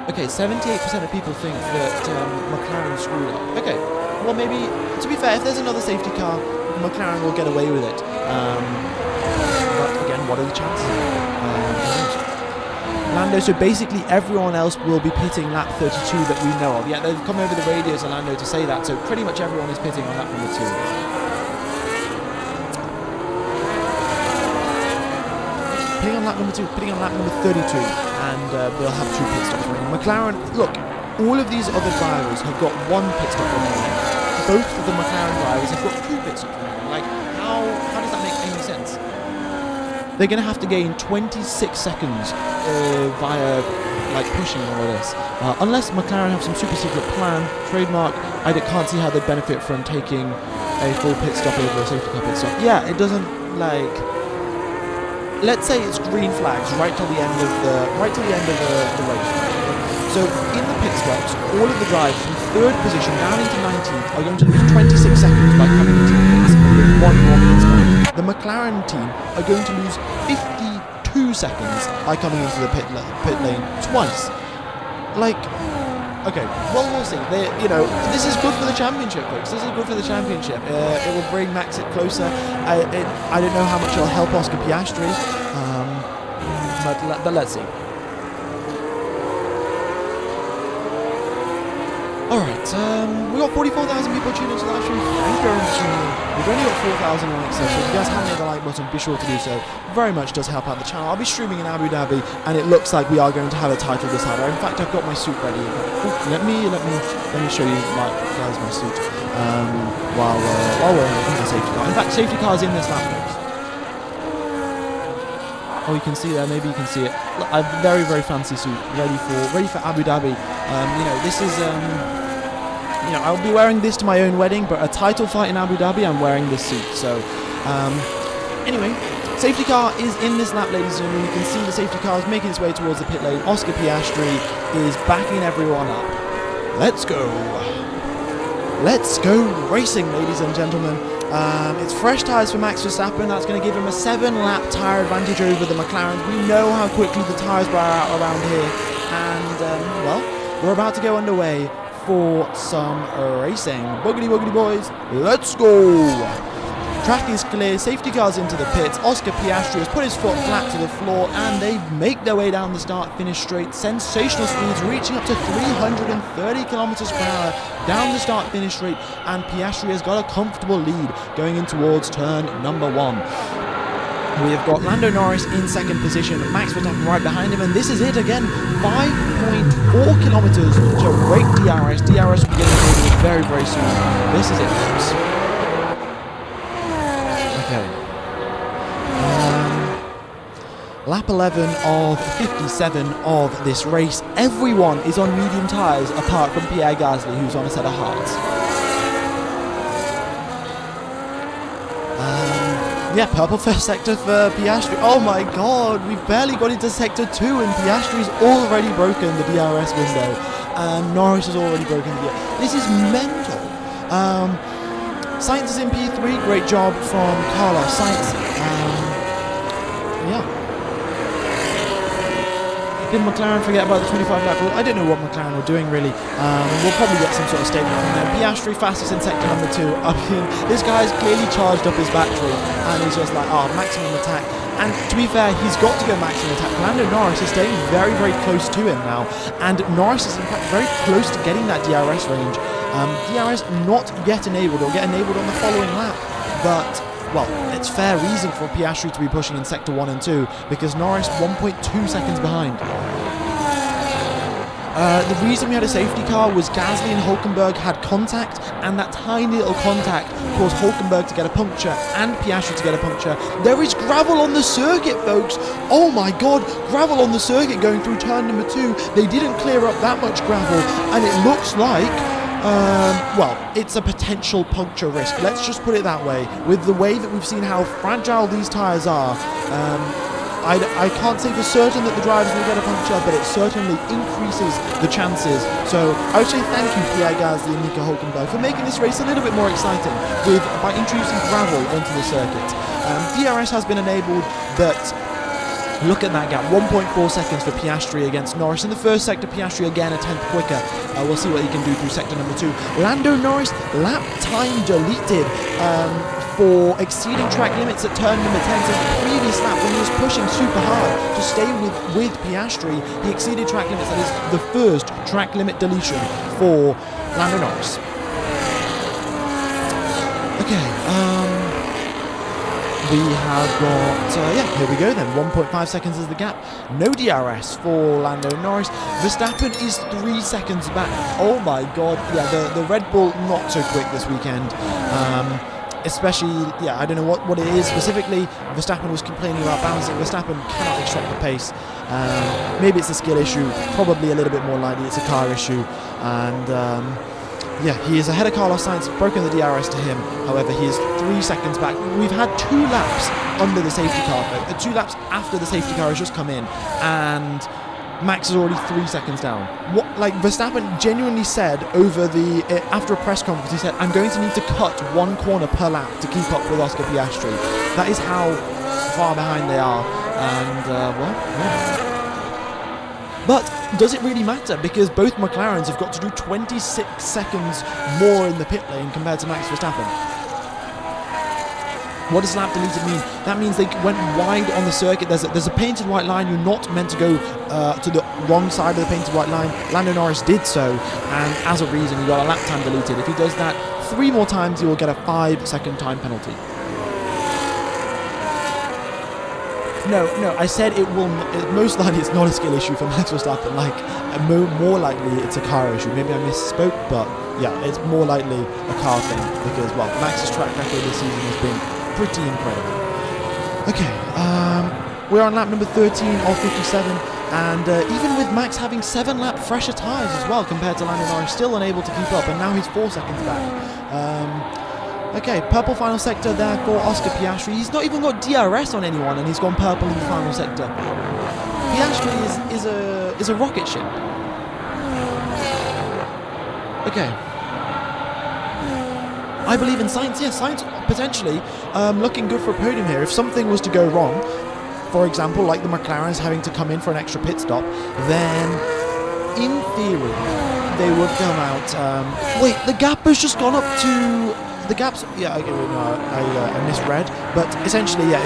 Okay, 78% of people think that McLaren screwed up. Okay, well, maybe, to be fair, if there's another safety car, McLaren will get away with it. But again, what are the chances? Lando, so basically everyone else will be pitting lap 32 that we know of. Yeah, they've come over the radio to Lando to say that, so pretty much everyone is pitting on lap number 2. Pitting on lap number 2, pitting on lap number 32, and they'll have 2 pit stops remaining. McLaren, look, all of these other drivers have got 1 pit stop remaining. Both of the McLaren drivers have got 2 pit stops remaining. Like, how does that make any sense? They're going to have to gain 26 seconds via like pushing all of this. Unless McLaren have some super secret plan, trademark, I can't see how they'd benefit from taking a full pit stop over a safety car pit stop. Yeah, it doesn't, like, let's say it's green flags right till the end of the race. So in the pit stops, all of the drivers from 3rd position down into 19th are going to lose 26 seconds by coming into the pits with one more pit stop. The McLaren team are going to lose 52 seconds by coming into the pit lane twice. Like, okay, well, we'll see. This is good for the championship, folks. This is good for the championship. It will bring Max it closer. I don't know how much it'll help Oscar Piastri, but let's see. Alright, we got 44,000 people tuning into the live stream. Thank you very much for tuning in. We've only got 4,000 likes, so if you guys haven't hit the like button, be sure to do so. Very much does help out the channel. I'll be streaming in Abu Dhabi, and it looks like we are going to have a title decider. In fact, I've got my suit ready. Let me show you guys my suit while we're in the safety car. In fact, safety car is in this lap, folks. Oh, you can see there. Maybe you can see it. Look, a very, very fancy suit, ready for Abu Dhabi. This is I'll be wearing this to my own wedding, but a title fight in Abu Dhabi, I'm wearing this suit. So, anyway, safety car is in this lap, ladies and gentlemen. You can see the safety car is making its way towards the pit lane. Oscar Piastri is backing everyone up. Let's go racing, ladies and gentlemen. It's fresh tyres for Max Verstappen. That's going to give him a 7-lap tyre advantage over the McLarens. We know how quickly the tyres wear out around here. And, we're about to go underway for some racing. Boogity boogity boys, let's go! Track is clear, safety cars into the pits. Oscar Piastri has put his foot flat to the floor, and they make their way down the start-finish straight. Sensational speeds reaching up to 330 kilometers per hour down the start-finish straight, and Piastri has got a comfortable lead going in towards turn number 1. We have got Lando Norris in 2nd position, Max Verstappen right behind him, and this is it again. 5.4 kilometers to break DRS. DRS will be getting over very, very soon. This is it, folks. Okay. Lap 11 of 57 of this race. Everyone is on medium tyres apart from Pierre Gasly, who's on a set of hards. Yeah, purple first sector for Piastri. Oh my god, we've barely got into sector 2 and Piastri's already broken the DRS window. And Norris has already broken the DRS. This is mental. Sainz is in P3, great job from Carlos Sainz. Yeah. Did McLaren forget about the 25-lap rule? I don't know what McLaren were doing, really. We'll probably get some sort of statement from them. Piastri fastest in sector number 2. I mean, this guy's clearly charged up his battery, and he's just like, maximum attack. And to be fair, he's got to go maximum attack. Lando Norris is staying very, very close to him now, and Norris is in fact very close to getting that DRS range. DRS not yet enabled, or get enabled on the following lap, but well, it's fair reason for Piastri to be pushing in sector 1 and 2, because Norris 1.2 seconds behind. The reason we had a safety car was Gasly and Hülkenberg had contact, and that tiny little contact caused Hülkenberg to get a puncture and Piastri to get a puncture. There is gravel on the circuit, folks. Oh my god, gravel on the circuit going through turn number 2. They didn't clear up that much gravel, and it looks like it's a potential puncture risk. Let's just put it that way. With the way that we've seen how fragile these tyres are, I can't say for certain that the drivers will get a puncture, but it certainly increases the chances. So I would say thank you, Pierre Gasly and Nico Hülkenberg, for making this race a little bit more exciting by introducing gravel onto the circuit. DRS has been enabled, but look at that gap, 1.4 seconds for Piastri against Norris. In the first sector, Piastri again a tenth quicker. We'll see what he can do through sector number 2. Lando Norris, lap time deleted for exceeding track limits at turn number 10. So the previous lap, when he was pushing super hard to stay with Piastri, he exceeded track limits. That is the first track limit deletion for Lando Norris. Okay, we have got, here we go then, 1.5 seconds is the gap. No DRS for Lando Norris. Verstappen is 3 seconds back. Oh my god, yeah, the Red Bull not so quick this weekend. Especially, I don't know what it is specifically. Verstappen was complaining about bouncing. Verstappen cannot extract the pace. Maybe it's a skill issue, probably a little bit more likely it's a car issue, and yeah, he is ahead of Carlos Sainz, broken the DRS to him. However, he is 3 seconds back. We've had 2 laps under the safety car, 2 laps after the safety car has just come in, and Max is already 3 seconds down. What, like, Verstappen genuinely said after a press conference, he said, I'm going to need to cut 1 corner per lap to keep up with Oscar Piastri. That is how far behind they are, and well, yeah. But does it really matter? Because both McLarens have got to do 26 seconds more in the pit lane compared to Max Verstappen. What does lap deleted mean? That means they went wide on the circuit. There's a painted white line. You're not meant to go to the wrong side of the painted white line. Lando Norris did so, and as a reason, he got a lap time deleted. If he does that 3 more times, he will get a 5-second time penalty. No, I said it will. Most likely, it's not a skill issue for Max Verstappen. Like, more likely, it's a car issue. Maybe I misspoke, but yeah, it's more likely a car thing because, well, Max's track record this season has been pretty incredible. Okay, we're on lap number 13 of 57, and even with Max having 7-lap fresher tyres as well compared to Lando Norris, still unable to keep up, and now he's 4 seconds back. Okay, purple final sector there for Oscar Piastri. He's not even got DRS on anyone, and he's gone purple in the final sector. Piastri is a rocket ship. Okay. I believe in Sainz. Yes, Sainz potentially looking good for a podium here. If something was to go wrong, for example, like the McLarens having to come in for an extra pit stop, then in theory they would come out. Wait, the gap has just gone up to. The gaps, yeah, okay, no, I misread, but essentially, yeah,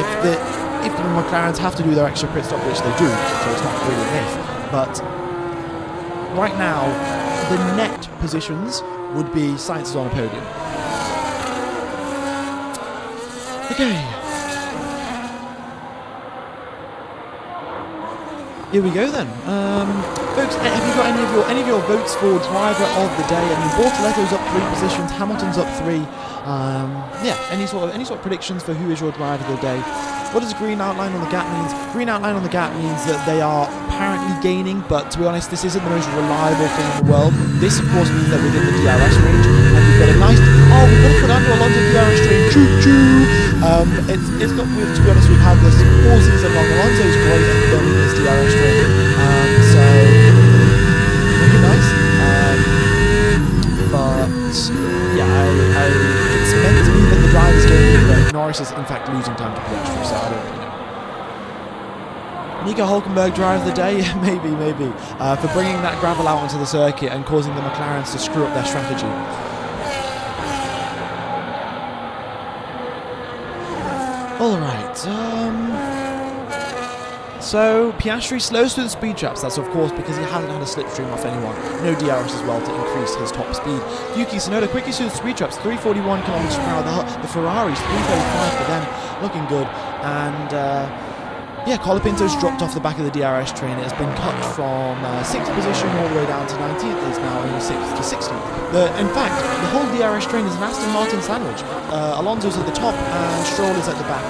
if the McLarens have to do their extra pit stop, which they do, so it's not really an if, but right now, the net positions would be Sainz is on a podium. Okay. Here we go then. Folks, have you got any of your votes for driver of the day? I mean, Bortoletto's up 3 positions, Hamilton's up 3. Yeah, any sort of predictions for who is your driver of the day? What does green outline on the gap means? Green outline on the gap means that they are apparently gaining, but to be honest, this isn't the most reliable thing in the world. This, of course, means they're within the DRS range, and we've got a nice. Oh, we've got to put under Alonso DRS train. Choo choo. It's not. To be honest, we've had this all season long. Alonso's great at building this DRS train. So really nice. But yeah, it's meant to be that the driver's gaining, but Norris is in fact losing time to Piastri, so I don't really know. Nico Hülkenberg driver of the day? maybe. For bringing that gravel out onto the circuit and causing the McLarens to screw up their strategy. Alright, so Piastri slows through the speed traps. That's of course because he hasn't had a slipstream off anyone. No DRS as well to increase his top speed. Yuki Tsunoda quickly through the speed traps, 341 km per hour. The Ferraris, 335 for them, looking good. And yeah, Colapinto's dropped off the back of the DRS train. It has been cut from 6th position all the way down to 19th. It's now only 6th to 16th. In fact, the whole DRS train is an Aston Martin sandwich. Alonso's at the top and Stroll is at the back.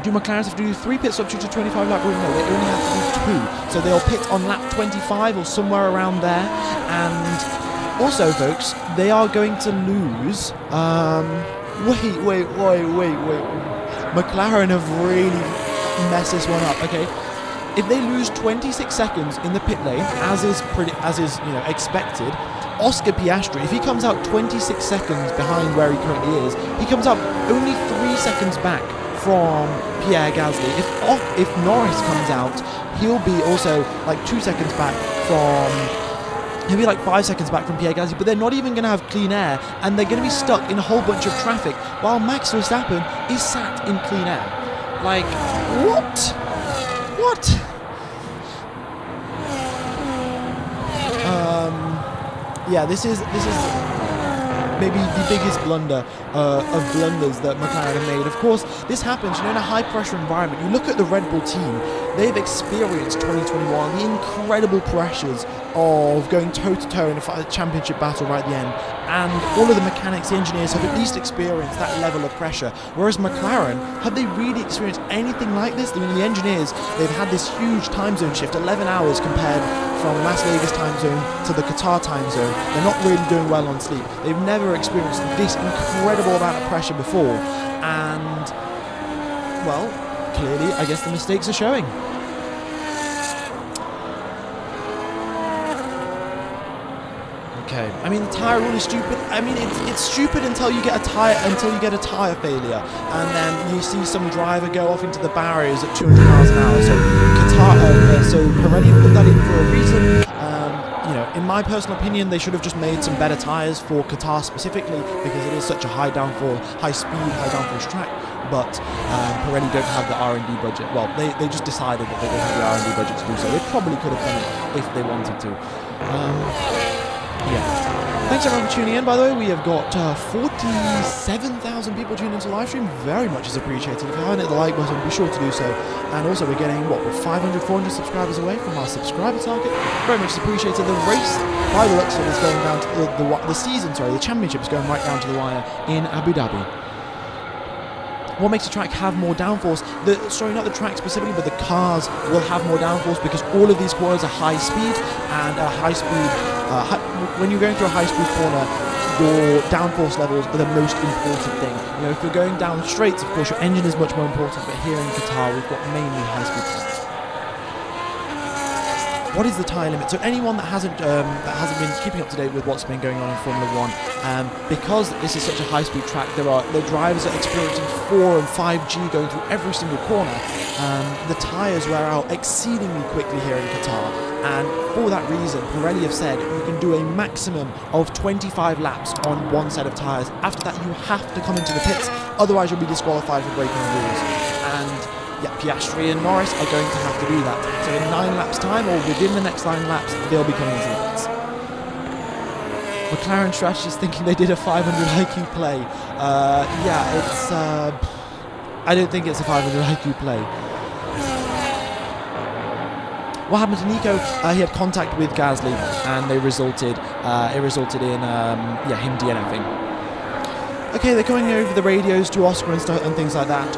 Do McLaren have to do 3 pit stops due to 25 lap rule? No, they only have to do 2. So they'll pit on lap 25 or somewhere around there. And also, folks, they are going to lose. Wait. McLaren have really messed this one up. Okay, if they lose 26 seconds in the pit lane, as is expected, Oscar Piastri, if he comes out 26 seconds behind where he currently is, he comes out only 3 seconds back from Pierre Gasly. If Norris comes out, he'll be also like 2 seconds back from. He'll be like 5 seconds back from Pierre Gasly, but they're not even going to have clean air, and they're going to be stuck in a whole bunch of traffic, while Max Verstappen is sat in clean air. Like, what? Yeah, this is maybe the biggest blunder of blunders that McLaren have made. Of course, this happens, in a high-pressure environment. You look at the Red Bull team, they've experienced 2021, the incredible pressures of going toe-to-toe in a championship battle right at the end, and all of the mechanics, the engineers have at least experienced that level of pressure, whereas McLaren, have they really experienced anything like this? I mean, the engineers, they've had this huge time zone shift, 11 hours compared from Las Vegas time zone to the Qatar time zone. They're not really doing well on sleep. They've never experienced this incredible amount of pressure before, and, well, clearly, I guess the mistakes are showing. Okay, I mean, the tyre rule is stupid. I mean, it's stupid until you get a tyre failure, and then you see some driver go off into the barriers at 200 miles an hour. So Pirelli put that in for a reason. You know, in my personal opinion, they should have just made some better tyres for Qatar specifically, because it is such a high downforce track. But Pirelli don't have the R&D budget. Well, they just decided that they don't have the R&D budget to do so. They probably could have done it if they wanted to. Yeah. Thanks everyone for tuning in, by the way. We have got 47,000 people tuned into the live stream. Very much is appreciated. If you haven't hit the like button, be sure to do so. And also we're getting, we're 500, 400 subscribers away from our subscriber target. Very much is appreciated. The race, by the looks of it, is going down to the championship is going right down to the wire in Abu Dhabi. What makes the track have more downforce? Not the track specifically, but the cars will have more downforce because all of these corners are high speed, and when you're going through a high speed corner, your downforce levels are the most important thing. You know, if you're going down straights, of course, your engine is much more important, but here in Qatar, we've got mainly high speed cars. What is the tyre limit? So anyone that hasn't been keeping up to date with what's been going on in Formula 1, because this is such a high-speed track, the drivers are experiencing 4 and 5G going through every single corner. The tyres wear out exceedingly quickly here in Qatar, and for that reason, Pirelli have said you can do a maximum of 25 laps on one set of tyres. After that, you have to come into the pits, otherwise you'll be disqualified for breaking the rules. And yeah, Piastri and Norris are going to have to do that. So in 9 laps time, or within the next 9 laps, they'll be coming into the pits. McLaren strategists thinking they did a 500 IQ play. I don't think it's a 500 IQ play. What happened to Nico? He had contact with Gasly, and it resulted in him DNFing. Okay, they're going over the radios to Oscar and stuff and things like that.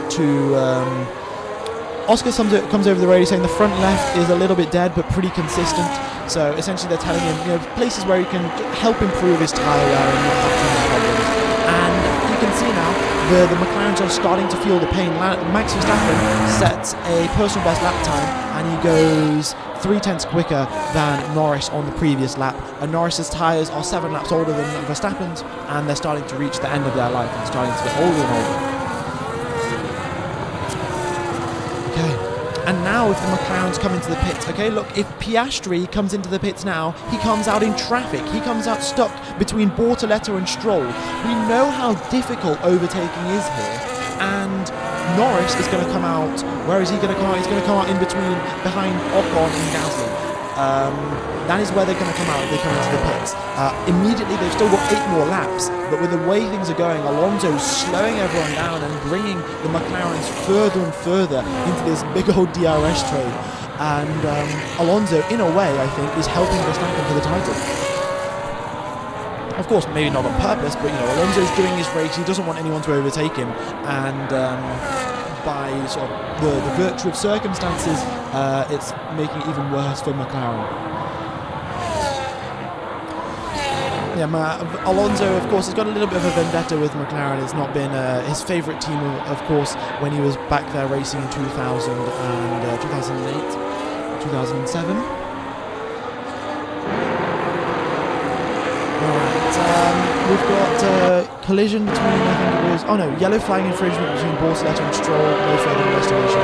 Oscar comes over the radio saying the front left is a little bit dead but pretty consistent. So essentially they're telling him, places where he can help improve his tyre wear and not have too many problems. And you can see now the McLarens are starting to feel the pain. Max Verstappen sets a personal best lap time, and he goes 0.3 quicker than Norris on the previous lap. And Norris's tyres are 7 laps older than Verstappen's, and they're starting to reach the end of their life and starting to get older and older. And now if the McLarens come into the pits, okay, look, if Piastri comes into the pits now, he comes out in traffic. He comes out stuck between Bortoleto and Stroll. We know how difficult overtaking is here. And Norris is going to come out. Where is he going to come out? He's going to come out in between, behind Ocon and Gasly. That is where they're going to come out if they come into the pits. Immediately, they've still got 8 more laps, but with the way things are going, Alonso's slowing everyone down and bringing the McLarens further and further into this big old DRS trade. And Alonso, in a way, I think, is helping Verstappen for the title. Of course, maybe not on purpose, but Alonso's doing his race. He doesn't want anyone to overtake him, and by sort of the virtue of circumstances, it's making it even worse for McLaren. Alonso, of course, has got a little bit of a vendetta with McLaren. It's not been his favourite team, of course, when he was back there racing in 2000 and 2008, 2007. We've got collision between, I think it was, yellow flag infringement between Bortoleto and Stroll, no further investigation.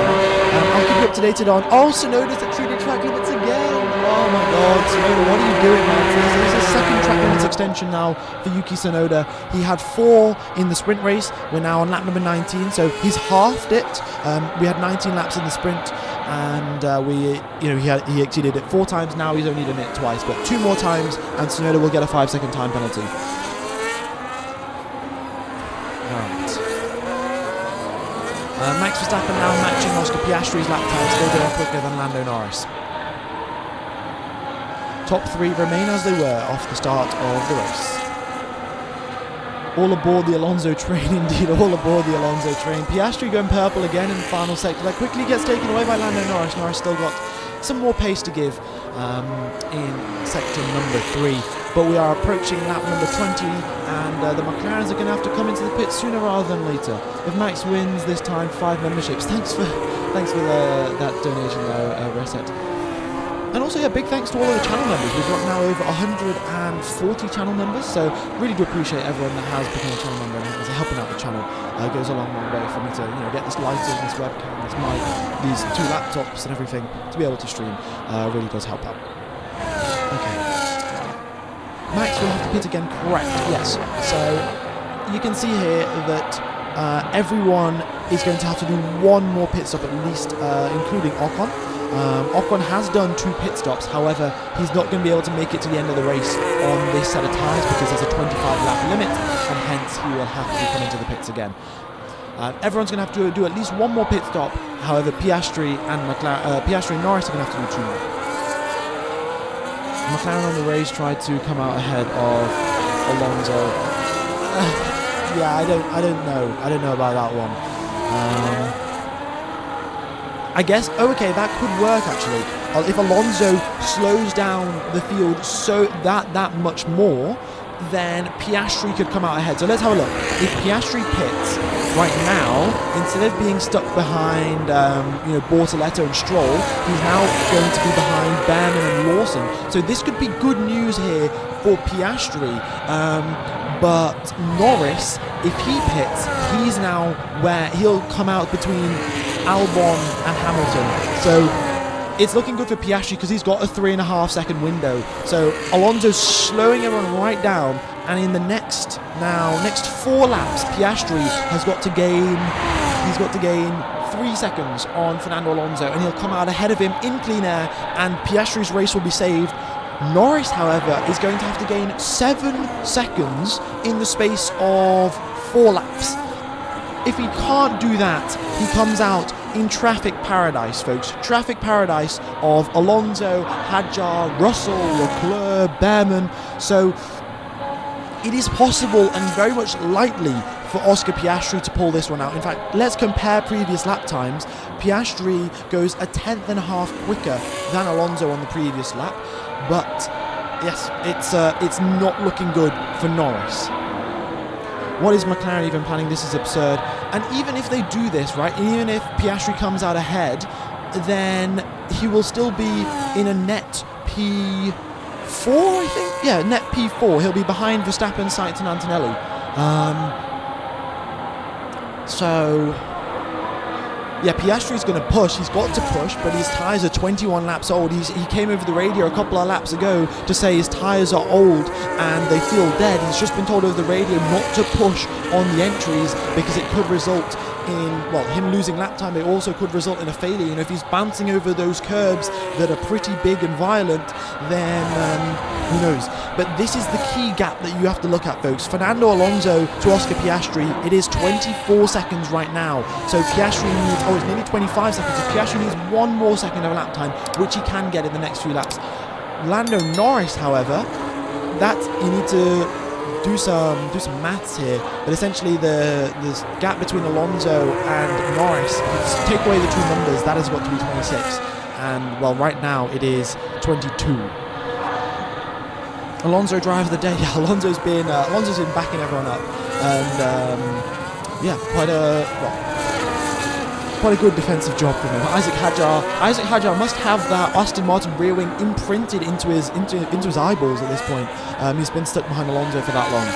I'll keep you up to date on, Tsunoda's exceeded track limits again. Oh my god, Tsunoda, what are you doing, man? There's a second track limits extension now for Yuki Tsunoda. He had 4 in the sprint race. We're now on lap number 19, so he's halved it. We had 19 laps in the sprint, and he exceeded it 4 times. Now he's only done it twice, but 2 more times, and Tsunoda will get a 5-second time penalty. Max Verstappen now matching Oscar Piastri's lap time, still going quicker than Lando Norris. Top 3 remain as they were off the start of the race. All aboard the Alonso train, indeed, all aboard the Alonso train. Piastri going purple again in the final sector. That quickly gets taken away by Lando Norris. Norris still got some more pace to give in sector number 3. But we are approaching lap number 20, and the McLarens are going to have to come into the pits sooner rather than later. If Max wins this time, 5 memberships. Thanks for that donation there, Reset. And also, yeah, big thanks to all of the channel members. We've got now over 140 channel members, so really do appreciate everyone that has become a channel member and is helping out the channel. It goes a long way for me to, get this lighting, this webcam, this mic, these 2 laptops and everything to be able to stream. Really does help out. Okay. Max will have to pit again, correct, yes. So, you can see here that everyone is going to have to do 1 more pit stop at least, including Ocon. Ocon has done 2 pit stops, however, he's not going to be able to make it to the end of the race on this set of tyres because there's a 25 lap limit, and hence he will have to come into the pits again. Everyone's going to have to do at least 1 more pit stop, however, Piastri and Norris are going to have to do 2 more. McLaren on the race tried to come out ahead of Alonso. Yeah, I don't know about that one. I guess, okay, that could work actually. If Alonso slows down the field so that much more, then Piastri could come out ahead. So let's have a look. If Piastri pits right now, instead of being stuck behind, Bortoletto and Stroll, he's now going to be behind Berman and Lawson. So this could be good news here for Piastri. But Norris, if he pits, he's now where he'll come out between Albon and Hamilton. So it's looking good for Piastri because he's got a 3.5 second window. So Alonso's slowing everyone right down, and in the next 4 laps, Piastri has got to gain 3 seconds on Fernando Alonso, and he'll come out ahead of him in clean air, and Piastri's race will be saved. Norris, however, is going to have to gain 7 seconds in the space of 4 laps. If he can't do that, he comes out in traffic paradise, folks. Traffic paradise of Alonso, Hadjar, Russell, Leclerc, Behrman. So it is possible and very much likely for Oscar Piastri to pull this one out. In fact, let's compare previous lap times. Piastri goes a 10.5 quicker than Alonso on the previous lap. But yes, it's not looking good for Norris. What is McLaren even planning? This is absurd. And even if they do this, right, even if Piastri comes out ahead, then he will still be in a net P4, I think? Yeah, net P4. He'll be behind Verstappen, Sainz and Antonelli. Yeah, Piastri's going to push. He's got to push, but his tyres are 21 laps old. He came over the radio a couple of laps ago to say his tyres are old and they feel dead. He's just been told over the radio not to push on the entries because it could result in, well, him losing lap time. It also could result in a failure. You know, if he's bouncing over those curbs that are pretty big and violent, then who knows? But this is the key gap that you have to look at, folks. Fernando Alonso to Oscar Piastri, it is 24 seconds right now. So Piastri needs, it's nearly 25 seconds. So Piastri needs 1 more second of lap time, which he can get in the next few laps. Lando Norris, however, that you need to do some maths here, but essentially the gap between Alonso and Norris, take away the 2 numbers, that has got to be 26, and well, right now it is 22. Alonso drives the day. Yeah, Alonso's been backing everyone up, and yeah, quite a good defensive job from him. Isaac Hadjar must have that Aston Martin rear wing imprinted into his eyeballs at this point. He's been stuck behind Alonso for that long.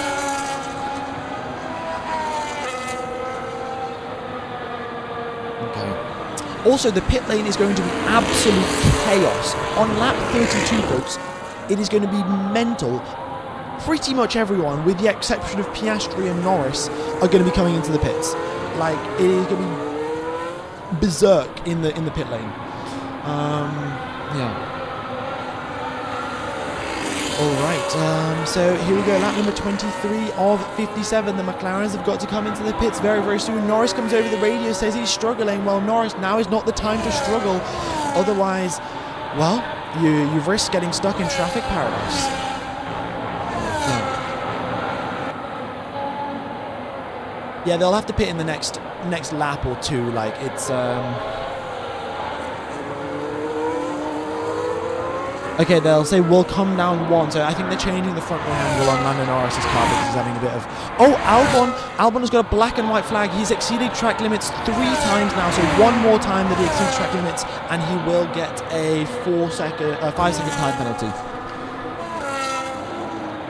Okay. Also, the pit lane is going to be absolute chaos. On lap 32, folks, it is going to be mental. Pretty much everyone, with the exception of Piastri and Norris, are going to be coming into the pits. Like, it is going to be berserk in the pit lane. Yeah. All right, so here we go, lap number 23 of 57. The McLarens have got to come into the pits very, very soon. Norris comes over the radio, says he's struggling. Well, Norris, now is not the time to struggle. Otherwise, well, you risk getting stuck in traffic paradise. Yeah, they'll have to pit in the next lap or two. Like, it's okay, they'll say we'll come down one. So I think they're changing the front wing angle on Lando Norris's car because he's having a bit of... Oh, Albon has got a black and white flag. He's exceeded track limits 3 times now. So one more time that he exceeds track limits and he will get a 5-second time penalty.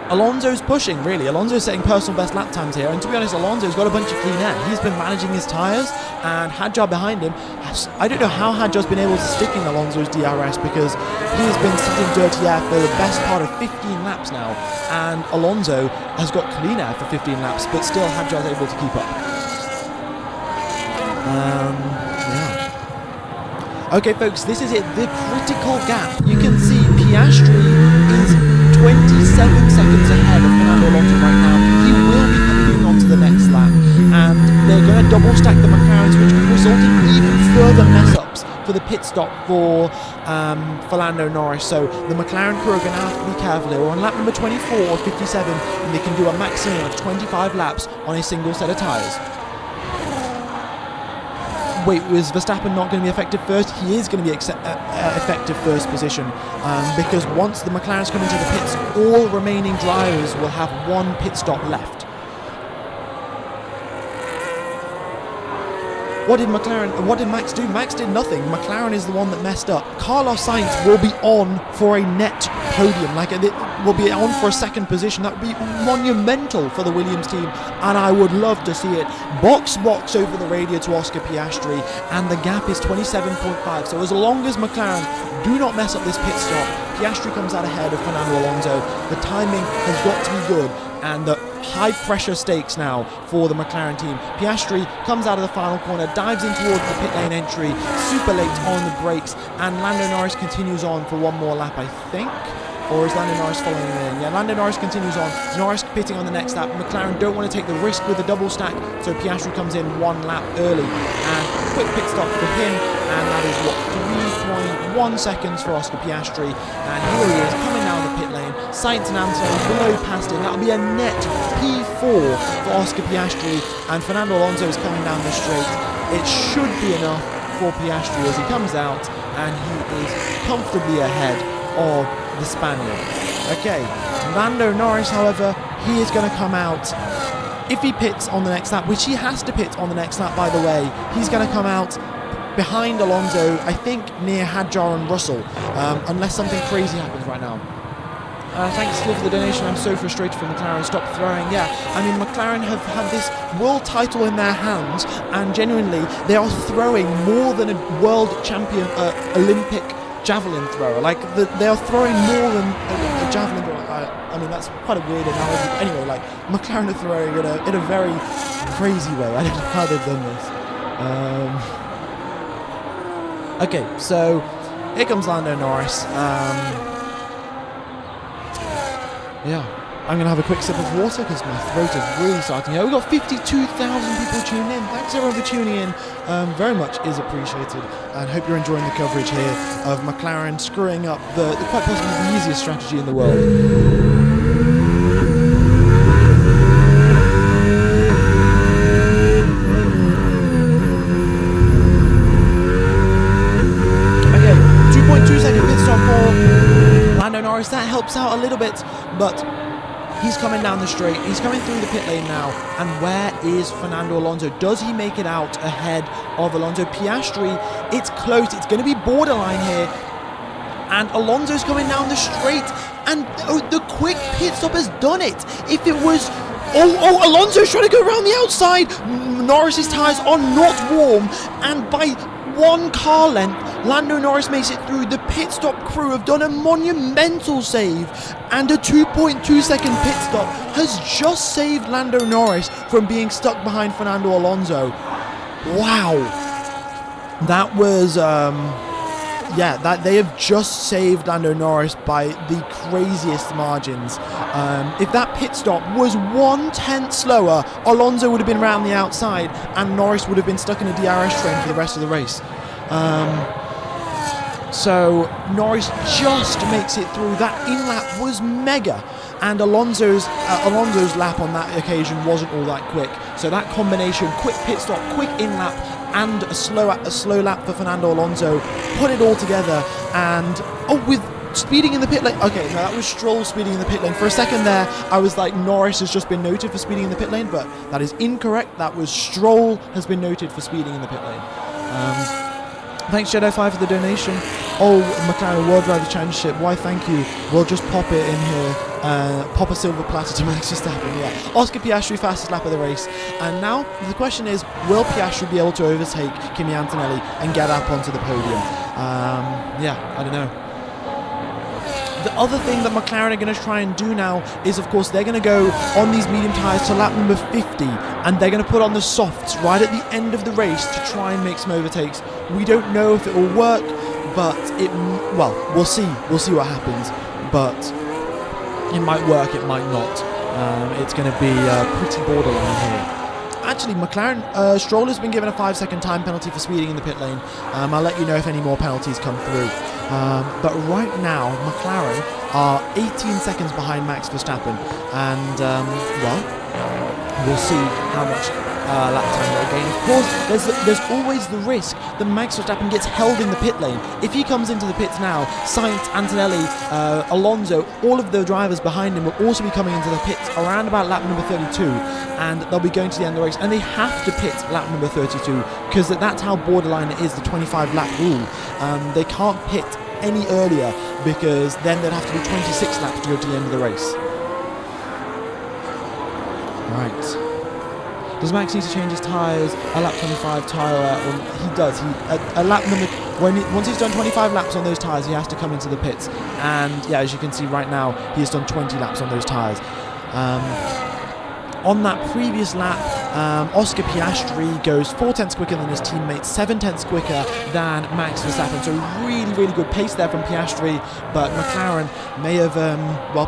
Alonso's pushing, really. Alonso's setting personal best lap times here. And to be honest, Alonso's got a bunch of clean air. He's been managing his tyres, and Hadjar behind him. I don't know how Hadjar's been able to stick in Alonso's DRS because he's been sitting dirty air for the best part of 15 laps now. And Alonso has got clean air for 15 laps, but still Hadjar's able to keep up. Yeah. Okay, folks, this is it. The critical gap. You can see Piastri is 27 seconds ahead of Fernando Alonso right now. He will be coming in onto the next lap, and they're going to double stack the McLarens, which could result in even further mess ups for the pit stop for Lando Norris. So the McLaren crew are going to have to be careful here. We're on lap number 24 or 57, and they can do a maximum of 25 laps on a single set of tyres. Wait, was Verstappen not going to be effective first? He is going to be effective first position because once the McLarens come into the pits, all remaining drivers will have one pit stop left. What did Max do? Max did nothing. McLaren is the one that messed up. Carlos Sainz will be on for a net podium, like it will be on for a second position. That would be monumental for the Williams team, and I would love to see it. Box over the radio to Oscar Piastri, and the gap is 27.5. So as long as McLaren do not mess up this pit stop, Piastri comes out ahead of Fernando Alonso. The timing has got to be good, and the high pressure stakes now for the McLaren team. Piastri comes out of the final corner, dives in towards the pit lane entry, super late on the brakes, and Lando Norris continues on for one more lap, I think. Or is Lando Norris following him in? Yeah, Lando Norris continues on. Norris pitting on the next lap. McLaren don't want to take the risk with the double stack, so Piastri comes in one lap early. And quick pit stop for him, and that is 3.1 seconds for Oscar Piastri. And here he is coming down the pit lane. Sainz and Antonelli below past him. That'll be a net P4 for Oscar Piastri, and Fernando Alonso is coming down the straight. It should be enough for Piastri as he comes out, and he is comfortably ahead of the Spaniard. Okay, Lando Norris, however, he is going to come out. If he pits on the next lap, which he has to pit on the next lap, by the way, he's going to come out behind Alonso, I think near Hadjar and Russell, unless something crazy happens right now. Thanks still for the donation. I'm so frustrated for McLaren. Stop throwing. Yeah, I mean, McLaren have had this world title in their hands, and genuinely, they are throwing more than a world champion Olympic javelin thrower. Like, they are throwing more than a javelin thrower. I mean, that's quite a weird analogy. Anyway, like, McLaren are throwing in a very crazy way. I don't know how they've done this. Okay, so here comes Lando Norris. Yeah, I'm going to have a quick sip of water because my throat is really starting. We've got 52,000 people tuning in. Thanks everyone for tuning in. Very much is appreciated, and hope you're enjoying the coverage here of McLaren screwing up the quite possibly the easiest strategy in the world. Okay, 2.2 second pit stop for Lando Norris. That helps out a little bit, but he's coming down the straight. He's coming through the pit lane now. And where is Fernando Alonso? Does he make it out ahead of Alonso? Piastri, it's close. It's going to be borderline here. And Alonso's coming down the straight. And the quick pit stop has done it. If it was... Oh, Alonso's trying to go around the outside. Norris's tyres are not warm. And by one car length, Lando Norris makes it through. The pit stop crew have done a monumental save, and a 2.2 second pit stop has just saved Lando Norris from being stuck behind Fernando Alonso. Wow, that was yeah, that they have just saved Lando Norris by the craziest margins. If that pit stop was 1/10 slower, Alonso would have been around the outside and Norris would have been stuck in a DRS train for the rest of the race. So Norris just makes it through. That in-lap was mega, and Alonso's lap on that occasion wasn't all that quick. So that combination, quick pit stop, quick in-lap, and a slow lap for Fernando Alonso, put it all together. And with speeding in the pit lane. Okay, no, that was Stroll speeding in the pit lane. For a second there, I was like, Norris has just been noted for speeding in the pit lane, but that is incorrect. That was Stroll has been noted for speeding in the pit lane. Thanks Jedi5 for the donation. Oh, McLaren World Driver Championship, why thank you. We'll just pop it in here. Pop a silver platter to Max Verstappen, yeah. Oscar Piastri, fastest lap of the race. And now, the question is, will Piastri be able to overtake Kimi Antonelli and get up onto the podium? Yeah, I don't know. The other thing that McLaren are going to try and do now is, of course, they're going to go on these medium tyres to lap number 50, and they're going to put on the softs right at the end of the race to try and make some overtakes. We don't know if it will work, but we'll see. We'll see what happens, but it might work, it might not. It's going to be pretty borderline here. Actually, McLaren, Stroll has been given a 5-second time penalty for speeding in the pit lane. I'll let you know if any more penalties come through. But right now, McLaren are 18 seconds behind Max Verstappen. And, we'll see how much lap time they'll gain. Of course, there's always the risk that Max Verstappen gets held in the pit lane. If he comes into the pits now, Sainz, Antonelli, Alonso, all of the drivers behind him will also be coming into the pits around about lap number 32, and they'll be going to the end of the race, and they have to pit lap number 32 because that's how borderline it is, the 25 lap rule. They can't pit any earlier because then they'd have to do 26 laps to go to the end of the race. Right. Does Max need to change his tyres? A lap 25 tyre? He does. A lap number once he's done 25 laps on those tyres, he has to come into the pits. And yeah, as you can see right now, he has done 20 laps on those tyres. On that previous lap, Oscar Piastri goes 4/10 quicker than his teammates, 7/10 quicker than Max Verstappen. So really, really good pace there from Piastri, but McLaren may have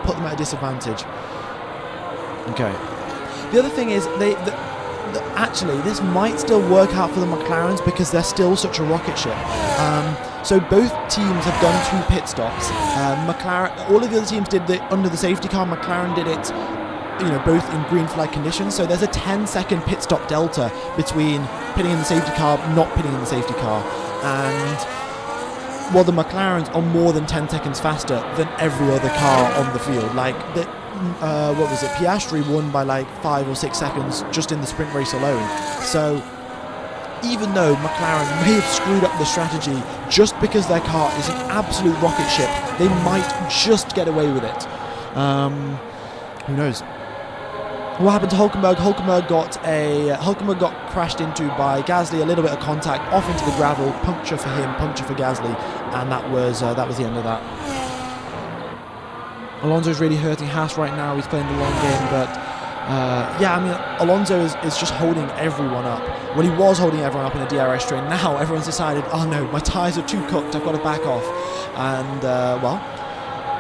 put them at a disadvantage. Okay. The other thing is actually, this might still work out for the McLarens because they're still such a rocket ship. So both teams have done 2 pit stops. McLaren, all of the other teams did it under the safety car. McLaren did it, both in green flag conditions. So there's a 10-second pit stop delta between pitting in the safety car, not pitting in the safety car, and the McLarens are more than 10 seconds faster than every other car on the field. Piastri won by 5 or 6 seconds just in the sprint race alone. So even though McLaren may have screwed up the strategy, just because their car is an absolute rocket ship, they might just get away with it. Who knows? What happened to Hulkenberg? Hulkenberg got crashed into by Gasly. A little bit of contact off into the gravel. Puncture for him, puncture for Gasly, and that was the end of that. Alonso's really hurting Haas right now. He's playing the long game, but Alonso is just holding everyone up. Well, he was holding everyone up in a DRS train. Now everyone's decided, oh no, my tyres are too cooked. I've got to back off. And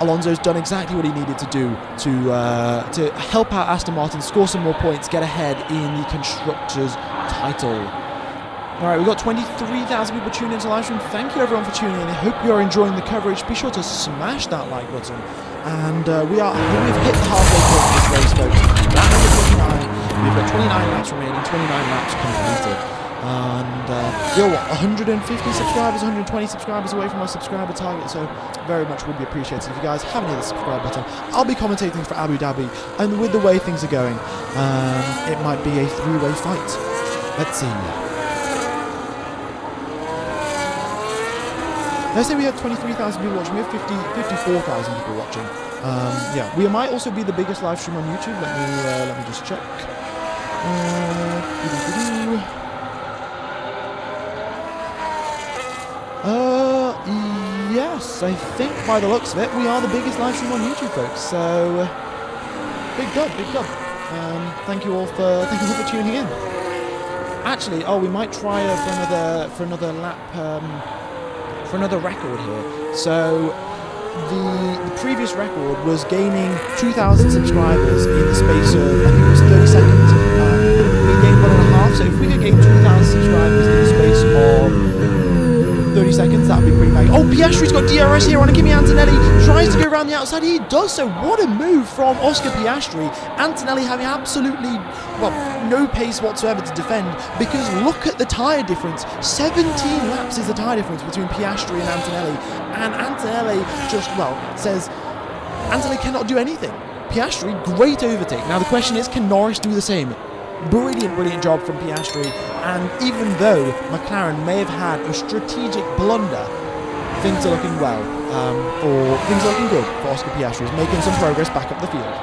Alonso's done exactly what he needed to do to help out Aston Martin, score some more points, get ahead in the Constructors' title. Alright, we've got 23,000 people tuning into the live stream. Thank you everyone for tuning in. I hope you're enjoying the coverage. Be sure to smash that like button. And we've hit the halfway point of this race, folks. Lap number 29. We've got 29 laps remaining, 29 laps completed. And you're 150 subscribers, 120 subscribers away from our subscriber target, so very much would be appreciated if you guys haven't hit the subscribe button. I'll be commentating for Abu Dhabi, and with the way things are going, it might be a 3-way fight. Let's see. Let's say we have 23,000 people watching. We have 54,000 people watching. We might also be the biggest live stream on YouTube. Let me just check. Yes, I think by the looks of it, we are the biggest live stream on YouTube, folks. So, big dub. Thank you all for tuning in. Actually, we might try for another lap. for another record here. So the previous record was gaining 2,000 subscribers in the space of, I think it was 30 seconds. We gained 1.5, so if we could gain 2,000 subscribers in the space of 30 seconds, that would be pretty big. Oh, Piastri's got DRS here on Kimi Antonelli. Tries to go around the outside. He does so. What a move from Oscar Piastri. Antonelli having absolutely, well, no pace whatsoever to defend, because look at the tyre difference. 17 laps is the tyre difference between Piastri and Antonelli. And Antonelli just, well, says Antonelli cannot do anything. Piastri, great overtake. Now the question is, can Norris do the same? Brilliant job from Piastri, and even though McLaren may have had a strategic blunder, things are looking well, things are looking good for Oscar Piastri. He's making some progress back up the field.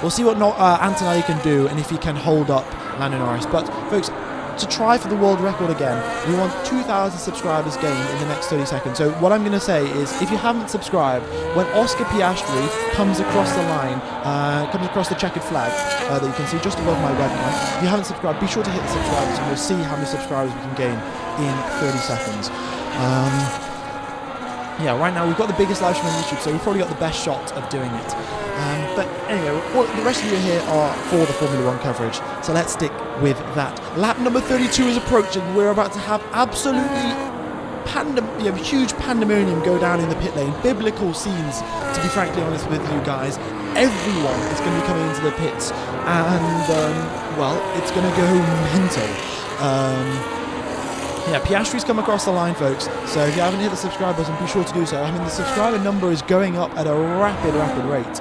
We'll see what Antonelli can do and if he can hold up Lando Norris. But folks, to try for the world record again, we want 2,000 subscribers gained in the next 30 seconds. So what I'm going to say is, if you haven't subscribed, when Oscar Piastri comes across the line, comes across the checkered flag that you can see just above my webcam, if you haven't subscribed, be sure to hit the subscribers and we'll see how many subscribers we can gain in 30 seconds. Yeah, right now we've got the biggest live stream on YouTube, so we've probably got the best shot of doing it. But anyway, the rest of you here are for the Formula 1 coverage, so let's stick with that. Lap number 32 is approaching. We're about to have absolutely huge pandemonium go down in the pit lane. Biblical scenes, to be frankly honest with you guys. Everyone is going to be coming into the pits, and well, it's going to go mental. Yeah, Piastri's come across the line, folks, so if you haven't hit the subscribe button, be sure to do so. I mean, the subscriber number is going up at a rapid rate.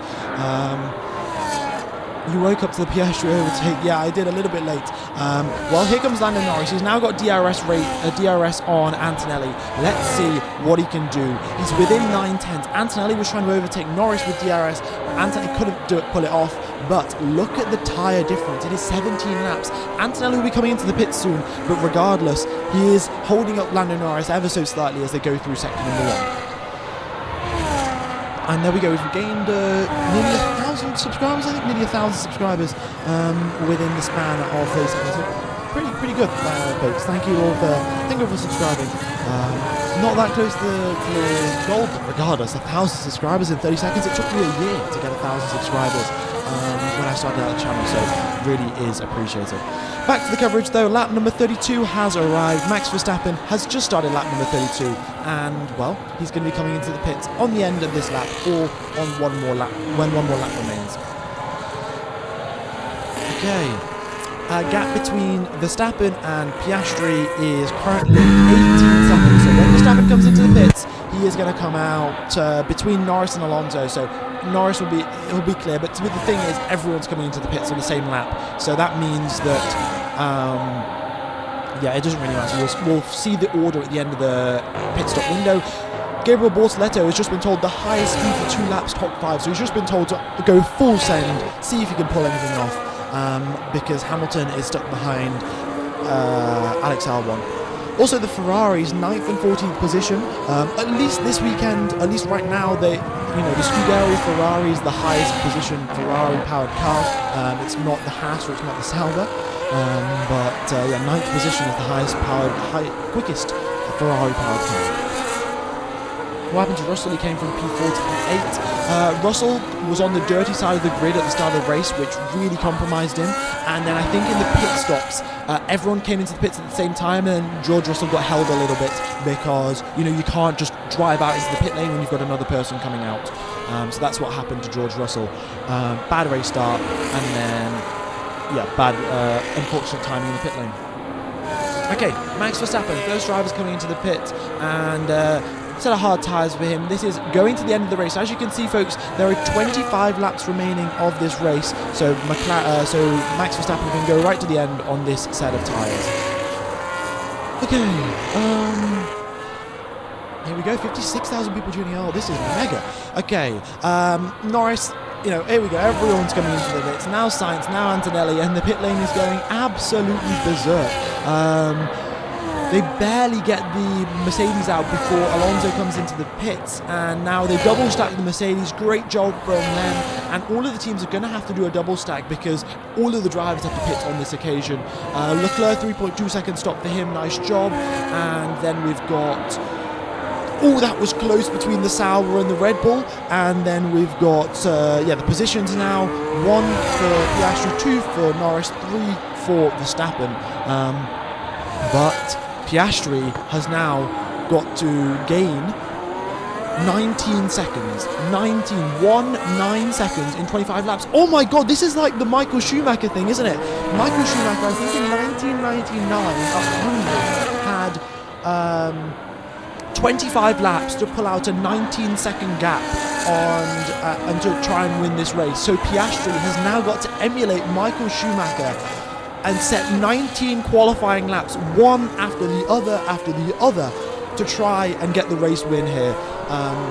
You woke up to the Piastri overtake. Yeah, I did a little bit late. Well, here comes Lando Norris. He's now got DRS on Antonelli. Let's see what he can do. He's within 9/10. Antonelli was trying to overtake Norris with DRS. Antonelli couldn't pull it off, but look at the tyre difference. It is 17 laps. Antonelli will be coming into the pit soon, but regardless, he is holding up Lando Norris ever so slightly as they go through sector number 1. And there we go, we've gained nearly 1,000 subscribers, I think nearly 1,000 subscribers within the span of 30 seconds. So pretty good, folks. Thank you all for subscribing. Not that close to the goal, but regardless, 1,000 subscribers in 30 seconds. It took me a year to get 1,000 subscribers when I started out the channel, so really is appreciated. Back to the coverage though, lap number 32 has arrived. Max Verstappen has just started lap number 32, and well, he's going to be coming into the pits on the end of this lap or on one more lap when one more lap remains. Okay. Gap between Verstappen and Piastri is currently 18 seconds. So when Verstappen comes into the pits, he is going to come out between Norris and Alonso. So Norris will be clear. But the thing is, everyone's coming into the pits on the same lap. So that means that yeah, it doesn't really matter. We'll see the order at the end of the pit stop window. Gabriel Bortoleto has just been told the highest speed for 2 laps, top 5. So he's just been told to go full send, see if he can pull anything off. Because Hamilton is stuck behind Alex Albon. Also, the Ferraris 9th and 14th position. At least this weekend, at least right now, the Scuderia Ferrari is the highest position Ferrari-powered car. It's not the Haas or it's not the Sauber, but yeah, 9th position is the highest powered, quickest Ferrari-powered car. What happened to Russell? He came from P4 to P8. Russell was on the dirty side of the grid at the start of the race, which really compromised him. And then I think in the pit stops, everyone came into the pits at the same time, and George Russell got held a little bit because, you can't just drive out into the pit lane when you've got another person coming out. So that's what happened to George Russell. Bad race start, and then, yeah, bad, unfortunate timing in the pit lane. Okay, Max Verstappen, first driver's coming into the pit, and set of hard tyres for him. This is going to the end of the race. As you can see, folks, there are 25 laps remaining of this race, so Max Verstappen can go right to the end on this set of tyres. Okay, here we go, 56,000 people tuning in. Oh, this is mega. Okay, Norris, here we go, everyone's coming into the pits. Now Sainz, now Antonelli, and the pit lane is going absolutely berserk. They barely get the Mercedes out before Alonso comes into the pits, and now they double stack the Mercedes. Great job from them, and all of the teams are going to have to do a double stack because all of the drivers have to pit on this occasion. Leclerc, 3.2 second stop for him, nice job. And then we've got, oh, that was close between the Sauber and the Red Bull. And then we've got, the positions now, 1 for Piastri, 2 for Norris, 3 for Verstappen. But Piastri has now got to gain 19 seconds. 9 seconds in 25 laps. Oh my god, this is like the Michael Schumacher thing, isn't it? Michael Schumacher, I think in 1999, at Hungary, had 25 laps to pull out a 19-second gap and to try and win this race. So Piastri has now got to emulate Michael Schumacher and set 19 qualifying laps, one after the other, to try and get the race win here.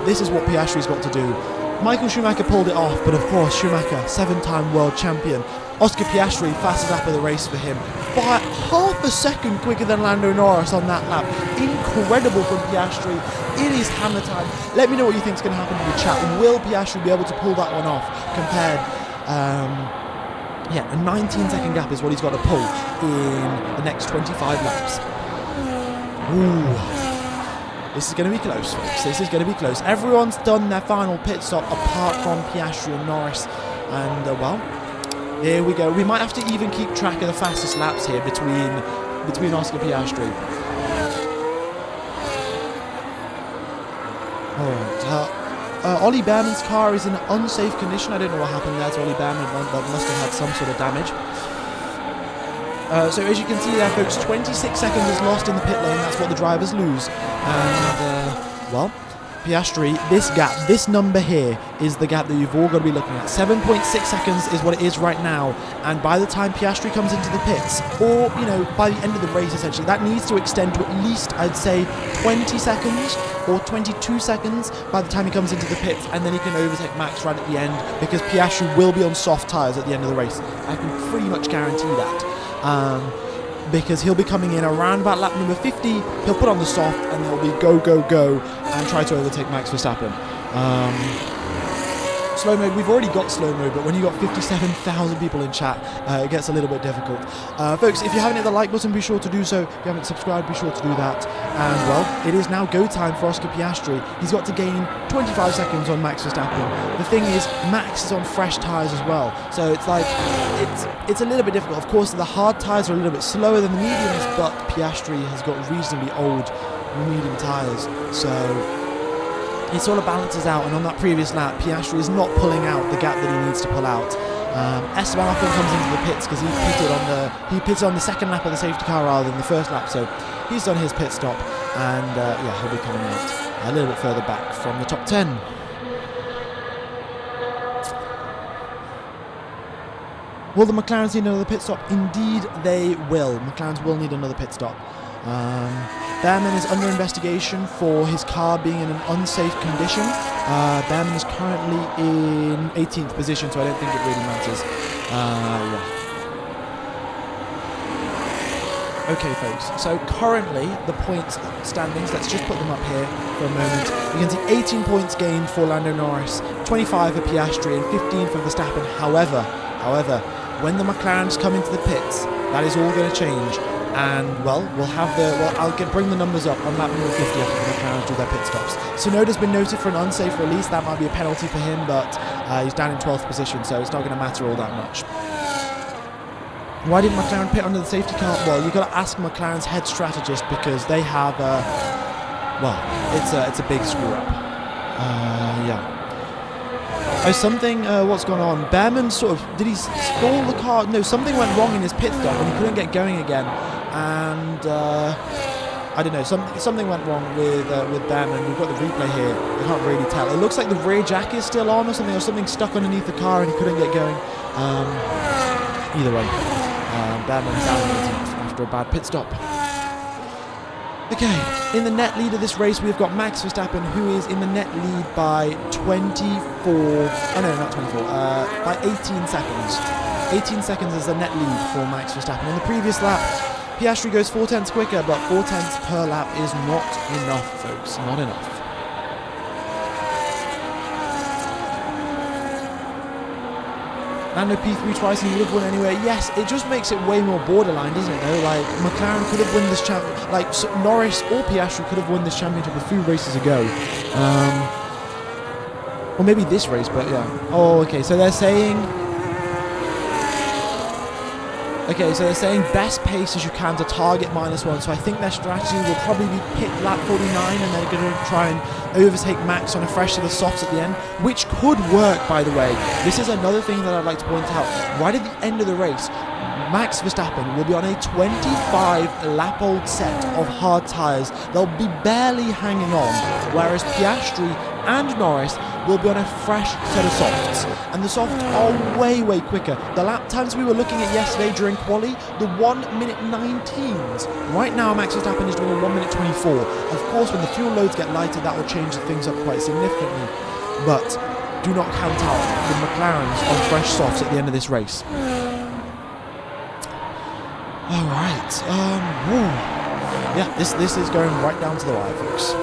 This is what Piastri's got to do. Michael Schumacher pulled it off, but of course Schumacher, 7-time world champion. Oscar Piastri, fastest lap of the race for him, by half a second quicker than Lando Norris on that lap. Incredible from Piastri. It is hammer time. Let me know what you think is going to happen in the chat. Will Piastri be able to pull that one off compared... a 19-second gap is what he's got to pull in the next 25 laps. Ooh. This is going to be close, folks. This is going to be close. Everyone's done their final pit stop apart from Piastri and Norris. And, here we go. We might have to even keep track of the fastest laps here between Oscar Piastri. Alright. Ollie Behrman's car is in unsafe condition. I don't know what happened there to Ollie Behrman, but must have had some sort of damage. So as you can see there, folks, 26 seconds is lost in the pit lane. That's what the drivers lose. And, Piastri, this gap, this number here is the gap that you've all got to be looking at. 7.6 seconds is what it is right now. And by the time Piastri comes into the pits, or, by the end of the race, essentially, that needs to extend to at least, I'd say, 20 seconds or 22 seconds by the time he comes into the pits, and then he can overtake Max right at the end, because Piastri will be on soft tyres at the end of the race. I can pretty much guarantee that. Because he'll be coming in around about lap number 50, he'll put on the soft, and there'll be go, go, go, and try to overtake Max Verstappen. Slow mode, we've already got slow mode, but when you've got 57,000 people in chat, it gets a little bit difficult. Folks, if you haven't hit the like button, be sure to do so. If you haven't subscribed, be sure to do that. And, it is now go time for Oscar Piastri. He's got to gain 25 seconds on Max Verstappen. The thing is, Max is on fresh tyres as well, so it's like, it's a little bit difficult. Of course, the hard tyres are a little bit slower than the mediums, but Piastri has got reasonably old medium tyres, so it sort of balances out. And on that previous lap, Piastri is not pulling out the gap that he needs to pull out. Esteban Ocon comes into the pits because he pitted on the second lap of the safety car rather than the first lap, so he's done his pit stop, and he'll be coming out a little bit further back from the top 10. Will the McLarens need another pit stop? Indeed they will. McLarens will need another pit stop. Behrman is under investigation for his car being in an unsafe condition. Behrman is currently in 18th position, so I don't think it really matters. Okay, folks, so currently the points standings, let's just put them up here for a moment. You can see 18 points gained for Lando Norris, 25 for Piastri, and 15 for Verstappen. However, when the McLarens come into the pits, that is all going to change. And, I'll bring the numbers up on lap number 50 after the McLarens do their pit stops. Tsunoda's been noted for an unsafe release. That might be a penalty for him, but he's down in 12th position, so it's not going to matter all that much. Why didn't McLaren pit under the safety car? Well, you've got to ask McLaren's head strategist, because they have it's a big screw up. What's going on? Behrman did he stall the car? No, something went wrong in his pit stop and he couldn't get going again. And I don't know, something went wrong with Behrman. We've got the replay here. I can't really tell. It looks like the rear jack is still on or something stuck underneath the car and he couldn't get going. Either way, Behrman's down after a bad pit stop. Okay, in the net lead of this race, we've got Max Verstappen, who is in the net lead by 18 seconds. 18 seconds is the net lead for Max Verstappen. On the previous lap, Piastri goes 4/10 quicker, but 4/10 per lap is not enough, folks. Not enough. Lando P3 twice and he would have won anyway. Yes, it just makes it way more borderline, doesn't it, though? Like, McLaren could have won this championship. Like, Norris or Piastri could have won this championship a few races ago. Or maybe this race, but yeah. Oh, okay, so they're saying... Okay, so they're saying best pace as you can to target -1. So I think their strategy will probably be pit lap 49 and they're going to try and overtake Max on a fresh set of softs at the end, which could work, by the way. This is another thing that I'd like to point out. Right at the end of the race, Max Verstappen will be on a 25-lap-old set of hard tyres. They'll be barely hanging on, whereas Piastri and Norris will be on a fresh set of softs. And the softs are way, way quicker. The lap times we were looking at yesterday during quali, the 1:19s. Right now, Max Verstappen is doing a 1:24. Of course, when the fuel loads get lighter, that will change things up quite significantly. But do not count out the McLarens on fresh softs at the end of this race. Alright, yeah, this is going right down to the wire, folks.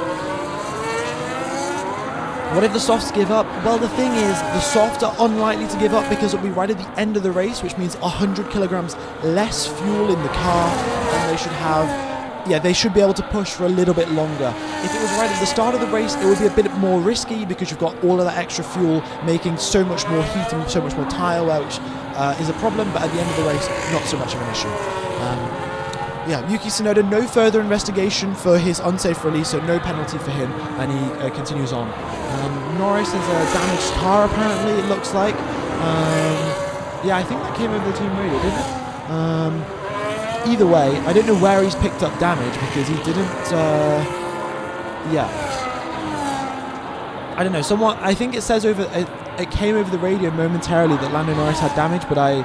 What if the softs give up? Well, the thing is, the softs are unlikely to give up because it'll be right at the end of the race, which means 100 kilograms less fuel in the car, and they should have... Yeah, they should be able to push for a little bit longer. If it was right at the start of the race, it would be a bit more risky because you've got all of that extra fuel making so much more heat and so much more tyre wear, which is a problem, but at the end of the race, not so much of an issue. Yeah, Yuki Tsunoda, no further investigation for his unsafe release, so no penalty for him, and he continues on. Norris has a damaged car, apparently, it looks like. Yeah, I think that came over the team radio, didn't it? Either way, I don't know where he's picked up damage, because he didn't, yeah. I don't know, I think it says it came over the radio momentarily that Lando Norris had damage, but I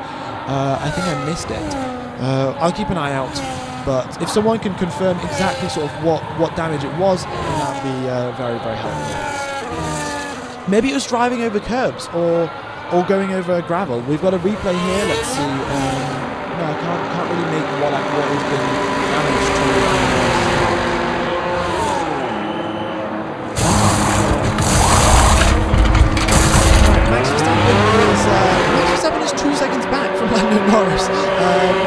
think I missed it. I'll keep an eye out. But if someone can confirm exactly sort of what damage it was, then that would be very, very helpful. Maybe it was driving over curbs or going over gravel. We've got a replay here. Let's see. No, I can't really make what has been damaged to. Max Verstappen is 2 seconds back from Lando Norris.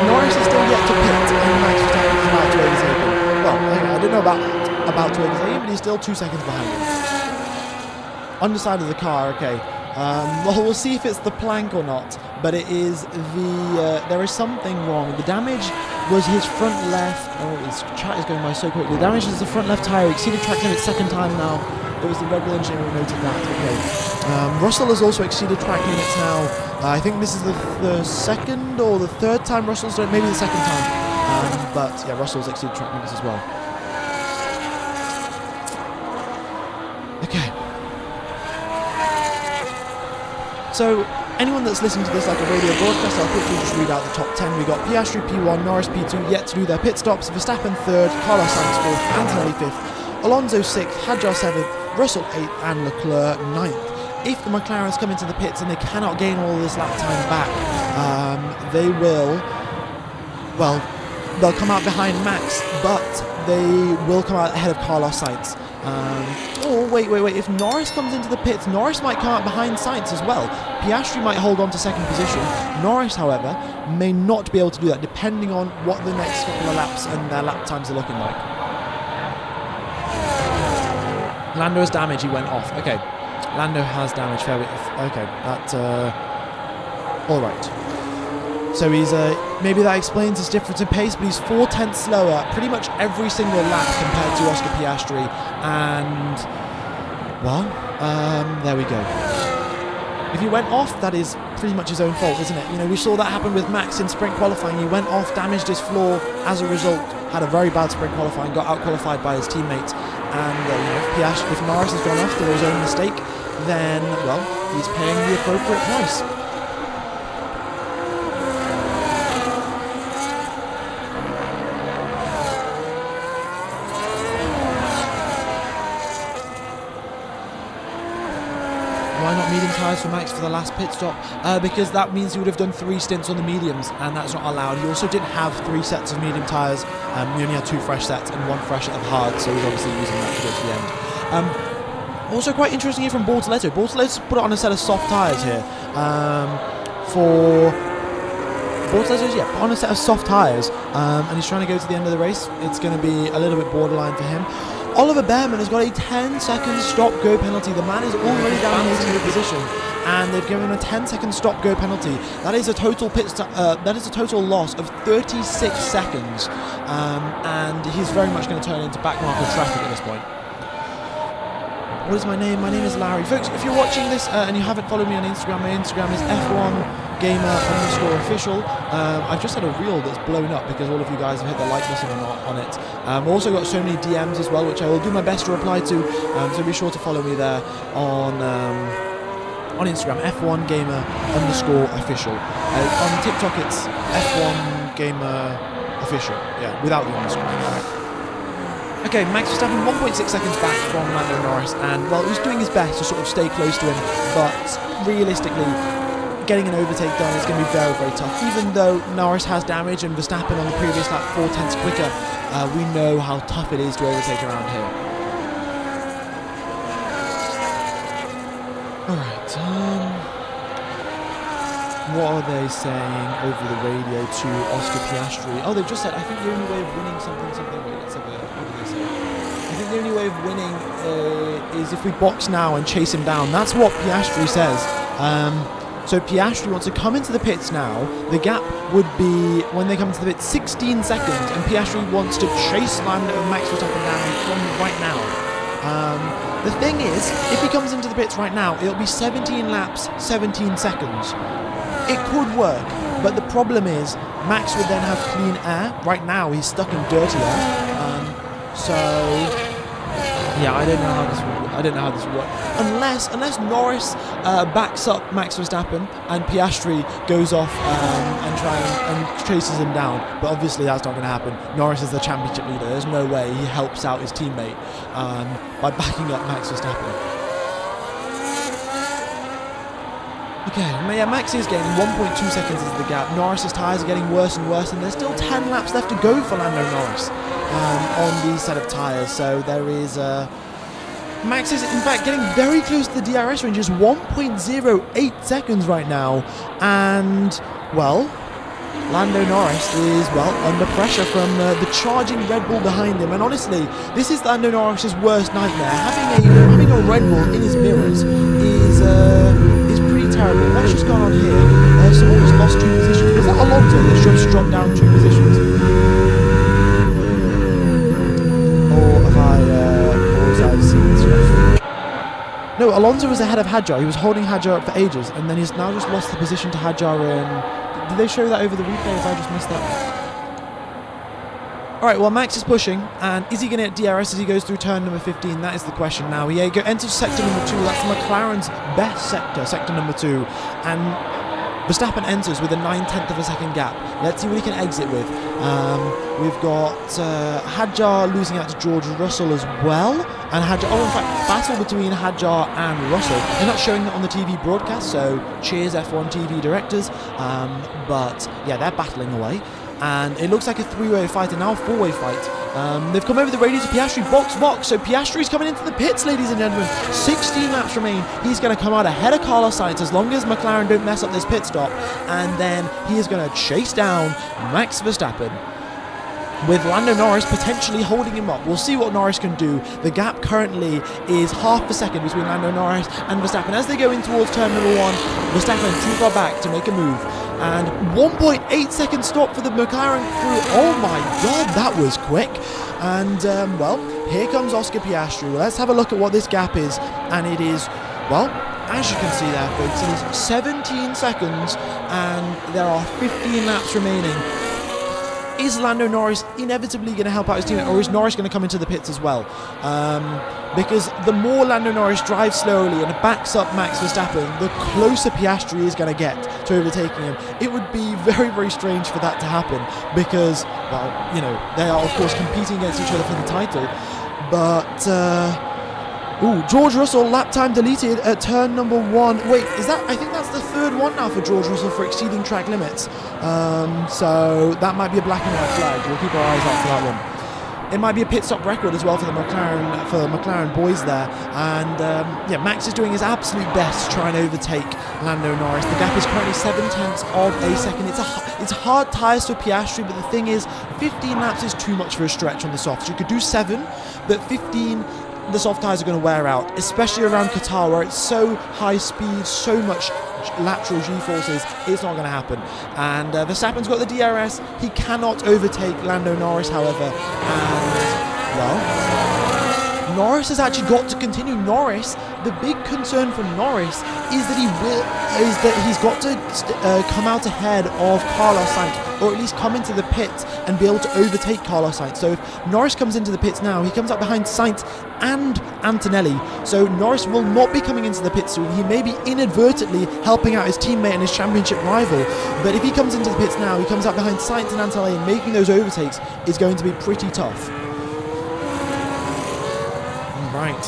Norris is still yet to pit, and Max Verstappen is about to overtake him. Well, I don't know about to overtake him, but he's still 2 seconds behind him. Underside of the car, okay. Well, we'll see if it's the plank or not, but it is there is something wrong. The damage was his front left. Oh, his chat is going by so quickly. The damage is the front left tyre. Exceeded track limit second time now. It was the Red Bull engineer who noted that. Okay. Russell has also exceeded track limits now. I think this is the second or the third time Russell's done it, maybe the second time. But yeah, Russell's exceeded track limits as well. Okay. So, anyone that's listening to this like a radio broadcast, I'll quickly just read out the top 10. We got Piastri P1, Norris P2, yet to do their pit stops, Verstappen 3rd, Carlos Sainz 4th, Antonelli 5th, Alonso 6th, Hadjar 7th, Russell 8th, and Leclerc 9th. If the McLarens come into the pits and they cannot gain all this lap time back, they will, well, they'll come out behind Max, but they will come out ahead of Carlos Sainz. Oh, wait. If Norris comes into the pits, Norris might come out behind Sainz as well. Piastri might hold on to second position. Norris, however, may not be able to do that, depending on what the next couple of laps and their lap times are looking like. Lando has damage, he went off. Okay. Lando has damage, fair bit. Okay, that's alright. So he's maybe that explains his difference in pace, but he's 4/10 slower pretty much every single lap compared to Oscar Piastri. And well, there we go. If he went off, that is pretty much his own fault, isn't it? You know, we saw that happen with Max in sprint qualifying. He went off, damaged his floor, as a result, had a very bad sprint qualifying, got out-qualified by his teammates. And if Norris has gone off through his own mistake, then, well, he's paying the appropriate price. Why not medium tyres for Max for the last pit stop? Because that means he would have done 3 stints on the mediums, and that's not allowed. He also didn't have 3 sets of medium tyres. He only had 2 fresh sets and 1 fresh set of hard, so he's obviously using that to go to the end. Also quite interesting here from Bortoletto. Bortoletto's put on a set of soft tyres here. For Bortoletto's, yeah, put on a set of soft tyres, and he's trying to go to the end of the race. It's going to be a little bit borderline for him. Oliver Behrman has got a 10-second stop-go penalty. The man is already dominating the position, and they've given him a 10-second stop-go penalty. That is a total loss of 36 seconds, and he's very much going to turn into backmarker traffic at this point. What is my name? My name is Larry. Folks, if you're watching this and you haven't followed me on Instagram, my Instagram is F1Gamer_official. I've just had a reel that's blown up because all of you guys have hit the like button on it. I've also got so many DMs as well, which I will do my best to reply to. So be sure to follow me there on Instagram, F1Gamer_official. On TikTok, it's F1Gamer_official. Yeah, without the underscore. Okay, Max Verstappen 1.6 seconds back from Lando Norris, and well, he was doing his best to sort of stay close to him, but realistically, getting an overtake done is going to be very, very tough. Even though Norris has damage and Verstappen on the previous lap 4 tenths quicker, we know how tough it is to overtake around here. Alright, what are they saying over the radio to Oscar Piastri? Oh, they've just said, I think the only way of winning something, wait, let's have a, what did they say? I think the only way of winning is if we box now and chase him down. That's what Piastri says. So Piastri wants to come into the pits now. The gap would be, when they come into the pits, 16 seconds, and Piastri wants to chase Max Verstappen down from right now. The thing is, if he comes into the pits right now, it'll be 17 laps, 17 seconds. It could work, but the problem is Max would then have clean air. Right now, he's stuck in dirty air. So yeah, I don't know how this would work. Unless Norris backs up Max Verstappen and Piastri goes off and chases him down. But obviously that's not going to happen. Norris is the championship leader. There's no way he helps out his teammate by backing up Max Verstappen. Okay, yeah, Max is gaining 1.2 seconds is the gap. Norris's tyres are getting worse and worse, and there's still 10 laps left to go for Lando Norris on these set of tyres. So there is Max is in fact getting very close to the DRS range, just 1.08 seconds right now, and well, Lando Norris is, well, under pressure from the charging Red Bull behind him. And honestly, this is Lando Norris's worst nightmare. Having a Red Bull in his mirrors is pretty terrible. What's just gone on here? Someone just lost 2 positions. Was that Alonso that just dropped down 2 positions? Or have I seen this stuff? No, Alonso was ahead of Hadjar. He was holding Hadjar up for ages, and then he's now just lost the position to Hadjar in... Did they show that over the replay if I just missed that? Alright, well, Max is pushing, and is he going to get DRS as he goes through turn number 15? That is the question now. He enters sector number 2. That's McLaren's best sector number 2. And Verstappen enters with a 9/10 of a second gap. Let's see what he can exit with. We've got Hadjar losing out to George Russell as well. And Hadjar, in fact, battle between Hadjar and Russell. They're not showing that on the TV broadcast, so cheers F1 TV directors. But yeah, they're battling away. And it looks like a 3-way fight, and now a 4-way fight. They've come over the radio to Piastri, box. So Piastri's coming into the pits, ladies and gentlemen. 16 laps remain. He's going to come out ahead of Carlos Sainz as long as McLaren don't mess up this pit stop. And then he is going to chase down Max Verstappen, with Lando Norris potentially holding him up. We'll see what Norris can do. The gap currently is half a second between Lando Norris and Verstappen. As they go in towards turn number 1, Verstappen too far back to make a move. And 1.8 second stop for the McLaren crew. Oh my god, that was quick. And, well, here comes Oscar Piastri. Let's have a look at what this gap is. And it is, well, as you can see there, folks, it is 17 seconds and there are 15 laps remaining. Is Lando Norris inevitably going to help out his teammate, or is Norris going to come into the pits as well? Because the more Lando Norris drives slowly and backs up Max Verstappen, the closer Piastri is going to get to overtaking him. It would be very, very strange for that to happen because, well, you know, they are of course competing against each other for the title. But Ooh, George Russell, lap time deleted at turn number 1. Wait, is that? I think that's the 3rd one now for George Russell for exceeding track limits. So that might be a black and white flag. We'll keep our eyes out for that one. It might be a pit stop record as well for the McLaren boys there. And yeah, Max is doing his absolute best to try and overtake Lando Norris. The gap is currently 0.7 of a second. It's hard tyres for Piastri, but the thing is, 15 laps is too much for a stretch on the softs. You could do 7, but 15, the soft tyres are going to wear out, especially around Qatar where it's so high speed, so much lateral G-forces. It's not going to happen. And Verstappen's got the DRS. He cannot overtake Lando Norris, however. And, well, Norris has actually got to continue. Norris, the big concern for Norris is that he's got to come out ahead of Carlos Sainz, or at least come into the pits and be able to overtake Carlos Sainz. So if Norris comes into the pits now, he comes up behind Sainz and Antonelli. So Norris will not be coming into the pits soon. He may be inadvertently helping out his teammate and his championship rival. But if he comes into the pits now, he comes up behind Sainz and Antonelli, and making those overtakes is going to be pretty tough. Right.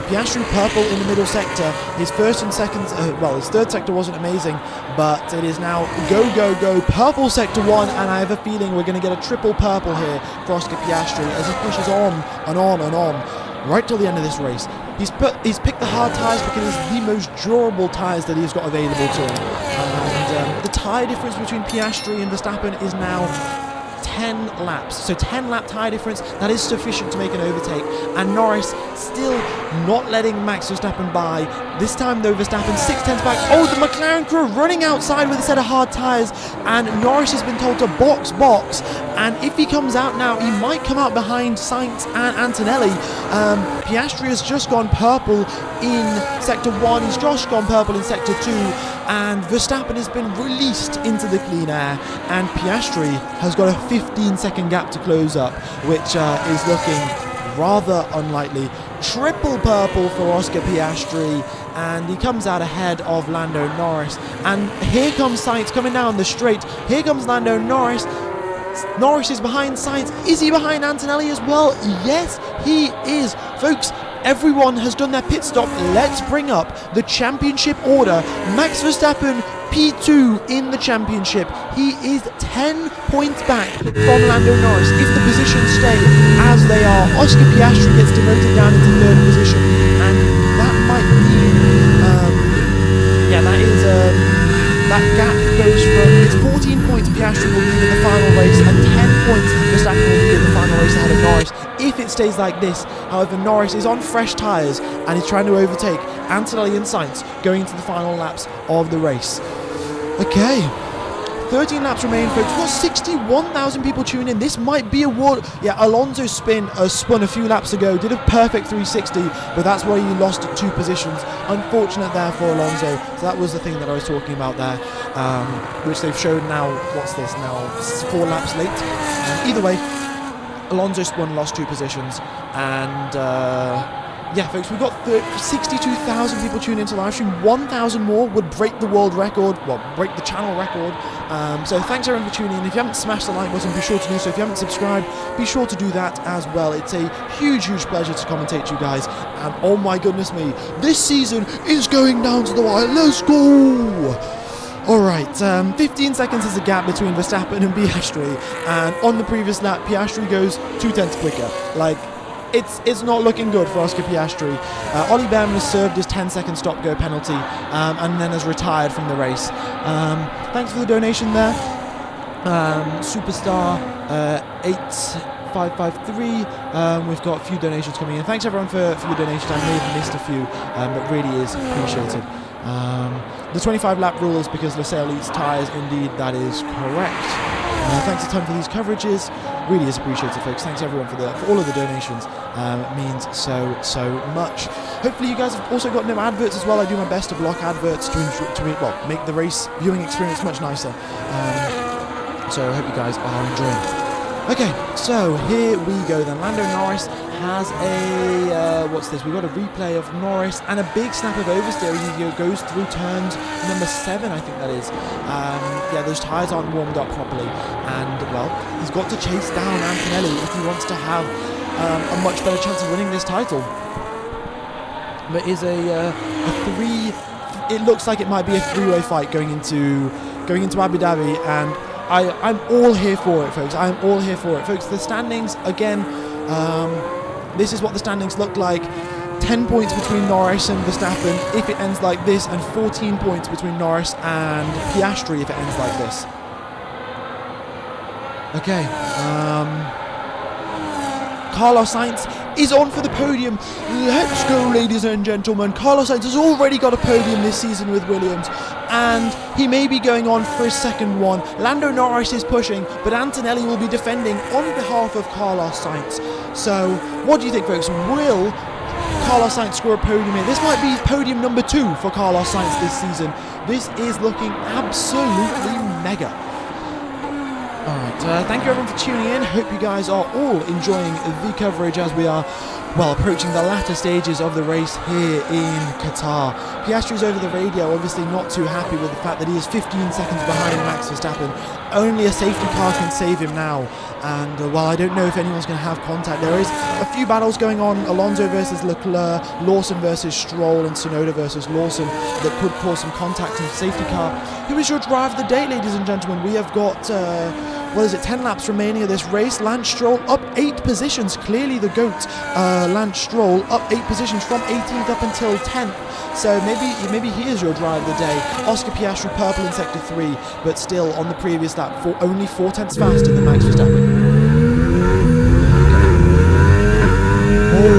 Piastri purple in the middle sector. His first and second, his third sector wasn't amazing, but it is now go purple sector 1, and I have a feeling we're going to get a triple purple here for Oscar Piastri as he pushes on and on and on right till the end of this race. He's picked the hard tyres because it's the most durable tyres that he's got available to him, and the tyre difference between Piastri and Verstappen is now 10 laps. So 10 lap tyre difference, that is sufficient to make an overtake. And Norris still not letting Max Verstappen by. This time though, Verstappen 6/10 back. Oh, the McLaren crew running outside with a set of hard tyres, and Norris has been told to box. And if he comes out now, he might come out behind Sainz and Antonelli. Piastri has just gone purple in sector 1. He's just gone purple in sector 2. And Verstappen has been released into the clean air, and Piastri has got a 15-second gap to close up, which is looking rather unlikely. Triple purple for Oscar Piastri, and he comes out ahead of Lando Norris. And here comes Sainz coming down the straight. Here comes Lando Norris. Norris is behind Sainz. Is he behind Antonelli as well? Yes, he is. Folks, everyone has done their pit stop. Let's bring up the championship order. Max Verstappen, P2 in the championship. He is 10 points back from Lando Norris. If the positions stay as they are, Oscar Piastri gets demoted down into 3rd position. And that might mean, that gap goes from, it's 14 points Piastri will need in the final race, and 10 points Verstappen will need in the final race ahead of Norris. If it stays like this, however, Norris is on fresh tyres and he's trying to overtake Antonelli and Sainz going into the final laps of the race. Okay, 13 laps remain, folks. We've got 61,000 people tuning in. This might be a war. Yeah, Alonso spun a few laps ago, did a perfect 360, but that's why he lost 2 positions. Unfortunate there for Alonso. So that was the thing that I was talking about there, which they've shown now. What's this now? 4 laps late. Either way, Alonso spun, lost 2 positions, and yeah, folks, we've got 62,000 people tuning into the live stream. 1,000 more would break the world record, well, break the channel record. So thanks everyone for tuning in. If you haven't smashed the like button, be sure to do so. If you haven't subscribed, be sure to do that as well. It's a huge pleasure to commentate to you guys. And oh my goodness me, this season is going down to the wire. Let's go! Alright, 15 seconds is the gap between Verstappen and Piastri. And on the previous lap, Piastri goes 2/10 quicker. Like, it's not looking good for Oscar Piastri. Ollie Behrman has served his 10-second stop-go penalty and then has retired from the race. Thanks for the donation there. Superstar 8553. We've got a few donations coming in. Thanks everyone for your donations. I may have missed a few, but really is appreciated. The 25-lap rule is because Losail eats tyres. Indeed, that is correct. Thanks a ton for these coverages. Really is appreciated, folks. Thanks everyone for all of the donations. It means so much. Hopefully you guys have also got no adverts as well. I do my best to block adverts to make the race viewing experience much nicer. So I hope you guys are enjoying. Okay, so here we go then. Lando Norris has a, what's this? We've got a replay of Norris and a big snap of oversteering. He goes through turns number 7, I think that is. Yeah, those tyres aren't warmed up properly. And, well, he's got to chase down Antonelli if he wants to have a much better chance of winning this title. There is a three. It looks like it might be a three-way fight going into Abu Dhabi, and I'm all here for it, folks. I'm all here for it, folks. The standings again. This is what the standings look like. 10 points between Norris and Verstappen if it ends like this, and 14 points between Norris and Piastri if it ends like this. Okay. Carlos Sainz is on for the podium. Let's go, ladies and gentlemen. Carlos Sainz has already got a podium this season with Williams, and he may be going on for his second one. Lando Norris is pushing, but Antonelli will be defending on behalf of Carlos Sainz. So, what do you think, folks? Will Carlos Sainz score a podium here? This might be podium number 2 for Carlos Sainz this season. This is looking absolutely mega. Alright, thank you everyone for tuning in. Hope you guys are all enjoying the coverage as we are, well, approaching the latter stages of the race here in Qatar. Piastri's over the radio, obviously not too happy with the fact that he is 15 seconds behind Max Verstappen. Only a safety car can save him now. And while I don't know if anyone's going to have contact, there is a few battles going on. Alonso versus Leclerc, Lawson versus Stroll, and Tsunoda versus Lawson that could cause some contact in the safety car. Who is your driver of the day, ladies and gentlemen? We have got, 10 laps remaining of this race. Lance Stroll up 8 positions, clearly the GOAT. Lance Stroll up 8 positions from 18th up until 10th. So maybe he is your driver of the day. Oscar Piastri purple in sector 3, but still on the previous lap, only 4 tenths faster than Max Verstappen. Oh,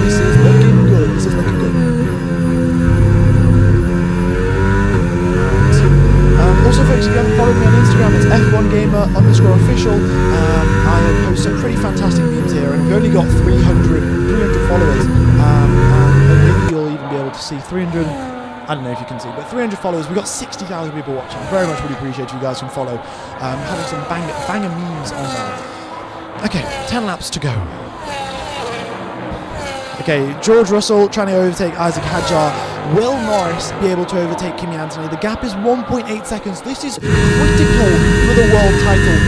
this is looking good. This is looking good. Also, folks, if you haven't followed me on Instagram, it's F1Gamer_official. I post some pretty fantastic memes here, and we've only got 300 followers. And maybe you'll even be able to see 300. I don't know if you can see, but 300 followers. We've got 60,000 people watching. Very much really appreciate you guys can follow. Having some banger memes on there. Okay, 10 laps to go. Okay, George Russell trying to overtake Isaac Hadjar. Will Norris be able to overtake Kimi Antonelli? The gap is 1.8 seconds. This is critical for the world title.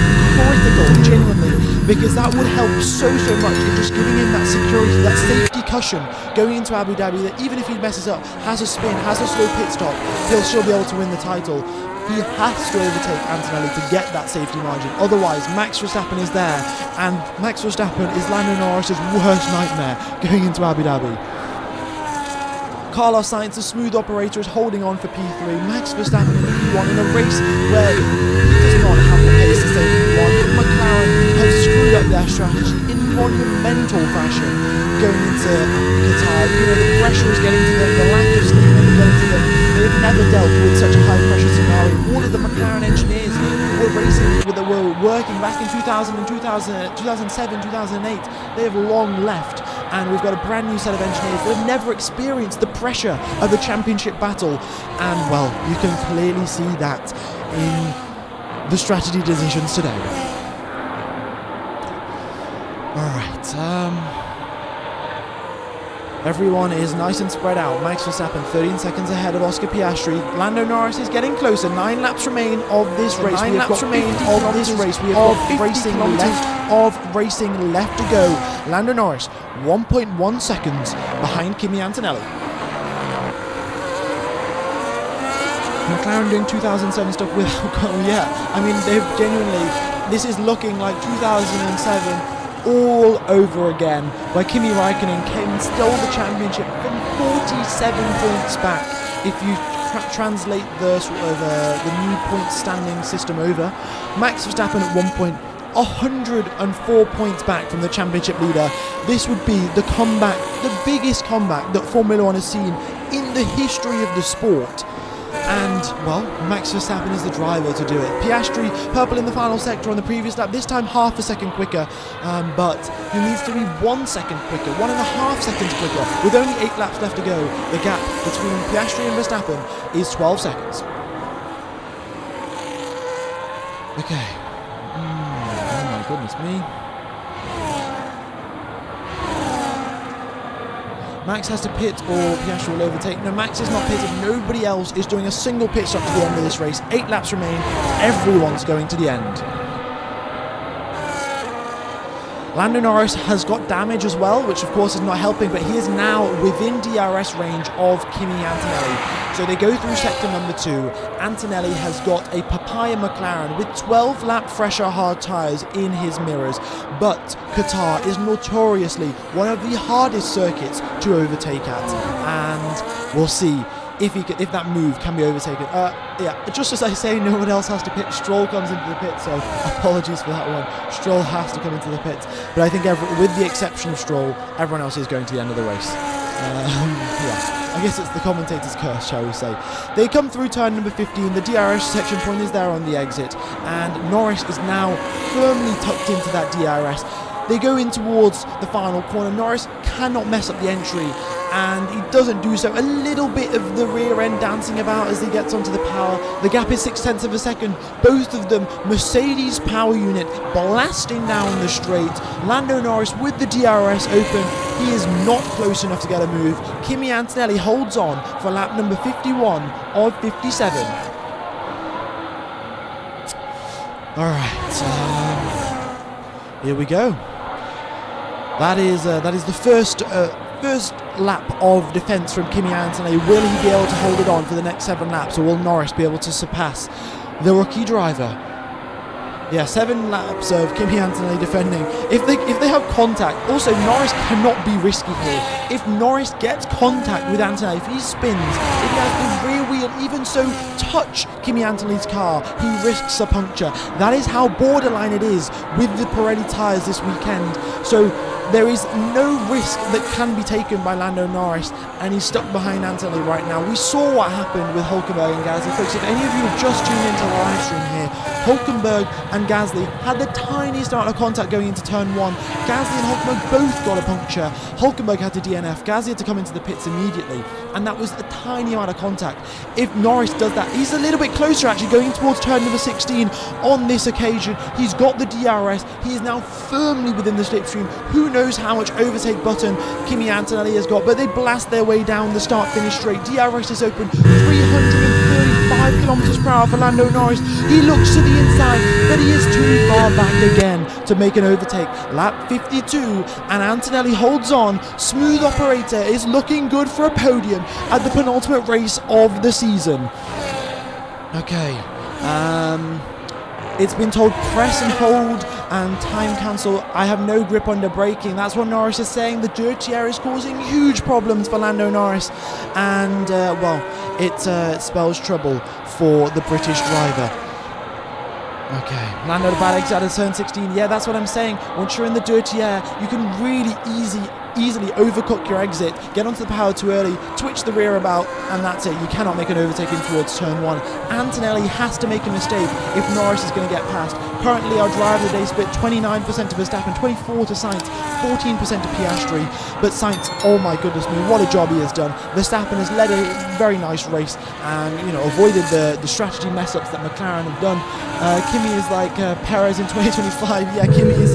Critical, genuinely, because that would help so much in just giving him that security, that safety cushion going into Abu Dhabi, that even if he messes up, has a spin, has a slow pit stop, he'll still be able to win the title. He has to overtake Antonelli to get that safety margin. Otherwise, Max Verstappen is there, and Max Verstappen is Lando Norris's worst nightmare going into Abu Dhabi. Carlos Sainz, the smooth operator, is holding on for P3. Max Verstappen in P1 in a race where he does not have the pace to stay in P1. But McLaren have screwed up their strategy in monumental fashion going into Qatar. You know, the pressure is getting to them, the lack of sleep is getting to them. They've never dealt with such a high pressure scenario. All of the McLaren engineers were working back in 2000 and 2007, 2008. They have long left, and we've got a brand new set of engineers that have never experienced the pressure of a championship battle. And well, you can clearly see that in the strategy decisions today. Alright, everyone is nice and spread out. Max Verstappen 13 seconds ahead of Oscar Piastri. Lando Norris is getting closer. 9 laps remain of this race. We have got 50 racing left to go. Lando Norris 1.1 seconds behind Kimi Antonelli. McLaren doing 2007 stuff without going yet. I mean, they've genuinely, this is looking like 2007 all over again, where Kimi Raikkonen came and stole the championship from 47 points back. If you translate the sort of the new point standing system over, Max Verstappen at 1 point, 104 points back from the championship leader. This would be the comeback, the biggest comeback that Formula One has seen in the history of the sport. And, well, Max Verstappen is the driver to do it. Piastri, purple in the final sector on the previous lap, this time half a second quicker, but he needs to be 1 second quicker, 1.5 seconds quicker. With only 8 laps left to go, the gap between Piastri and Verstappen is 12 seconds. Okay. Oh my goodness me. Max has to pit or Piastri will overtake. No, Max is not pitted. Nobody else is doing a single pit stop to the end of this race. 8 laps remain. Everyone's going to the end. Lando Norris has got damage as well, which of course is not helping, but he is now within DRS range of Kimi Antonelli. So they go through sector number 2. Antonelli has got a Papaya McLaren with 12 lap fresher hard tyres in his mirrors, but Qatar is notoriously one of the hardest circuits to overtake at, and we'll see if that move can be overtaken. Yeah, just as I say, no one else has to pit. Stroll comes into the pit, so apologies for that one. Stroll has to come into the pit, but I think with the exception of Stroll, everyone else is going to the end of the race. Yeah, I guess it's the commentator's curse, shall we say. They come through turn number 15. The DRS section point is there on the exit, and Norris is now firmly tucked into that DRS. They go in towards the final corner. Norris cannot mess up the entry, and he doesn't do so. A little bit of the rear end dancing about as he gets onto the power. The gap is 0.6 of a second. Both of them, Mercedes power unit blasting down the straight. Lando Norris with the DRS open. He is not close enough to get a move. Kimi Antonelli holds on for lap number 51 of 57. Alright, here we go. That is the first lap of defence from Kimi Antonelli. Will he be able to hold it on for the next 7 laps, or will Norris be able to surpass the rookie driver? Yeah, 7 laps of Kimi Antonelli defending. If they have contact, also Norris cannot be risky here. If Norris gets contact with Antonelli, if he spins, if he has the rear wheel even so touch Kimi Antonelli's car, he risks a puncture. That is how borderline it is with the Pirelli tyres this weekend. So there is no risk that can be taken by Lando Norris, and he's stuck behind Antonelli right now. We saw what happened with Hulkenberg and Gasly. Folks, if any of you have just tuned into the live stream here, Hulkenberg and Gasly had the tiniest amount of contact going into turn 1. Gasly and Hulkenberg both got a puncture. Hulkenberg had to DNF. Gasly had to come into the pits immediately, and that was a tiny amount of contact. If Norris does that, he's a little bit closer actually going towards turn number 16 on this occasion. He's got the DRS. He is now firmly within the slipstream. Who knows how much overtake button Kimi Antonelli has got, but they blast their way down the start-finish straight. DRS is open, 335 kilometers per hour for Lando Norris. He looks to the inside, but he is too far back again to make an overtake. Lap 52, and Antonelli holds on. Smooth operator is looking good for a podium at the penultimate race of the season. Okay, it's been told press and hold and time cancel. I have no grip under braking. That's what Norris is saying. The dirty air is causing huge problems for Lando Norris, and well, it spells trouble for the British driver. Okay, Lando the bad exit out of turn 16. Yeah, that's what I'm saying. Once you're in the dirty air, you can really easily overcook your exit, get onto the power too early, twitch the rear about, and that's it. You cannot make an overtake in towards turn 1. Antonelli has to make a mistake if Norris is going to get past. Currently, our driver of the day split 29% to Verstappen, 24% to Sainz, 14% to Piastri. But Sainz, oh my goodness me, what a job he has done. Verstappen has led a very nice race and, you know, avoided the strategy mess-ups that McLaren have done. Kimi is like Perez in 2025. Yeah, Kimi is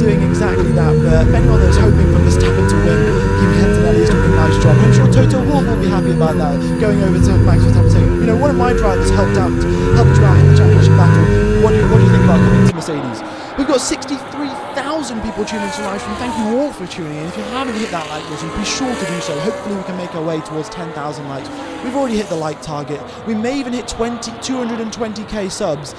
doing exactly that. But if anyone that's hoping for Verstappen to win, Kimi Antonelli is doing a nice job. I'm sure Toto Wolff will be happy about that. Going over to Max Verstappen saying, you know, one of my drivers helped you out in the championship battle. What do you think about coming to Mercedes? We've got 63,000 people tuning into the live stream. Thank you all for tuning in. If you haven't hit that like button, be sure to do so. Hopefully we can make our way towards 10,000 likes. We've already hit the like target. We may even hit 220k subs.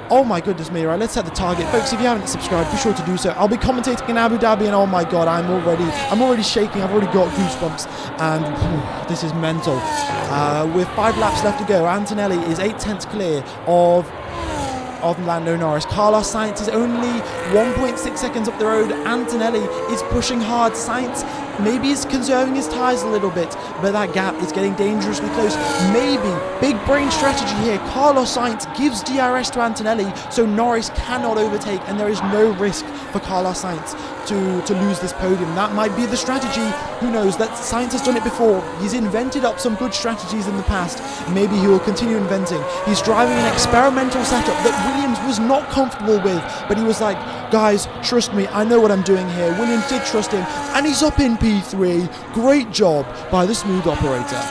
Oh my goodness me, right, let's set the target. Folks, if you haven't subscribed, be sure to do so. I'll be commentating in Abu Dhabi, and oh my god, I'm already shaking. I've already got goosebumps, and this is mental. With 5 laps left to go, Antonelli is 0.8 clear of Lando Norris. Carlos Sainz is only 1.6 seconds up the road. Antonelli is pushing hard. Sainz maybe is conserving his tyres a little bit, but that gap is getting dangerously close. Maybe, big brain strategy here, Carlos Sainz gives DRS to Antonelli so Norris cannot overtake, and there is no risk for Carlos Sainz to lose this podium. That might be the strategy. Who knows? That Sainz has done it before. He's invented up some good strategies in the past. Maybe he will continue inventing. He's driving an experimental setup that Williams was not comfortable with, but he was like, guys, trust me, I know what I'm doing here. Williams did trust him, and he's up in P3. Great job by the smooth operator.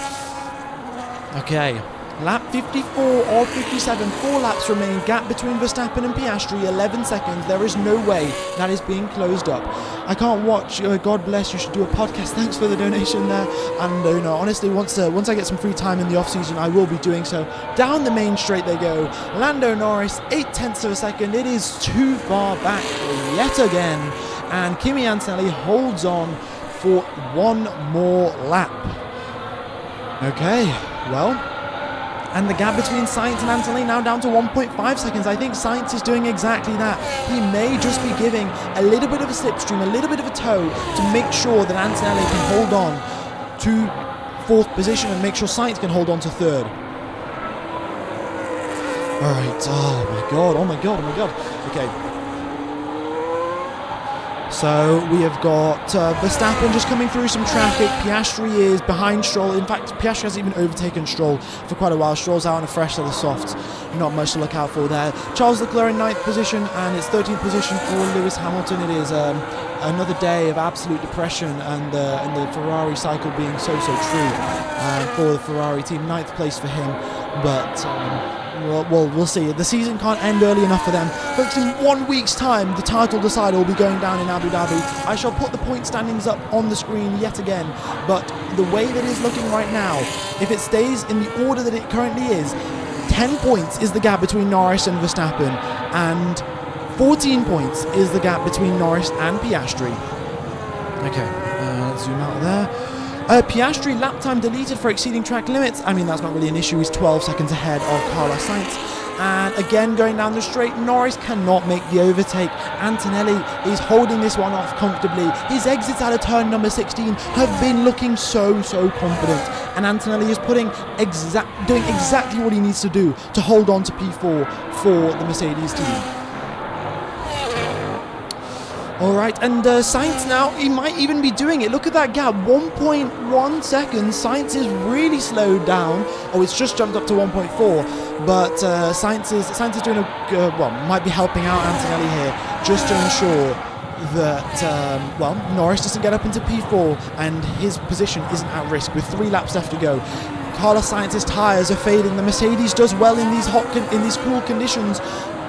Okay, Lap 54 or 57, 4 laps remain. Gap between Verstappen and Piastri, 11 seconds. There is no way that is being closed up. I can't watch. God bless, you should do a podcast. Thanks for the donation there. And honestly, once I get some free time in the off season, I will be doing so. Down the main straight they go. Lando Norris, 0.8 of a second. It is too far back yet again. And Kimi Antonelli holds on for one more lap. Okay, well. And the gap between Sainz and Antonelli now down to 1.5 seconds. I think Sainz is doing exactly that. He may just be giving a little bit of a slipstream, a little bit of a tow to make sure that Antonelli can hold on to 4th position and make sure Sainz can hold on to 3rd. Alright, oh my god. Okay. So we have got Verstappen just coming through some traffic. Piastri is behind Stroll. In fact, Piastri hasn't even overtaken Stroll for quite a while. Stroll's out on a fresh leather softs. Not much to look out for there. Charles Leclerc in 9th position, and it's 13th position for Lewis Hamilton. It is another day of absolute depression, and the Ferrari cycle being so true for the Ferrari team. 9th place for him, but well, we'll see. The season can't end early enough for them. Folks, in 1 week's time, the title decider will be going down in Abu Dhabi. I shall put the point standings up on the screen yet again, but the way that it's looking right now, if it stays in the order that it currently is, 10 points is the gap between Norris and Verstappen, and 14 points is the gap between Norris and Piastri. Okay, zoom out there. Piastri lap time deleted for exceeding track limits. I mean, that's not really an issue. He's 12 seconds ahead of Carlos Sainz. And again, going down the straight, Norris cannot make the overtake. Antonelli is holding this one off comfortably. His exits out of turn number 16 have been looking so confident. And Antonelli is doing exactly what he needs to do to hold on to P4 for the Mercedes team. Alright, and Sainz now, he might even be doing it. Look at that gap, 1.1 seconds. Sainz is really slowed down. Oh, it's just jumped up to 1.4. But Sainz is doing might be helping out Antonelli here, just to ensure that, Norris doesn't get up into P4 and his position isn't at risk with 3 laps left to go. Carlos Sainz's tyres are fading. The Mercedes does well in these cool conditions.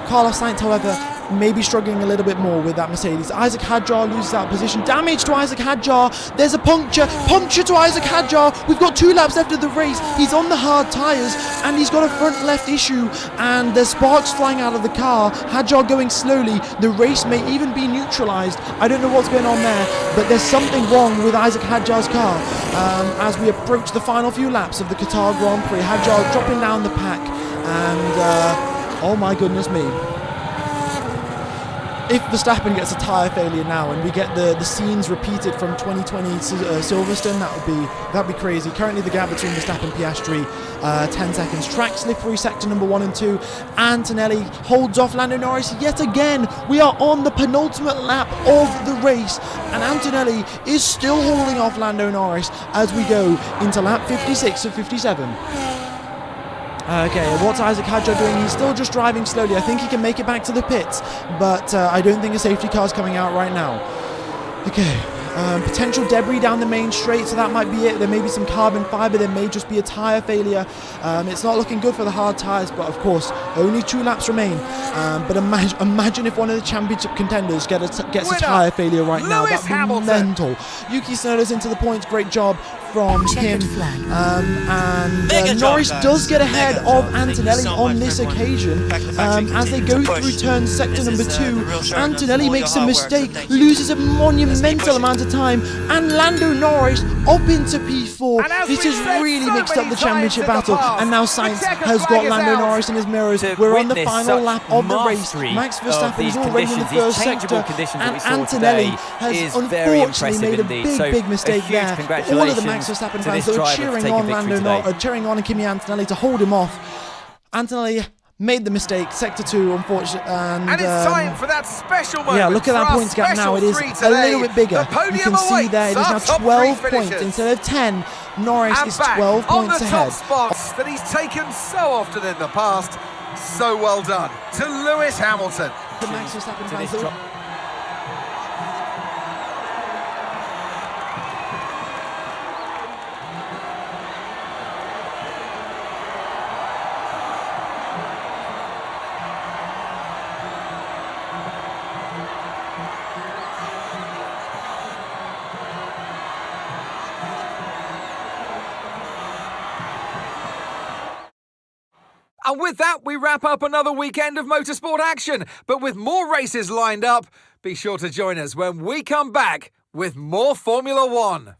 Carlos Sainz, however, may be struggling a little bit more with that Mercedes. Isaac Hadjar loses out position. Damage to Isaac Hadjar. There's a puncture to Isaac Hadjar. We've got 2 laps left of the race. He's on the hard tyres and he's got a front left issue, and there's sparks flying out of the car. Hadjar going slowly. The race may even be neutralised. I don't know what's going on there, but there's something wrong with Isaac Hadjar's car as we approach the final few laps of the Qatar Grand Prix. Hadjar dropping down the pack, and oh my goodness me. If Verstappen gets a tyre failure now and we get the scenes repeated from 2020 Silverstone, that'd be crazy. Currently the gap between Verstappen and Piastri, 10 seconds. Track slippery sector number 1 and 2. Antonelli holds off Lando Norris yet again. We are on the penultimate lap of the race, and Antonelli is still holding off Lando Norris as we go into lap 56 of 57. Okay, what's Isaac Hadjar doing? He's still just driving slowly. I think he can make it back to the pits, but I don't think a safety car is coming out right now. Okay, potential debris down the main straight, so that might be it. There may be some carbon fibre, there may just be a tyre failure. It's not looking good for the hard tyres, but of course, only 2 laps remain. But imagine if one of the championship contenders gets a tyre failure right now. That would be mental. Yuki Tsunoda's into the points, great job from him. And Norris does get ahead of Antonelli on this occasion. As they go through turn sector number 2, Antonelli makes a mistake, loses a monumental amount of time, and Lando Norris up into P4. This has really mixed up the championship battle, and now Sainz has got Lando Norris in his mirrors. We're on the final lap of the race. Max Verstappen is already in the first sector, and Antonelli has unfortunately made a big mistake there. All of the Max Verstappen fans that were cheering on Kimi Antonelli to hold him off. Antonelli made the mistake, sector 2, unfortunately, and it's time for that special moment. Yeah, look at that points gap now. It is a little bit bigger. You can see there, it is now 12 points instead of 10. Norris is 12 points ahead. On the top spots that he's taken so often in the past. So well done to Lewis Hamilton. The Max Verstappen fans. And with that, we wrap up another weekend of motorsport action. But with more races lined up, be sure to join us when we come back with more Formula One.